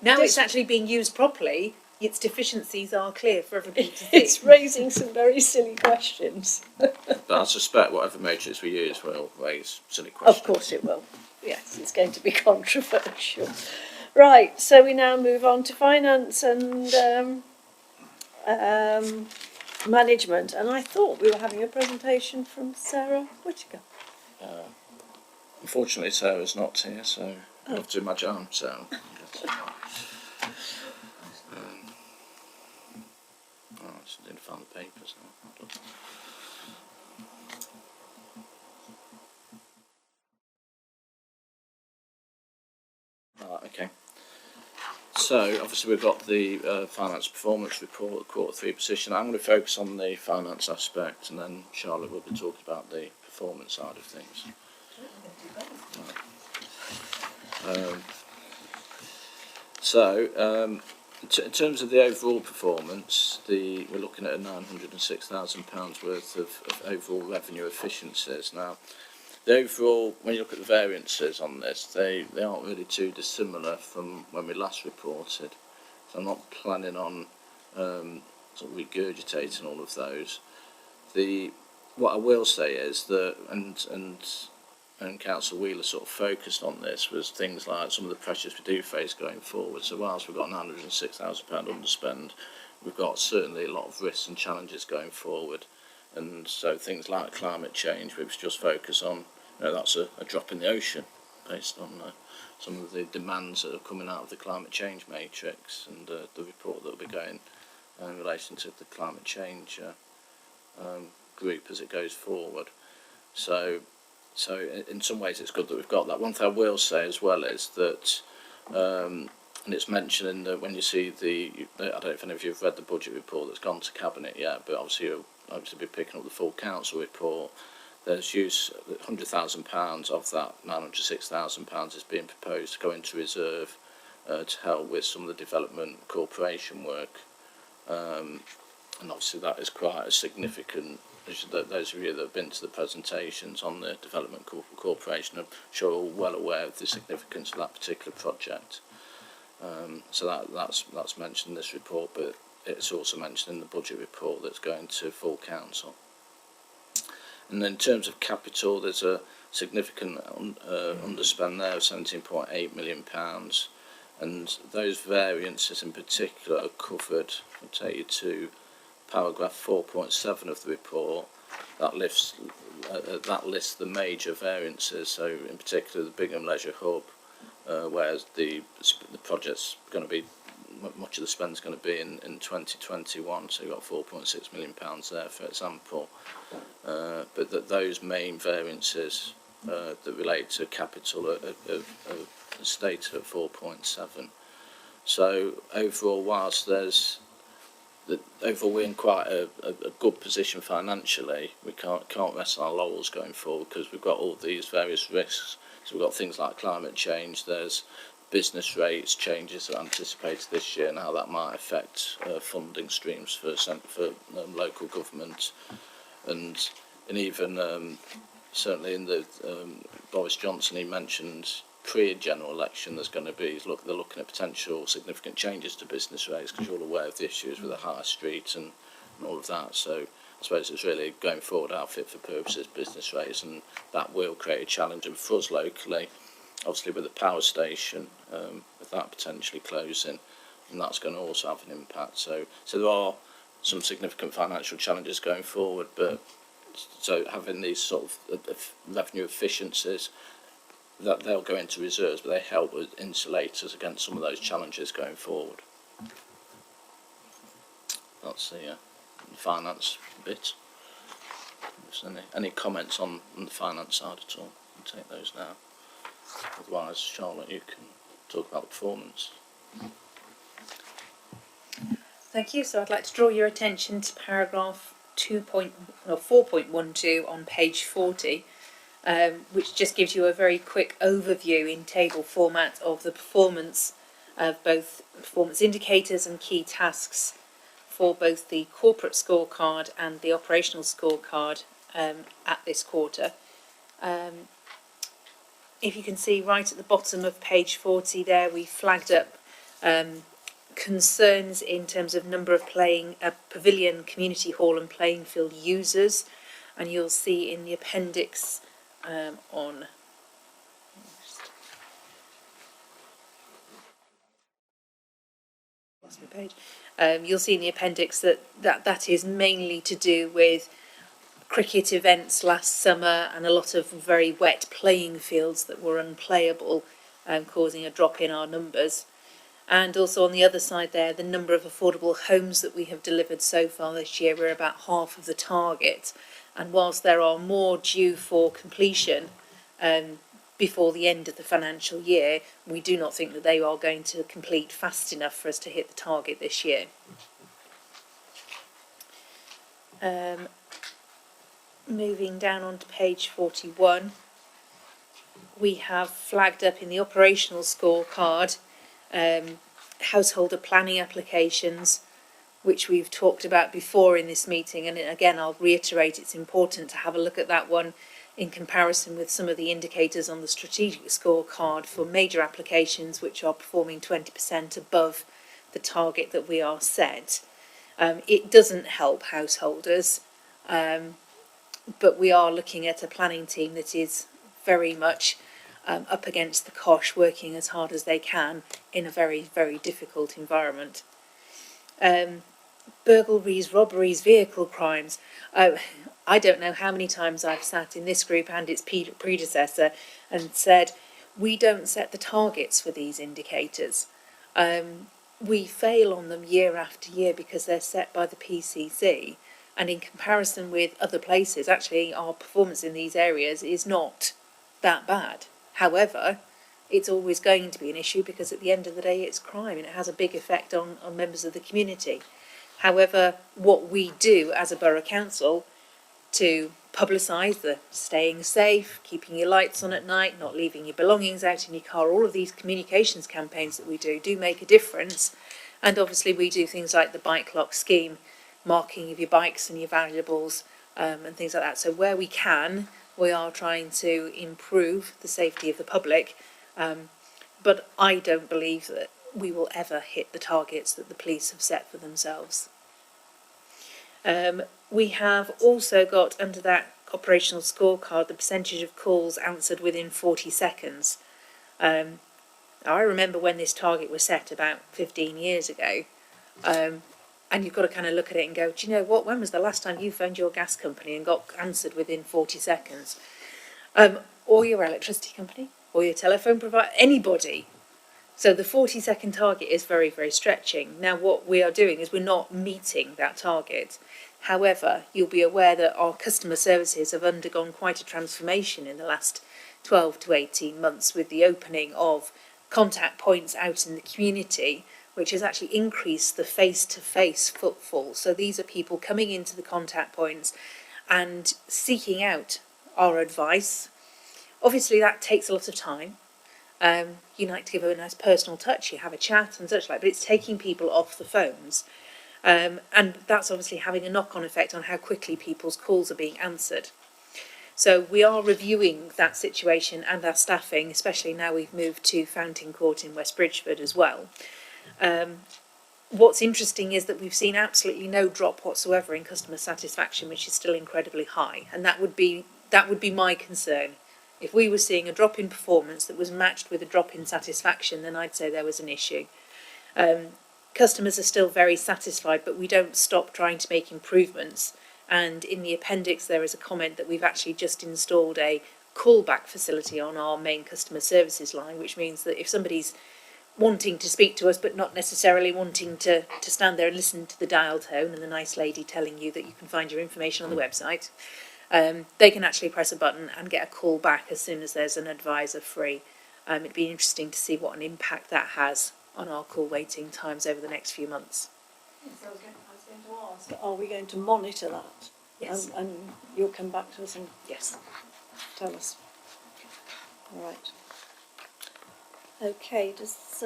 Now this- it's actually being used properly, its deficiencies are clear for everybody to see. It's raising some very silly questions. But I suspect whatever matrix we use will raise silly questions. Of course it will. Yes, it's going to be controversial. Right, so we now move on to finance and management. And I thought we were having a presentation from Sarah Whittaker. Unfortunately, Sarah's not here, so I have to do my job. So. I just didn't find the papers. Right, okay. So, obviously we've got the finance performance report, quarter 3 position. I'm going to focus on the finance aspect, and then Charlotte will be talking about the performance side of things. In terms of the overall performance, we're looking at a £906,000 worth of overall revenue efficiencies. Now, the overall, when you look at the variances on this, they aren't really too dissimilar from when we last reported. So I'm not planning on sort of regurgitating all of those. What I will say is that, and Councillor Wheeler sort of focused on this, was things like some of the pressures we do face going forward. So whilst we've got £906,000 underspend, we've got certainly a lot of risks and challenges going forward. and so things like climate change, which just focus on, that's a drop in the ocean based on some of the demands that are coming out of the climate change matrix and the report that will be going in relation to the climate change group as it goes forward. So in some ways it's good that we've got that. One thing I will say as well is that, and it's mentioned in when you see I don't know if any of you have read the budget report that's gone to Cabinet yet, but obviously you'll be picking up the full council report. There's £100,000 of that £906,000 is being proposed to go into reserve to help with some of the development corporation work, and obviously that is quite a significant. Those of you that have been to the presentations on the development corporation, I'm sure are all well aware of the significance of that particular project. So that's mentioned in this report, but it's also mentioned in the budget report that's going to full council. And in terms of capital, there's a significant underspend there of £17.8 million, and those variances in particular are covered. I'll take you to paragraph 4.7 of the report. That lists the major variances. So in particular, the Bingham Leisure Hub, whereas the project's going to be, much of the spend's going to be in 2021. So you've got £4.6 million there, for example. But those main variances that relate to capital are stated at 4.7. So overall, whilst overall we're in quite a good position financially, we can't rest on our laurels going forward, because we've got all these various risks. So we've got things like climate change, there's business rates changes that are anticipated this year and how that might affect funding streams for local government, and even certainly in the Boris Johnson, he mentioned pre-general election they're looking at potential significant changes to business rates, because you're all aware of the issues with the high street and all of that. So I suppose it's really going forward our fit for purposes business rates, and that will create a challenge. And for us locally, obviously with the power station, with that potentially closing, and that's going to also have an impact. So there are some significant financial challenges going forward, but so having these sort of revenue efficiencies, that they'll go into reserves, but they help with insulate us against some of those challenges going forward. That's the finance bit. If there's any comments on the finance side at all, I'll take those now. Otherwise, Charlotte, you can talk about the performance. Thank you. So I'd like to draw your attention to paragraph 4.12 on page 40, which just gives you a very quick overview in table format of the performance of both performance indicators and key tasks for both the corporate scorecard and the operational scorecard at this quarter. If you can see right at the bottom of page 40 there, we flagged up concerns in terms of number of pavilion, community hall and playing field users, and you'll see in the appendix on lost my page. You'll see in the appendix that is mainly to do with cricket events last summer and a lot of very wet playing fields that were unplayable, causing a drop in our numbers. And also on the other side there, the number of affordable homes that we have delivered so far this year, we're about half of the target. And whilst there are more due for completion before the end of the financial year, we do not think that they are going to complete fast enough for us to hit the target this year. Moving down onto page 41, we have flagged up in the operational scorecard householder planning applications, which we've talked about before in this meeting, and again I'll reiterate it's important to have a look at that one in comparison with some of the indicators on the strategic scorecard for major applications which are performing 20% above the target that we are set. It doesn't help householders, but we are looking at a planning team that is very much up against the cosh, working as hard as they can in a very, very difficult environment. burglaries, robberies, vehicle crimes. I don't know how many times I've sat in this group and its predecessor and said, we don't set the targets for these indicators. We fail on them year after year because they're set by the PCC. And in comparison with other places, actually our performance in these areas is not that bad. However, it's always going to be an issue because at the end of the day it's crime and it has a big effect on members of the community. However, what we do as a borough council to publicise the staying safe, keeping your lights on at night, not leaving your belongings out in your car, all of these communications campaigns that we do make a difference. And obviously we do things like the bike lock scheme, marking of your bikes and your valuables and things like that. So where we can, we are trying to improve the safety of the public. But I don't believe that we will ever hit the targets that the police have set for themselves. We have also got under that operational scorecard the percentage of calls answered within 40 seconds. I remember when this target was set about 15 years ago, and you've got to kind of look at it and go, do you know what, when was the last time you phoned your gas company and got answered within 40 seconds? Or your electricity company, or your telephone provider, anybody. So the 40-second target is very, very stretching. Now what we are doing is we're not meeting that target. However, you'll be aware that our customer services have undergone quite a transformation in the last 12 to 18 months with the opening of contact points out in the community, which has actually increased the face-to-face footfall. So these are people coming into the contact points and seeking out our advice. Obviously that takes a lot of time. You like to give a nice personal touch, you have a chat and such like, but it's taking people off the phones. And that's obviously having a knock-on effect on how quickly people's calls are being answered. So we are reviewing that situation and our staffing, especially now we've moved to Fountain Court in West Bridgford as well. What's interesting is that we've seen absolutely no drop whatsoever in customer satisfaction, which is still incredibly high, and that would be my concern. If we were seeing a drop in performance that was matched with a drop in satisfaction, then I'd say there was an issue. Customers are still very satisfied, but we don't stop trying to make improvements. And in the appendix, there is a comment that we've actually just installed a callback facility on our main customer services line, which means that if somebody's wanting to speak to us, but not necessarily wanting to stand there and listen to the dial tone and the nice lady telling you that you can find your information on the website, they can actually press a button and get a call back as soon as there's an advisor free. It'd be interesting to see what an impact that has on our call waiting times over the next few months. Yes, I was going to ask, are we going to monitor that? Yes. And you'll come back to us and Yes. tell us. All right. Okay, has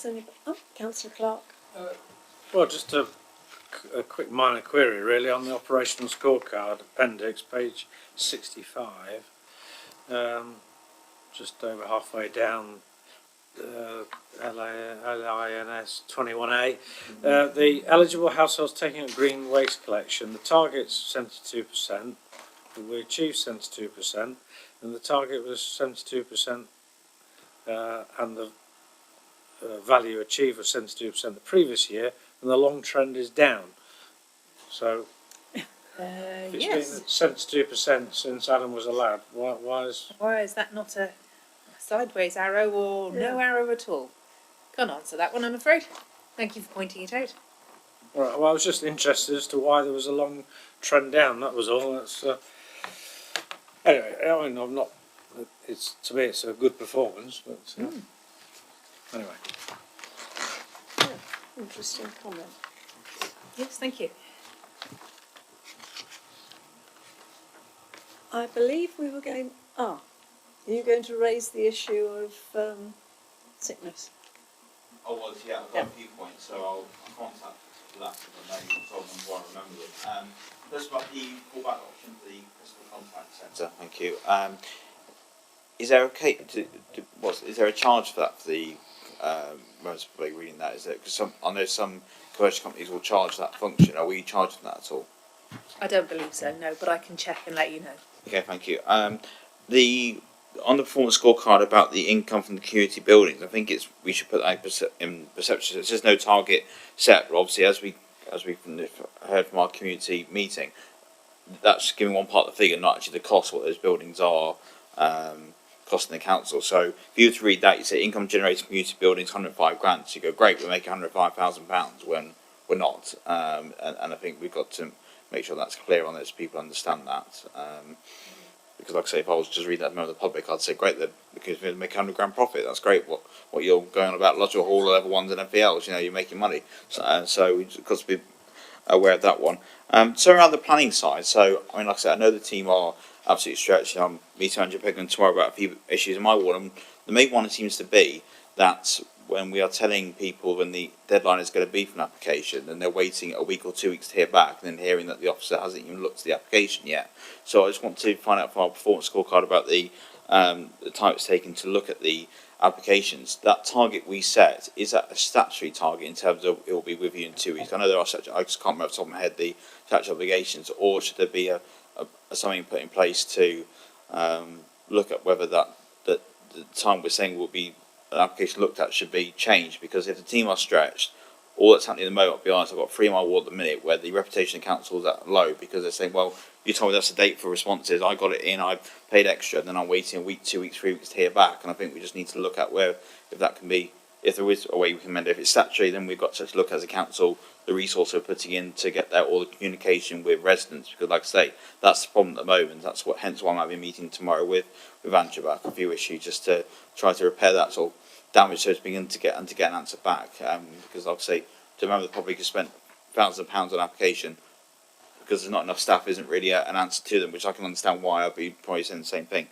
anybody... Oh, Councillor Clark. Well, just a quick minor query really on the operational scorecard appendix, page 65, just over halfway down, LINS 21A. The eligible households taking up green waste collection, the target's 72%, we achieved 72%, and the target was 72%, and the value achieved was 72% the previous year, and the long trend is down. So, if it's been at 72% since Adam was allowed, why is that not a sideways arrow or no arrow at all? Can't answer that one, I'm afraid. Thank you for pointing it out. All right, well, I was just interested as to why there was a long trend down. That was all. That's anyway. I mean, I'm not. It's to me, it's a good performance, but anyway. Yeah, interesting comment. Yes, thank you. I believe we were going... are you going to raise the issue of sickness? Oh, well, yeah, I've got a few points, so I'll contact that because I know some of them won't remember them. First about the callback option for the customer contact centre. Thank you. Is there is there a charge for that for the most probably reading that? Is it because I know some commercial companies will charge that function. Are we charging that at all? I don't believe so, no, but I can check and let you know. Okay, thank you. The on the performance scorecard about the income from the community buildings, I think we should put that in perception. It says no target set, but obviously as we heard from our community meeting, that's giving one part of the figure, not actually the cost what those buildings are costing the council. So if you were to read that, you say income generating community buildings 105 grand. So you go, great, we're making £105,000 when we're not. And I think we've got to make sure that's clear on those people understand that. Because like I say, if I was just reading that member of the public, I'd say great, because we're making £100 profit. That's great. What you're going on about Lodge Hall, level ones and everything else, you know, you're making money. So we've got to be aware of that one. So around the planning side, so I mean, like I said, I know the team are absolutely stretched. I'm meeting Andrew Pegman tomorrow about a few issues in my ward, and the main one seems to be that when we are telling people when the deadline is going to be for an application, and they're waiting a week or 2 weeks to hear back, and then hearing that the officer hasn't even looked at the application yet. So I just want to find out from our performance scorecard about the time it's taken to look at the applications. That target we set, is that a statutory target in terms of it will be with you in 2 weeks? I know there are such, I just can't remember off the top of my head the statutory obligations, or should there be a something put in place to look at whether the time we're saying will be an application looked at should be changed? Because if the team are stretched, all that's happening at the moment, I'll be honest, I've got 3 in my ward at the minute where the reputation of council is at low, because they're saying, well, you told me that's the date for responses, I got it in, I paid extra, and then I'm waiting a week, 2 weeks, 3 weeks to hear back. And I think we just need to look at where, if that can be, if there is a way we can amend it. If it's statutory, then we've got to look as a council the resource we're putting in to get that, all the communication with residents, because like I say, that's the problem at the moment. That's what, hence why I might be meeting tomorrow with Andrew about a few issues, just to try to repair that sort of damage, so to begin to get an answer back. Because like I say, to remember the public has spent thousands of pounds on application, because there's not enough staff isn't really an answer to them, which I can understand why. I'll be probably saying the same thing.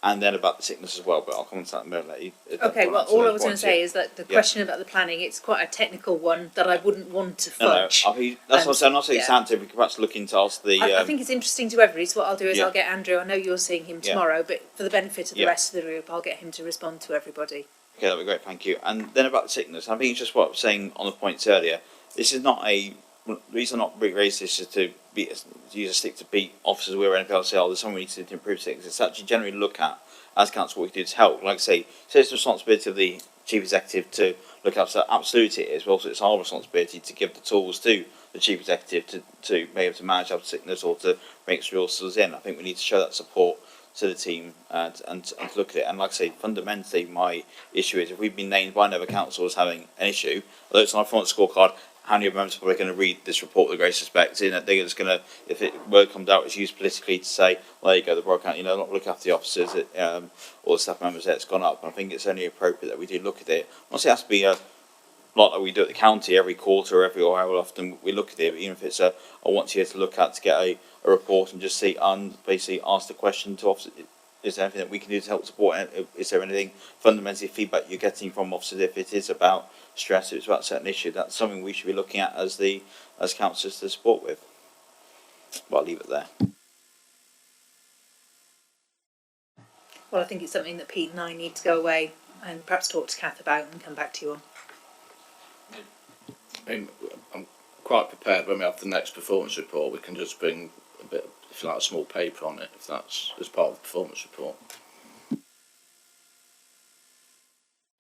And then about the sickness as well, but I'll come on to that in a minute. Okay, well, all I was going to say is that the question about the planning, it's quite a technical one that I wouldn't want to fudge. No, that's what I'm saying. I'm not saying it's scientific. We could perhaps look into ask the. I think it's interesting to everybody. So what I'll do is I'll get Andrew. I know you're seeing him tomorrow, but for the benefit of the rest of the group, I'll get him to respond to everybody. Okay, that'd be great. Thank you. And then about the sickness, I think it's just what I was saying on the points earlier. This is not the reason I'm not raised this is to use a stick to beat officers or anything else. There's something we need to do to improve sickness. It's actually generally look at as council what we can do to help. Like I say, it's the responsibility of the chief executive to look after that. Absolutely it is, but also it's our responsibility to give the tools to the chief executive to be able to manage our sickness or to bring extra resources in. I think we need to show that support to the team and to look at it. And like I say, fundamentally my issue is if we've been named by another council as having an issue, although it's on our front scorecard, how many members are probably going to read this report with great suspect? You know, they're just going to, if word comes out, it's used politically to say, well, there you go, the Borough Council, not look after the officers or the staff members there, it's gone up. And I think it's only appropriate that we do look at it. I'm not saying it has to be a lot like we do at the county every quarter or however often we look at it, but even if it's a once a year to look at to get a report and just see and basically ask the question to officers, is there anything that we can do to help support it? Is there anything fundamentally feedback you're getting from officers if it is about stress, if it's about a certain issue? That's something we should be looking at as councillors to support with. But I'll leave it there. Well, I think it's something that Pete and I need to go away and perhaps talk to Kath about and come back to you on. I'm quite prepared when we have the next performance report. We can just bring a bit, if you like, a small paper on it, if that's as part of the performance report.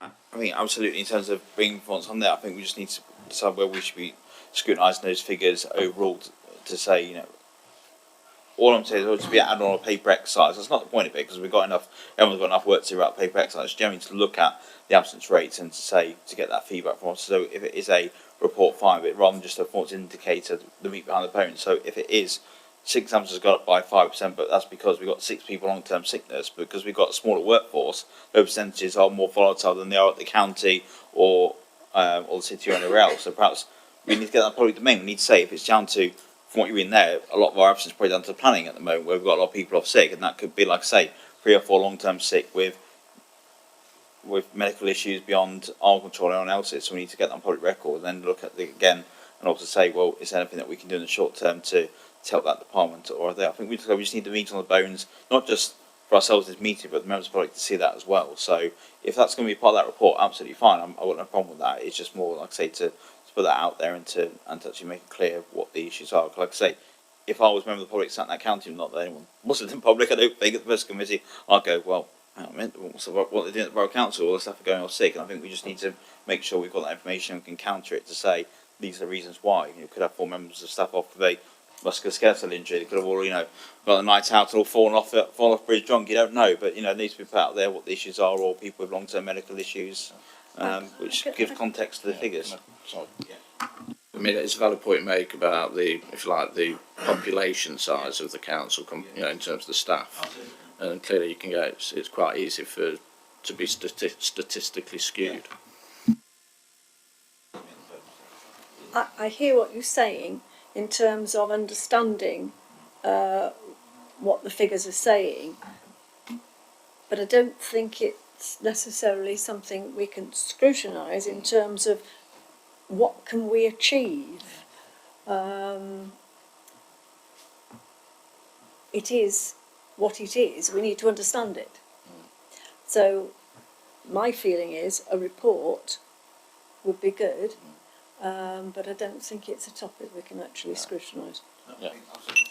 I think absolutely in terms of bringing performance on there, I think we just need to decide where we should be scrutinising those figures overall to say, all I'm saying is to be added on a paper exercise. That's not the point of it, because everyone's got enough work to do about paper exercise. Generally to look at the absence rates and to get that feedback from us. So if it is a report, fine, but rather than just a performance indicator, the meat behind the bone. So if it is 6 exams has got up by 5%, but that's because we've got 6 people long-term sickness. Because we've got a smaller workforce, those percentages are more volatile than they are at the county or the city or anywhere else. So perhaps we need to get that public domain. We need to say if it's down to, from what you're in there, a lot of our absence is probably down to planning at the moment, where we've got a lot of people off sick, and that could be, like I say, 3 or 4 long-term sick with medical issues beyond our control and anyone else's. So we need to get that on public record and then look at it again and also say, well, is there anything that we can do in the short term to help that department or there? I think we just need the meat on the bones, not just for ourselves this meeting, but the members of the public to see that as well. So if that's going to be part of that report, absolutely fine. I wouldn't have a problem with that. It's just more, like I say, to put that out there and to actually make it clear what the issues are. Like I say, if I was a member of the public sat in that county, not that anyone wasn't in public, I don't think at the first committee, I'd go, well, I mean, so what they're doing at the Borough Council, all the staff are going off sick, and I think we just need to make sure we've got that information and can counter it to say these are the reasons why. You could have 4 members of staff off with a musculoskeletal injury. They could have all, got a night out or fallen off bridge drunk. You don't know, but it needs to be put out there what the issues are, or people with long-term medical issues, which give context to the figures. So, I mean, it's a valid point to make about the, if you like, the population size of the council, in terms of the staff. And clearly, you can get it's quite easy to be statistically skewed. I hear what you're saying in terms of understanding what the figures are saying, but I don't think it's necessarily something we can scrutinise in terms of what can we achieve. It is what it is. We need to understand it. So my feeling is a report would be good, but I don't think it's a topic we can actually scrutinise. Yeah.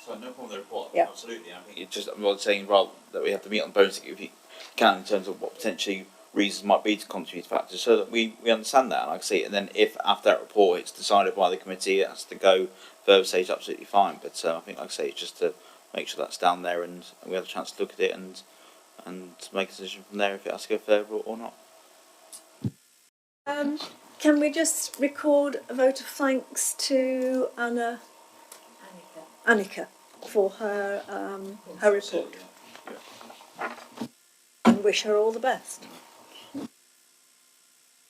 So no problem with the report. Yeah. Absolutely. I think it's just I'm saying rather that we have to meet on the bones if you can in terms of what potentially reasons might be to contribute factors, so that we understand that, like I say, and then if after that report it's decided by the committee it has to go further stage, absolutely fine. But I think, like I say, it's just to make sure that's down there and we have a chance to look at it and make a decision from there if it has to go further or not. Can we just record a vote of thanks to Annika for her report, and wish her all the best.